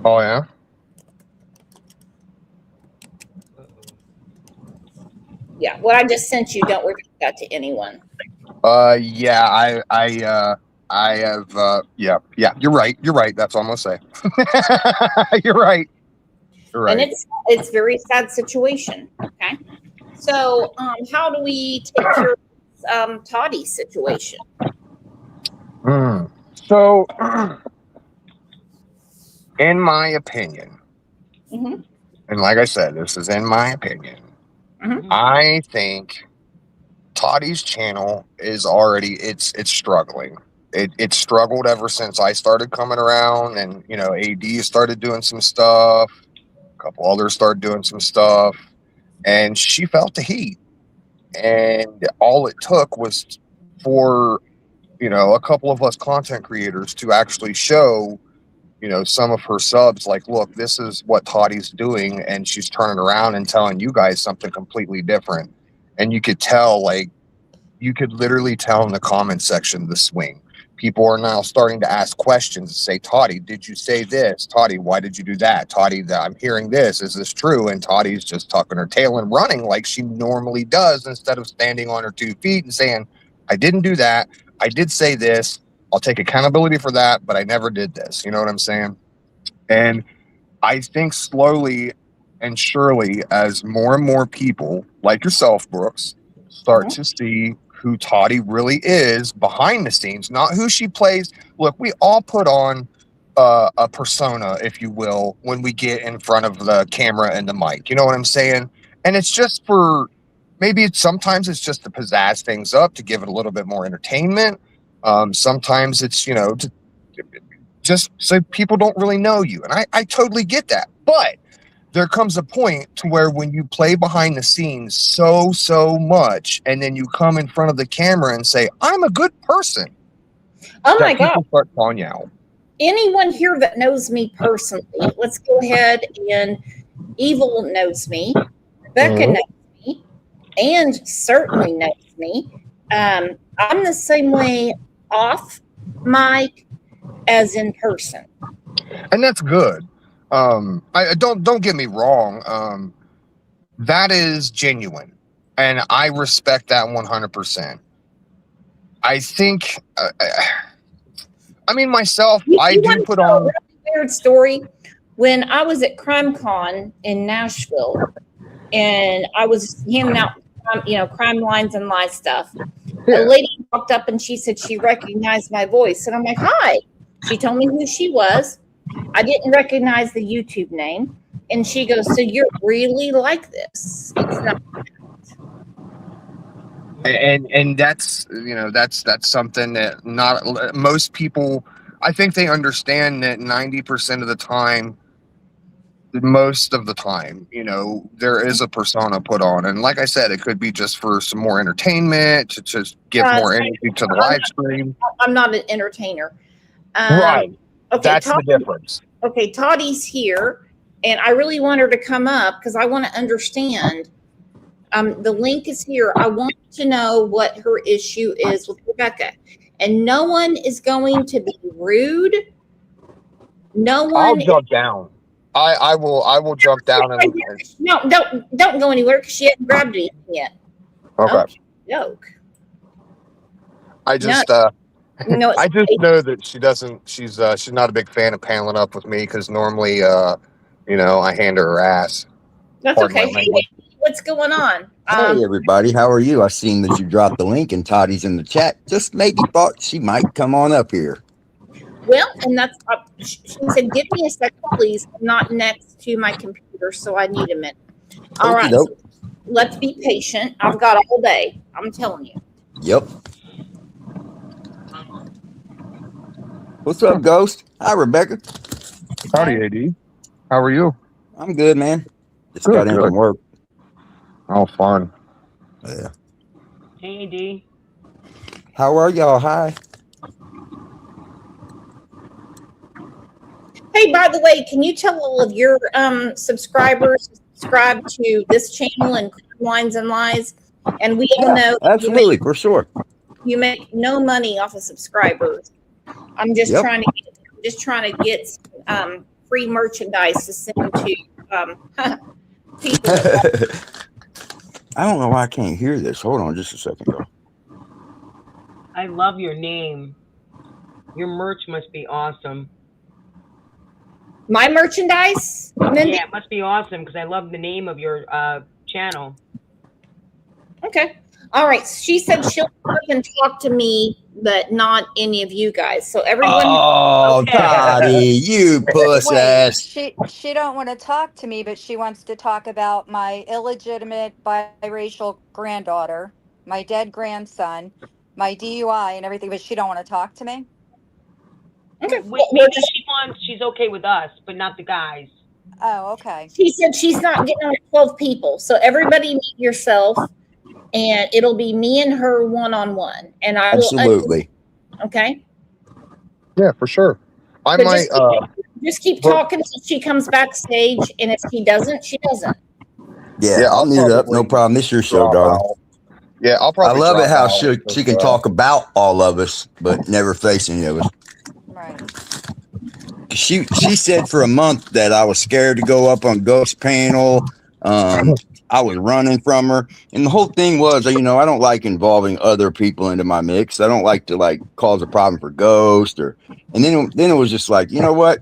Oh yeah. Yeah, what I just sent you, don't repeat that to anyone. Yeah, I have, yeah, you're right. That's all I'm gonna say. You're right. And it's very sad situation. Okay. So, how do we take care of Toddy's situation? So, in my opinion, Mm-hmm. and like I said, this is in my opinion, Mm-hmm. I think Toddy's channel is already it's struggling. It struggled ever since I started coming around, and AD started doing some stuff. A couple others started doing some stuff, and she felt the heat. And all it took was for a couple of us content creators to actually show some of her subs, like, look, this is what Toddy's doing, and she's turning around and telling you guys something completely different. And you could tell, like, you could literally tell in the comment section the swing. People are now starting to ask questions and say, Toddy, did you say this? Toddy, why did you do that? Toddy, I'm hearing this. Is this true? And Toddy's just tucking her tail and running like she normally does, instead of standing on her 2 feet and saying, I didn't do that. I did say this. I'll take accountability for that, but I never did this. You know what I'm saying? And I think slowly and surely, as more and more people like yourself, Brooks, start to see who Toddy really is behind the scenes, not who she plays. Look, we all put on a persona, if you will, when we get in front of the camera and the mic. You know what I'm saying? And it's just for sometimes it's just to pizzazz things up, to give it a little bit more entertainment. Sometimes it's, just so people don't really know you. And I totally get that. But there comes a point to where when you play behind the scenes so much, and then you come in front of the camera and say, I'm a good person. Oh my God. People start calling you out. Anyone here that knows me personally, let's go ahead, and Evil knows me. Rebecca knows me. And certainly knows me. I'm the same way off mic as in person. And that's good. I don't get me wrong. That is genuine, and I respect that 100%. I think, myself, I do put on a really weird story. When I was at CrimeCon in Nashville, and I was handing out, crime lines and lie stuff. A lady walked up and she said she recognized my voice, and I'm like, hi. She told me who she was. I didn't recognize the YouTube name. And she goes, so you're really like this? It's not. And that's, that's something that not most people, I think they understand that 90% of the time, most of the time, there is a persona put on. And like I said, it could be just for some more entertainment, to just give more energy to the live stream. I'm not an entertainer. Right. Okay, that's the difference. Okay, Toddy's here, and I really want her to come up because I want to understand. The link is here. I want to know what her issue is with Rebecca. And no one is going to be rude. No one. I'll jump down. I will jump down. No, don't go anywhere because she hasn't grabbed anything yet. Okay. Joke. I just I just know that she doesn't. She's not a big fan of paneling up with me, because normally, I hand her ass. That's okay. Hey, what's going on? Hey everybody, how are you? I seen that you dropped the link and Toddy's in the chat. Just maybe thought she might come on up here. Well, and that's, she said, give me a second, please. I'm not next to my computer, so I need a minute. All right, so Okey-doke. let's be patient. I've got all day. I'm telling you. Yep. What's up, Ghost? Hi, Rebecca. Howdy, AD. How are you? I'm good, man. Just Good, got in good. from work. Oh, fun. Yeah. Hey, D. How are y'all? Hi. Hey, by the way, can you tell all of your subscribers to subscribe to this channel and Lines and Lies? And we all Yeah, know absolutely, for sure. you make no money off of subscribers. I'm just Yep. trying to get free merchandise to send to people. I don't know why I can't hear this. Hold on just a second, y'all. I love your name. Your merch must be awesome. My merchandise, Mindy? Yeah, it must be awesome because I love the name of your channel. Okay. All right. She said she'll come and talk to me, but not any of you guys. So everyone. Oh, Toddy, you puss Wait, ass. she don't want to talk to me, but she wants to talk about my illegitimate biracial granddaughter, my dead grandson, my DUI and everything, but she don't want to talk to me. Okay. Maybe she's okay with us, but not the guys. Oh, okay. She said she's not getting on 12 people. So everybody meet yourself, and it'll be me and her one-on-one. And I will. Absolutely. Okay. Yeah, for sure. I But might. just keep talking until she comes backstage, and if she doesn't, she doesn't. Yeah, I'll mute up. No problem. It's your show, darling. Yeah, I'll I probably. love it drop how out she can as well. talk about all of us, but never face any of us. Right. She said for a month that I was scared to go up on Ghost panel. I was running from her, and the whole thing was, you know, I don't like involving other people into my mix. I don't like to cause a problem for Ghost and then it was just like, you know what?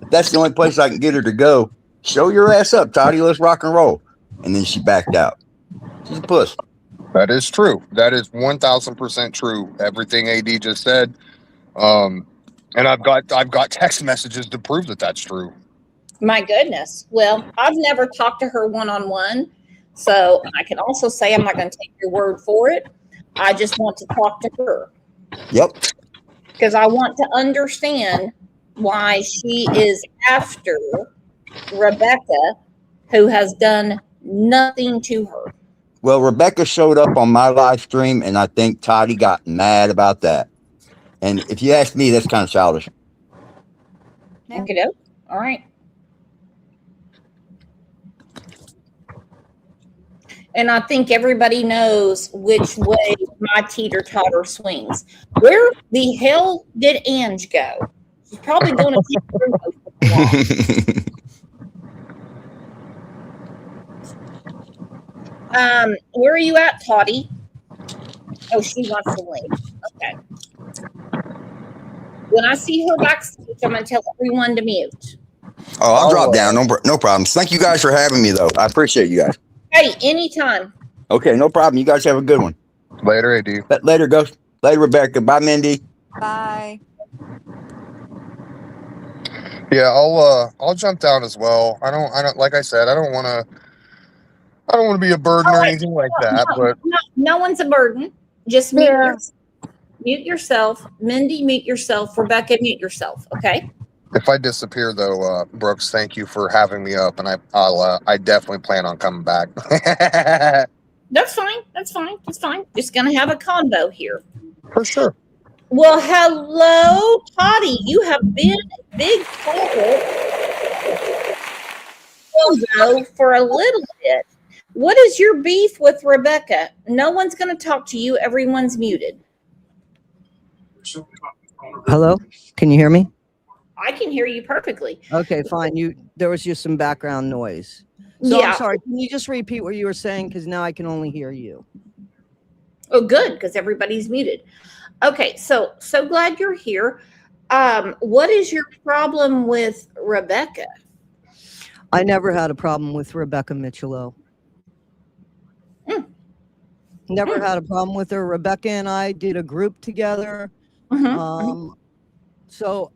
If that's the only place I can get her to go, show your ass up, Toddy. Let's rock and roll. And then she backed out. She's a puss. That is true. That is 1000% true. Everything AD just said. And I've got text messages to prove that that's true. My goodness. Well, I've never talked to her one-on-one, so I can also say I'm not going to take your word for it. I just want to talk to her. Yep. Because I want to understand why she is after Rebecca, who has done nothing to her. Well, Rebecca showed up on my live stream, and I think Toddy got mad about that. And if you ask me, that's kind of childish. Okay, all right. And I think everybody knows which way my teeter-totter swings. Where the hell did Ange go? She's probably going to take her where are you at, Toddy? Oh, she wants to leave. Okay. When I see her backstage, I'm going to tell everyone to mute. Oh, I'll drop down. No problems. Thank you guys for having me, though. I appreciate you guys. Hey, anytime. Okay, no problem. You guys have a good one. Later, AD. Later, Ghost. Later, Rebecca. Bye, Mindy. Bye. Yeah, I'll jump down as well. I don't like I said, I don't want to be a burden or anything like that, but No one's a burden. Just mute yourself. Mindy, mute yourself. Rebecca, mute yourself. Okay. if I disappear though, Brooks, thank you for having me up, and I definitely plan on coming back. That's fine. That's fine. That's fine. Just gonna have a convo here. For sure. Well, hello, Toddy. You have been a big culprit for a little bit. What is your beef with Rebecca? No one's going to talk to you. Everyone's muted. Hello? Can you hear me? I can hear you perfectly. Okay, fine. There was just some background noise. So Yeah. I'm sorry. Can you just repeat what you were saying? Because now I can only hear you. Oh, good, because everybody's muted. Okay, so glad you're here. What is your problem with Rebecca? I never had a problem with Rebecca Michelot. Never had a problem with her. Rebecca and I did a group together. So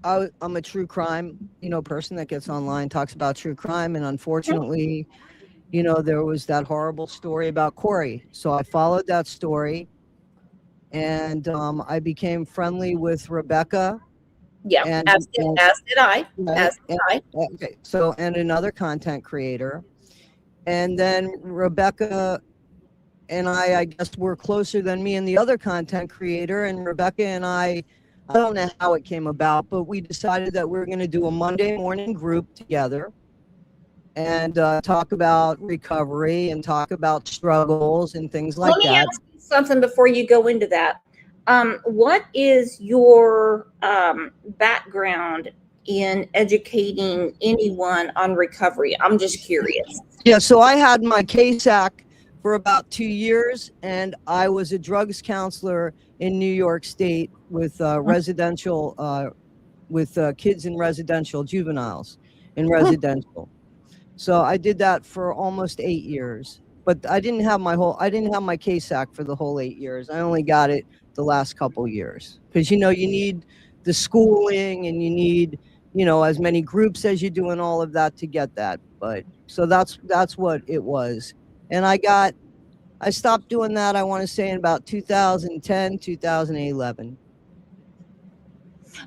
I'm a true crime, person that gets online, talks about true crime. And unfortunately, there was that horrible story about Corey. So I followed that story, and I became friendly with Rebecca. Yeah, And, as did I. right, As did I. okay. So, and another content creator. And then Rebecca and I guess, were closer than me and the other content creator. And Rebecca and I don't know how it came about, but we decided that we were going to do a Monday morning group together and talk about recovery and talk about struggles and things like Let me that. ask you something before you go into that. What is your background in educating anyone on recovery? I'm just curious. Yeah, so I had my KSAC for about 2 years, and I was a drugs counselor in New York State with residential, with kids in residential, juveniles in residential. So I did that for almost 8 years, but I didn't have my KSAC for the whole 8 years. I only got it the last couple years because, you need the schooling and you need, as many groups as you do and all of that to get that. But so that's what it was. And I stopped doing that, I want to say, in about 2010, 2011.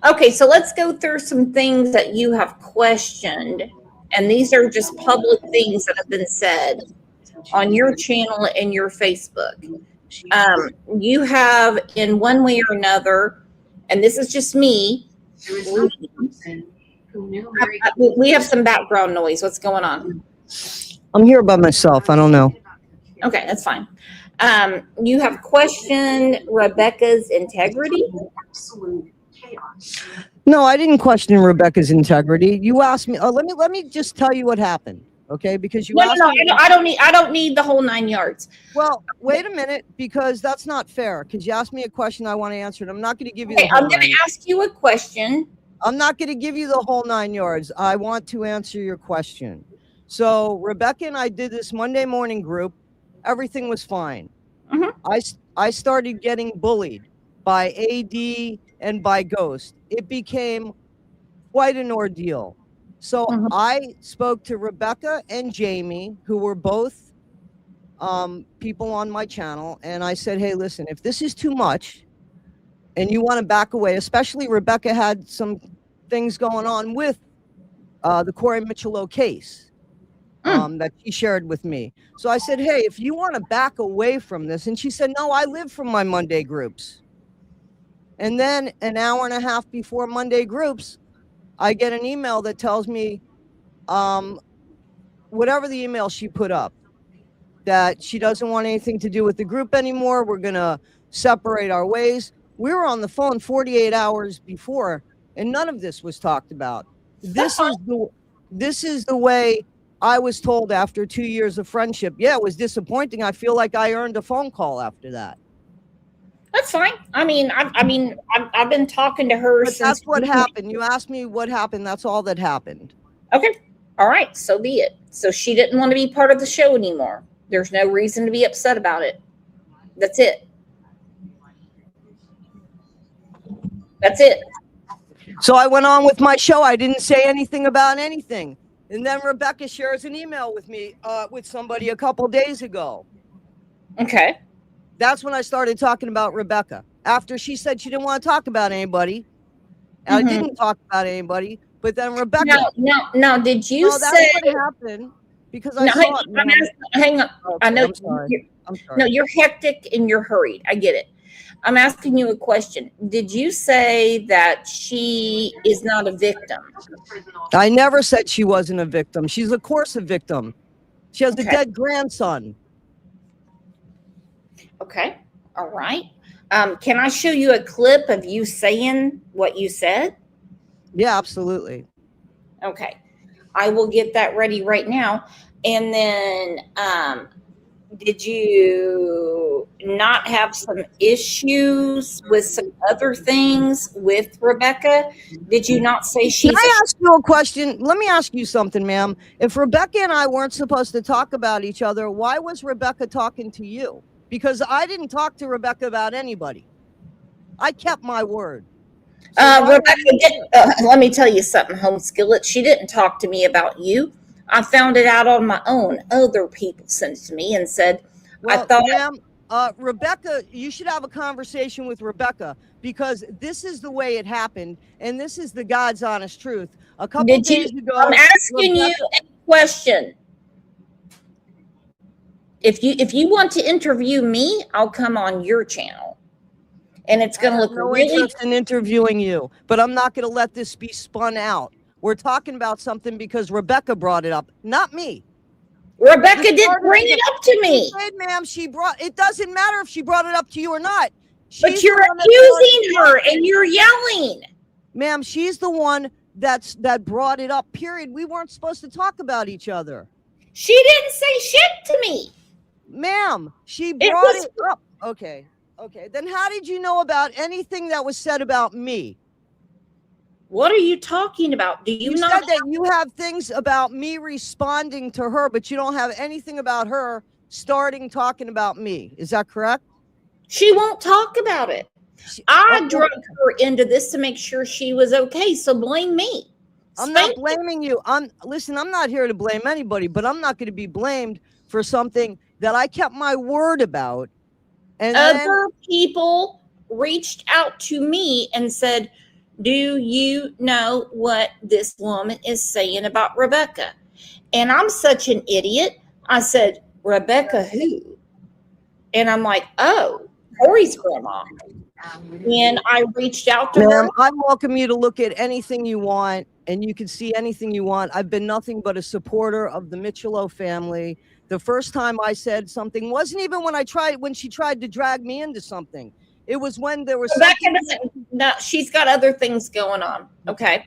Okay, so let's go through some things that you have questioned. And these are just public things that have been said on your channel and your Facebook. You have, in one way or another, and this is just me, we have some background noise. What's going on? I'm here by myself. I don't know. Okay, that's fine. You have questioned Rebecca's integrity? No, I didn't question Rebecca's integrity. You asked me. Let me just tell you what happened, okay? Because you asked me. I don't need the whole 9 yards. Well, wait a minute, because that's not fair. Because you asked me a question, I want to answer it. I'm not going to give you. Okay, I'm going to ask you a question. I'm not going to give you the whole 9 yards. I want to answer your question. So Rebecca and I did this Monday morning group. Everything was fine. I started getting bullied by AD and by Ghost. It became quite an ordeal. So I spoke to Rebecca and Jamie, who were both people on my channel, and I said, hey, listen, if this is too much and you want to back away, especially Rebecca had some things going on with the Corey Mitchell case that she shared with me. So I said, hey, if you want to back away from this, and she said, no, I live from my Monday groups. And then an hour and a half before Monday groups, I get an email that tells me, whatever the email she put up, that she doesn't want anything to do with the group anymore. We're going to separate our ways. We were on the phone 48 hours before, and none of this was talked about. This is the way I was told after 2 years of friendship. Yeah, it was disappointing. I feel like I earned a phone call after that. That's fine. I've been talking to her But since. that's what happened. You asked me what happened. That's all that happened. Okay. All right. So be it. So she didn't want to be part of the show anymore. There's no reason to be upset about it. That's it. That's it. So I went on with my show. I didn't say anything about anything. And then Rebecca shares an email with me, with somebody a couple days ago. Okay. That's when I started talking about Rebecca. After she said she didn't want to talk about anybody. I didn't talk about anybody. But then Rebecca. No. Did you say? That's what happened. Because I saw it. Hang on. Okay, I know. I'm sorry. No, you're hectic and you're hurried. I get it. I'm asking you a question. Did you say that she is not a victim? I never said she wasn't a victim. She's of course a victim. She has a dead grandson. Okay. All right. Can I show you a clip of you saying what you said? Yeah, absolutely. Okay. I will get that ready right now. And then, did you not have some issues with some other things with Rebecca? Did you not say she's? Can I ask you a question? Let me ask you something, ma'am. If Rebecca and I weren't supposed to talk about each other, why was Rebecca talking to you? Because I didn't talk to Rebecca about anybody. I kept my word. Rebecca didn't, let me tell you something, Home Skillet. She didn't talk to me about you. I found it out on my own. Other people sent it to me and said, Well, I thought. ma'am, Rebecca, you should have a conversation with Rebecca because this is the way it happened, and this is the God's honest truth. A couple days ago, I'm asking you a question. If you want to interview me, I'll come on your channel, and it's going to look no really. interest in interviewing you, but I'm not going to let this be spun out. We're talking about something because Rebecca brought it up, not me. Rebecca didn't bring it up to me. She did, ma'am. She brought. It doesn't matter if she brought it up to you or not. But you're accusing her and you're yelling. Ma'am, she's the one that brought it up. Period. We weren't supposed to talk about each other. She didn't say shit to me. Ma'am, she brought it up. Okay. Okay. Then how did you know about anything that was said about me? What are you talking about? Do you not said that you have things about me responding to her, but you don't have anything about her starting talking about me. Is that correct? She won't talk about it. I drug her into this to make sure she was okay. So blame me. I'm not blaming you. Listen, I'm not here to blame anybody, but I'm not going to be blamed for something that I kept my word about. And other people reached out to me and said, do you know what this woman is saying about Rebecca? And I'm such an idiot. I said, Rebecca who? And I'm like, oh, Corey's grandma. And I reached out to her. I welcome you to look at anything you want, and you can see anything you want. I've been nothing but a supporter of the Michelot family. The first time I said something wasn't even when she tried to drag me into something. It was when there was Rebecca doesn't. No, she's got other things going on. Okay,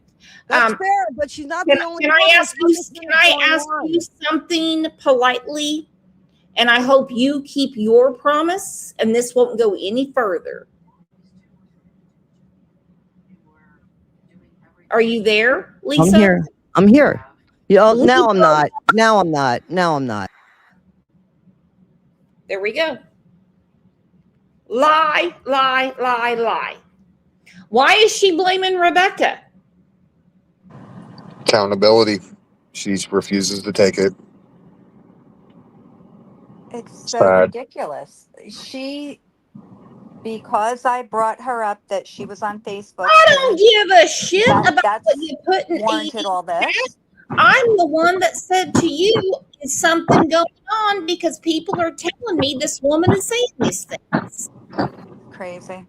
that's fair, but she's not the only. Can I ask you something politely? And I hope you keep your promise, and this won't go any further. Are you there, Lisa? I'm here. Yeah. Now I'm not. Now I'm not. Now I'm not. There we go. Lie, lie, lie, lie. Why is she blaming Rebecca? Accountability. She refuses to take it. It's so ridiculous. Because I brought her up that she was on Facebook. I don't give a shit about what you put in warranted all this. I'm the one that said to you, is something going on because people are telling me this woman is saying these things. Crazy.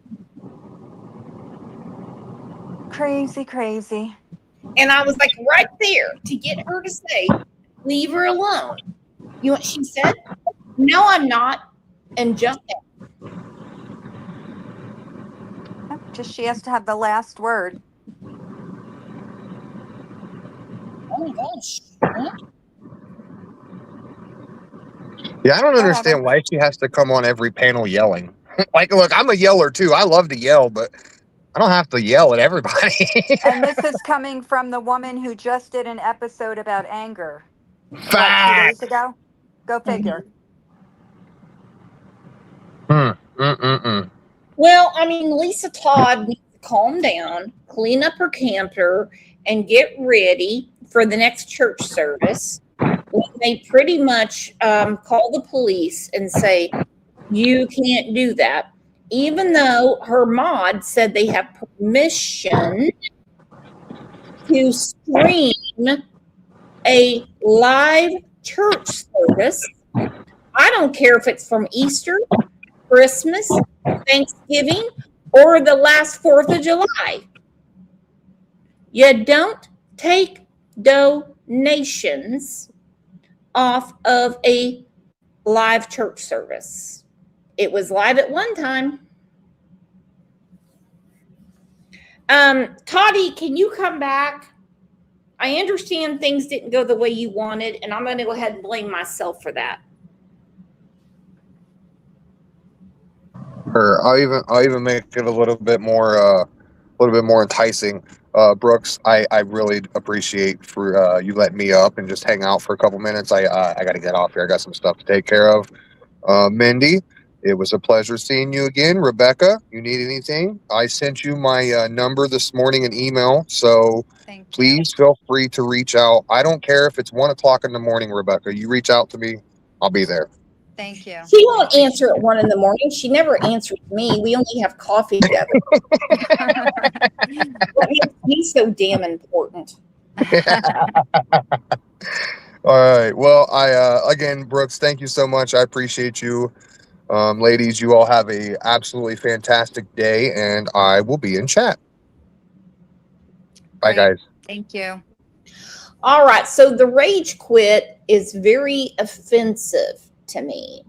Crazy, crazy. And I was like right there to get her to say, leave her alone. You know what she said? No, I'm not. And just Just she has to have the last word. Oh my gosh. Yeah, I don't understand why she has to come on every panel yelling. Like, look, I'm a yeller too. I love to yell, but I don't have to yell at everybody. And this is coming from the woman who just did an episode about anger. Fact. 2 days ago? Go figure. Well, I mean, Lisa Todd needs to calm down, clean up her camper, and get ready for the next church service. They pretty much call the police and say, you can't do that. Even though her mod said they have permission to stream a live church service. I don't care if it's from Easter, Christmas, Thanksgiving, or the last 4th of July. You don't take donations off of a live church service. It was live at one time. Toddy, can you come back? I understand things didn't go the way you wanted, and I'm going to go ahead and blame myself for that. I'll even make it a little bit more enticing. Brooks, I really appreciate for you letting me up and just hang out for a couple minutes. I got to get off here. I got some stuff to take care of. Mindy, It was a pleasure seeing you again, Rebecca. You need anything? I sent you my number this morning, an email. So please feel free to reach out. I don't care if it's 1 o'clock in the morning, Rebecca. You reach out to me, I'll be there. Thank you. She won't answer at 1 a.m. She never answers me. We only have coffee together. That makes me so damn important. All right. Well, again, Brooks, thank you so much. I appreciate you. Ladies, you all have a absolutely fantastic day, and I will be in chat. Bye, guys. Thank you. All right. So the rage quit is very offensive to me.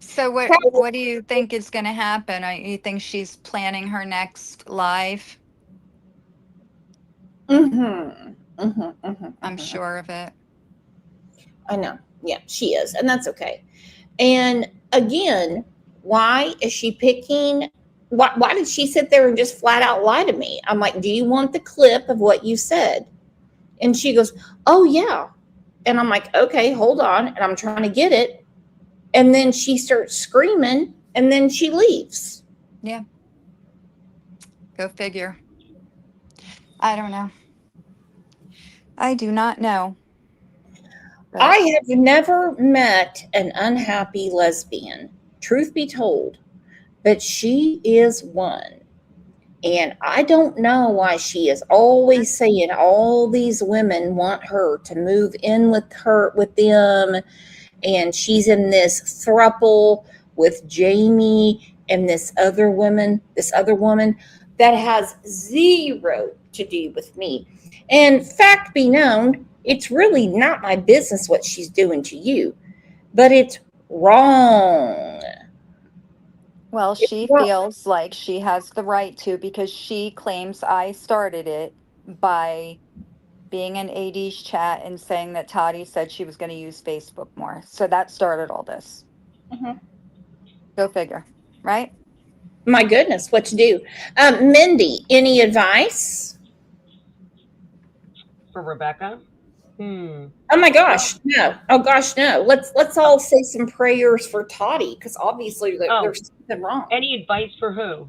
So what do you think is going to happen? You think she's planning her next live? I'm sure of it. I know. Yeah, she is. And that's okay. And again, why is she picking? Why did she sit there and just flat out lie to me? I'm like, do you want the clip of what you said? And she goes, oh, yeah. And I'm like, okay, hold on. And I'm trying to get it. And then she starts screaming and then she leaves. Yeah. Go figure. I don't know. I do not know. But I have never met an unhappy lesbian, truth be told, but she is one. And I don't know why she is always saying all these women want her to move in with them. And she's in this throuple with Jamie and this other woman that has zero to do with me. And fact be known, it's really not my business what she's doing to you, but it's wrong. Well, she feels like she has the right to, because she claims I started it by being in AD's chat and saying that Toddy said she was going to use Facebook more. So that started all this. Go figure, right? My goodness, what to do? Mindy, any advice? For Rebecca? Oh my gosh, no. Oh gosh, no. Let's all say some prayers for Toddy, because obviously there's something wrong. Any advice for who?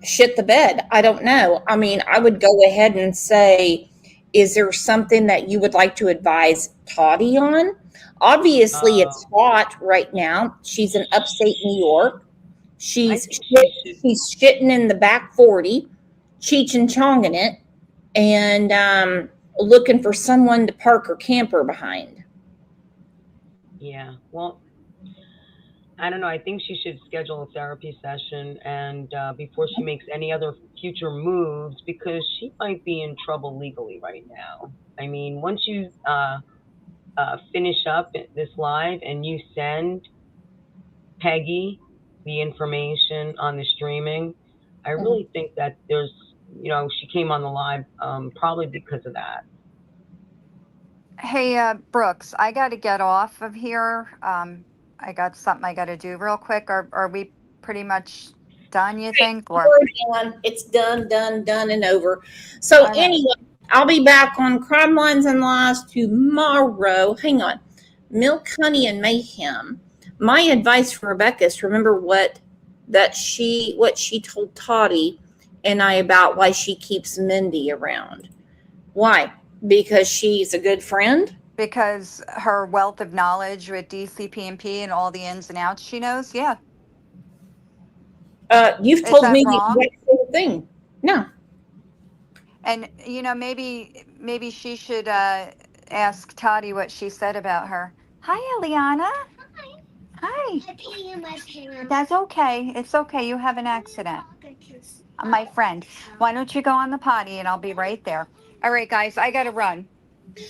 Shit the bed. I don't know. I mean, I would go ahead and say, is there something that you would like to advise Toddy on? Obviously, it's hot right now. She's in upstate New York. She's shitting in the back 40, Cheech and Chonging it, and looking for someone to park her camper behind. Yeah, well, I don't know. I think she should schedule a therapy session and before she makes any other future moves, because she might be in trouble legally right now. I mean, once you finish up this live and you send Peggy the information on the streaming, I really think that there's, she came on the live probably because of that. Hey, Brooks, I got to get off of here. I got something I got to do real quick. Are we pretty much done, you think? Or it's done and over. So anyway, I'll be back on Crime Lines and Lies tomorrow. Hang on. Milk, Honey, and Mayhem. My advice for Rebecca is to remember what she told Toddy and I about why she keeps Mindy around. Why? Because she's a good friend? Because her wealth of knowledge with DCP&P and all the ins and outs she knows, yeah. You've told me the exact same thing. No. And, maybe she should ask Toddy what she said about her. Hi, Eliana. Hi. That's okay. It's okay. You have an accident. My friend. Why don't you go on the potty and I'll be right there. All right, guys, I got to run.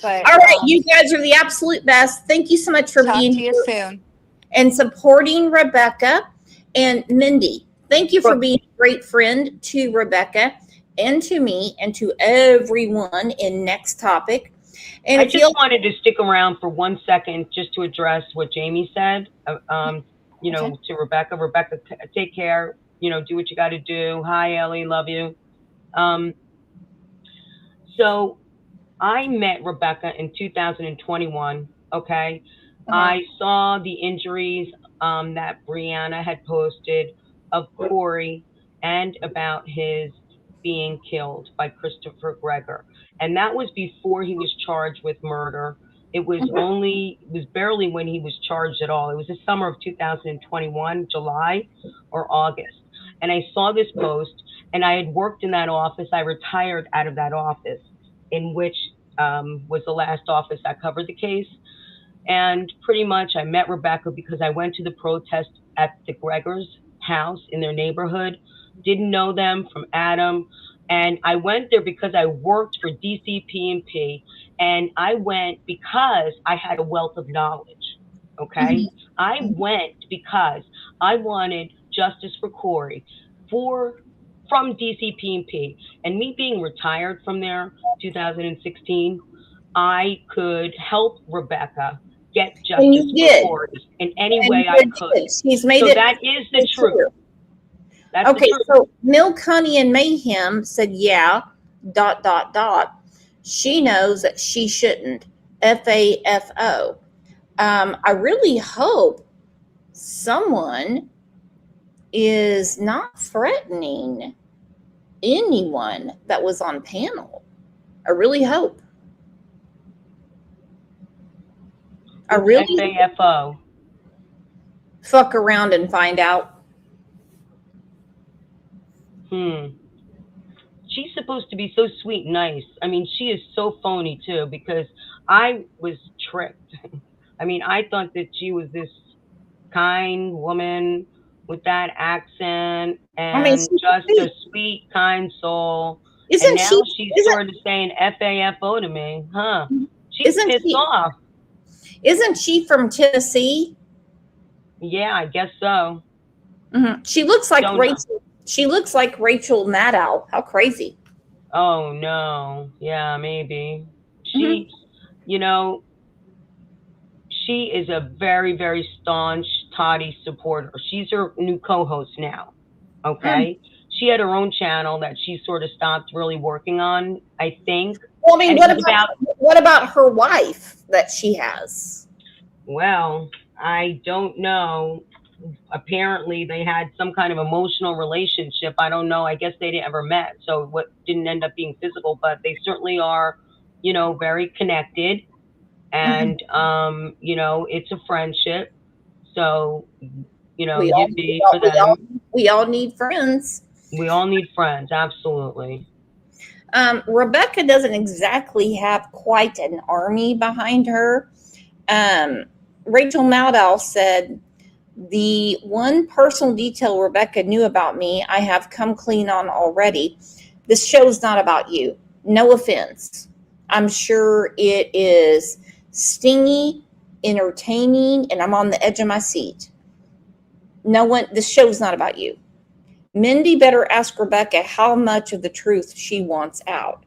But, all right, you guys are the absolute best. Thank you so much for being here soon and supporting Rebecca. And Mindy, thank you for being a great friend to Rebecca and to me and to everyone in Next Topic. And I just wanted to stick around for 1 second just to address what Jamie said, to Rebecca. Rebecca, take care. do what you got to do. Hi, Ellie, love you. So I met Rebecca in 2021. Okay. I saw the injuries that Brianna had posted of Corey and about his being killed by Christopher Greger. And that was before he was charged with murder. It was barely when he was charged at all. It was the summer of 2021, July or August. And I saw this post, and I had worked in that office. I retired out of that office, in which was the last office that covered the case. And pretty much I met Rebecca because I went to the protest at the Gregors' house in their neighborhood. Didn't know them from Adam. And I went there because I worked for DCP&P. And I went because I had a wealth of knowledge. Okay. I went because I wanted justice for Corey from DCP&P. And me being retired from there, 2016, I could help Rebecca get justice for Corey in any way I could. She's made so it. That is the truth. That's okay, the truth. so Milk, Honey, and Mayhem said, yeah, ... She knows that she shouldn't. FAFO. I really hope someone is not threatening anyone that was on panel. I really hope. I really FAFO. Fuck around and find out. She's supposed to be so sweet and nice. I mean, she is so phony too, because I was tricked. I mean, I thought that she was this kind woman with that accent and just a sweet, kind soul. And now she's sort of saying FAFO to me, huh? She's pissed off. Isn't she from Tennessee? Yeah, I guess so. She looks like Rachel. She looks like Rachel Maddow. How crazy. Oh, no. Yeah, maybe. She, she is a very, very staunch Toddy supporter. She's her new co-host now. Okay. She had her own channel that she sort of stopped really working on, I think. Well, I mean, what about her wife that she has? Well, I don't know. Apparently they had some kind of emotional relationship. I don't know. I guess they didn't ever met. So what didn't end up being physical, but they certainly are, very connected. And, it's a friendship. So, we all need friends. We all need friends. Absolutely. Rebecca doesn't exactly have quite an army behind her. Rachel Maddow said, the one personal detail Rebecca knew about me, I have come clean on already. This show's not about you. No offense. I'm sure it is stingy, entertaining, and I'm on the edge of my seat. This show's not about you. Mindy better ask Rebecca how much of the truth she wants out.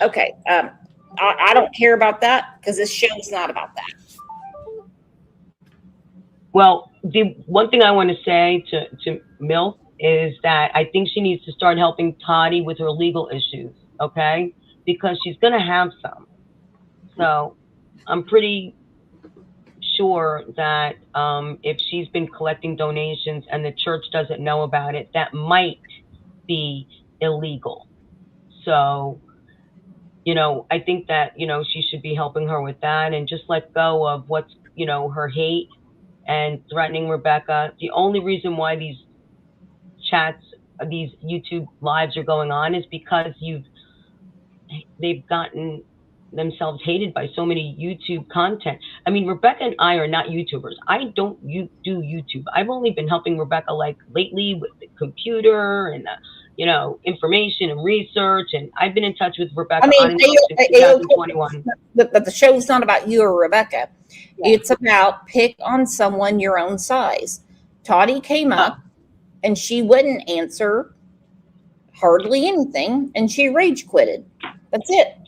Okay. I don't care about that because this show's not about that. Well, the one thing I want to say to Milk is that I think she needs to start helping Toddy with her legal issues, okay? Because she's going to have some. So I'm pretty sure that if she's been collecting donations and the church doesn't know about it, that might be illegal. So, I think that, she should be helping her with that and just let go of what's, her hate and threatening Rebecca. The only reason why these chats, these YouTube lives are going on is because they've gotten themselves hated by so many YouTube content. I mean, Rebecca and I are not YouTubers. I don't do YouTube. I've only been helping Rebecca lately with the computer and information and research. And I've been in touch with Rebecca since 2021. But the show's not about you or Rebecca. Yeah. It's about pick on someone your own size. Toddy came up and she wouldn't answer hardly anything and she rage quitted. That's it.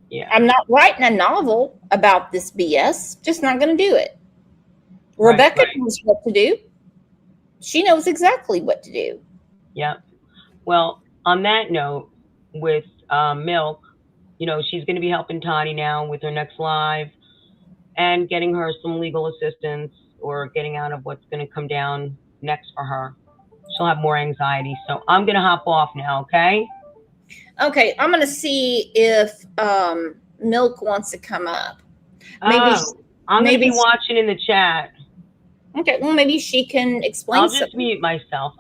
Yeah. I'm not writing a novel about this BS. Just not going to do it. Rebecca knows what to do. She knows exactly what to do. Yep. Well, on that note, with Milk, you know, she's going to be helping Toddy now with her next live and getting her some legal assistance or getting out of what's going to come down next for her. She'll have more anxiety. So I'm going to hop off now, okay? Okay, I'm going to see if Milk wants to come up. Maybe I'm going to be watching in the chat. Okay, well, maybe she can explain I'll just something. mute myself.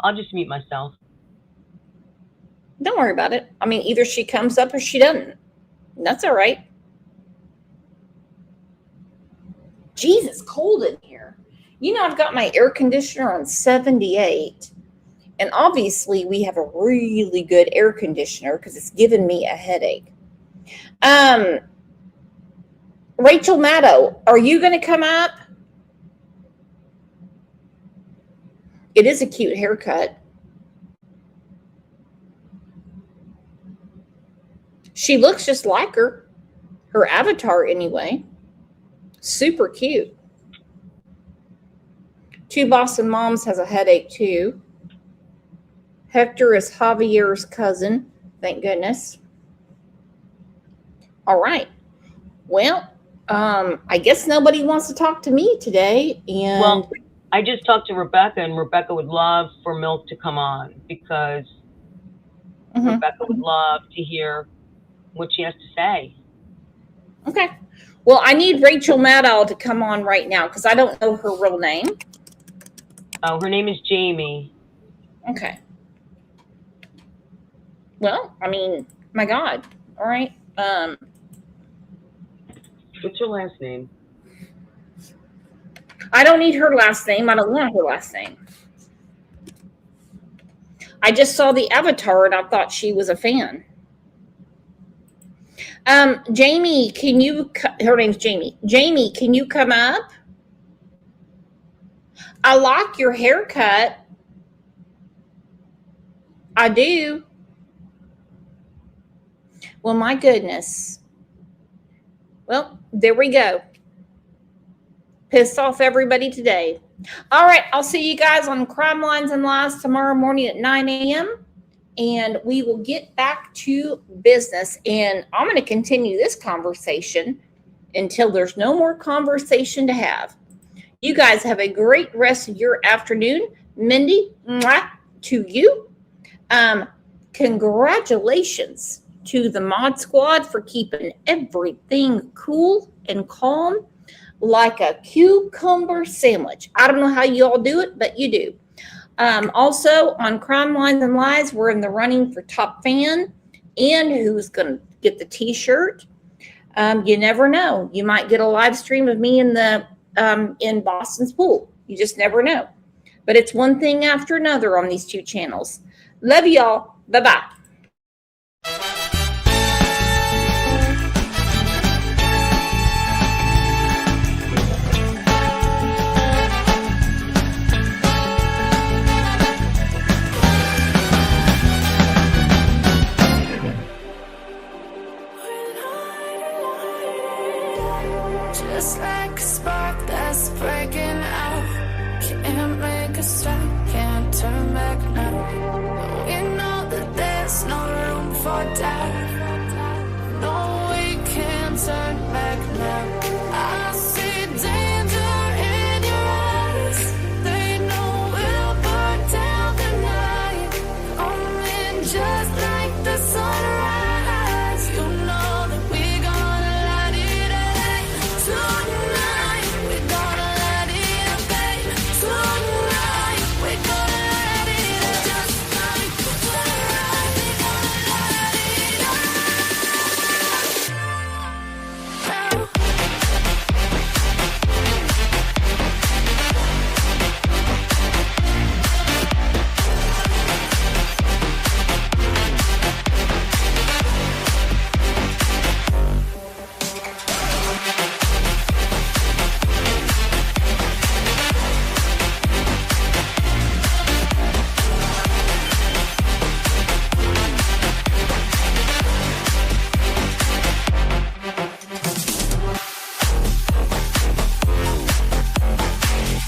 Don't worry about it. I mean, either she comes up or she doesn't. That's all right. Jeez, it's cold in here. You know, I've got my air conditioner on 78. And obviously, we have a really good air conditioner because it's giving me a headache. Rachel Maddow, are you going to come up? It is a cute haircut. She looks just like her avatar anyway. Super cute. Two Boston Moms has a headache too. Hector is Javier's cousin. Thank goodness. All right. Well, I guess nobody wants to talk to me today. And well, I just talked to Rebecca, and Rebecca would love for Milk to come on because Rebecca would love to hear what she has to say. Okay. Well, I need Rachel Maddow to come on right now because I don't know her real name. Oh, her name is Jamie. Okay. Well, I mean, my God. All right. What's her last name? I don't need her last name. I don't want her last name. I just saw the avatar and I thought she was a fan. Jamie, can you, her name's Jamie. Jamie, can you come up? I like your haircut. I do. Well, my goodness. Well, there we go. Pissed off everybody today. All right, I'll see you guys on Crime Lines and Lies tomorrow morning at 9 a.m. And we will get back to business. And I'm going to continue this conversation until there's no more conversation to have. You guys have a great rest of your afternoon. Mindy, mwah, to you. Congratulations to the Mod Squad for keeping everything cool and calm like a cucumber sandwich. I don't know how you all do it, but you do. Also, on Crime Lines and Lies, we're in the running for top fan and who's going to get the t-shirt. You never know. You might get a live stream of me in the in Boston's pool. You just never know. But it's one thing after another on these two channels. Love y'all. Bye-bye. Just like a spark that's breaking out. Can't make a stop, can't turn back now.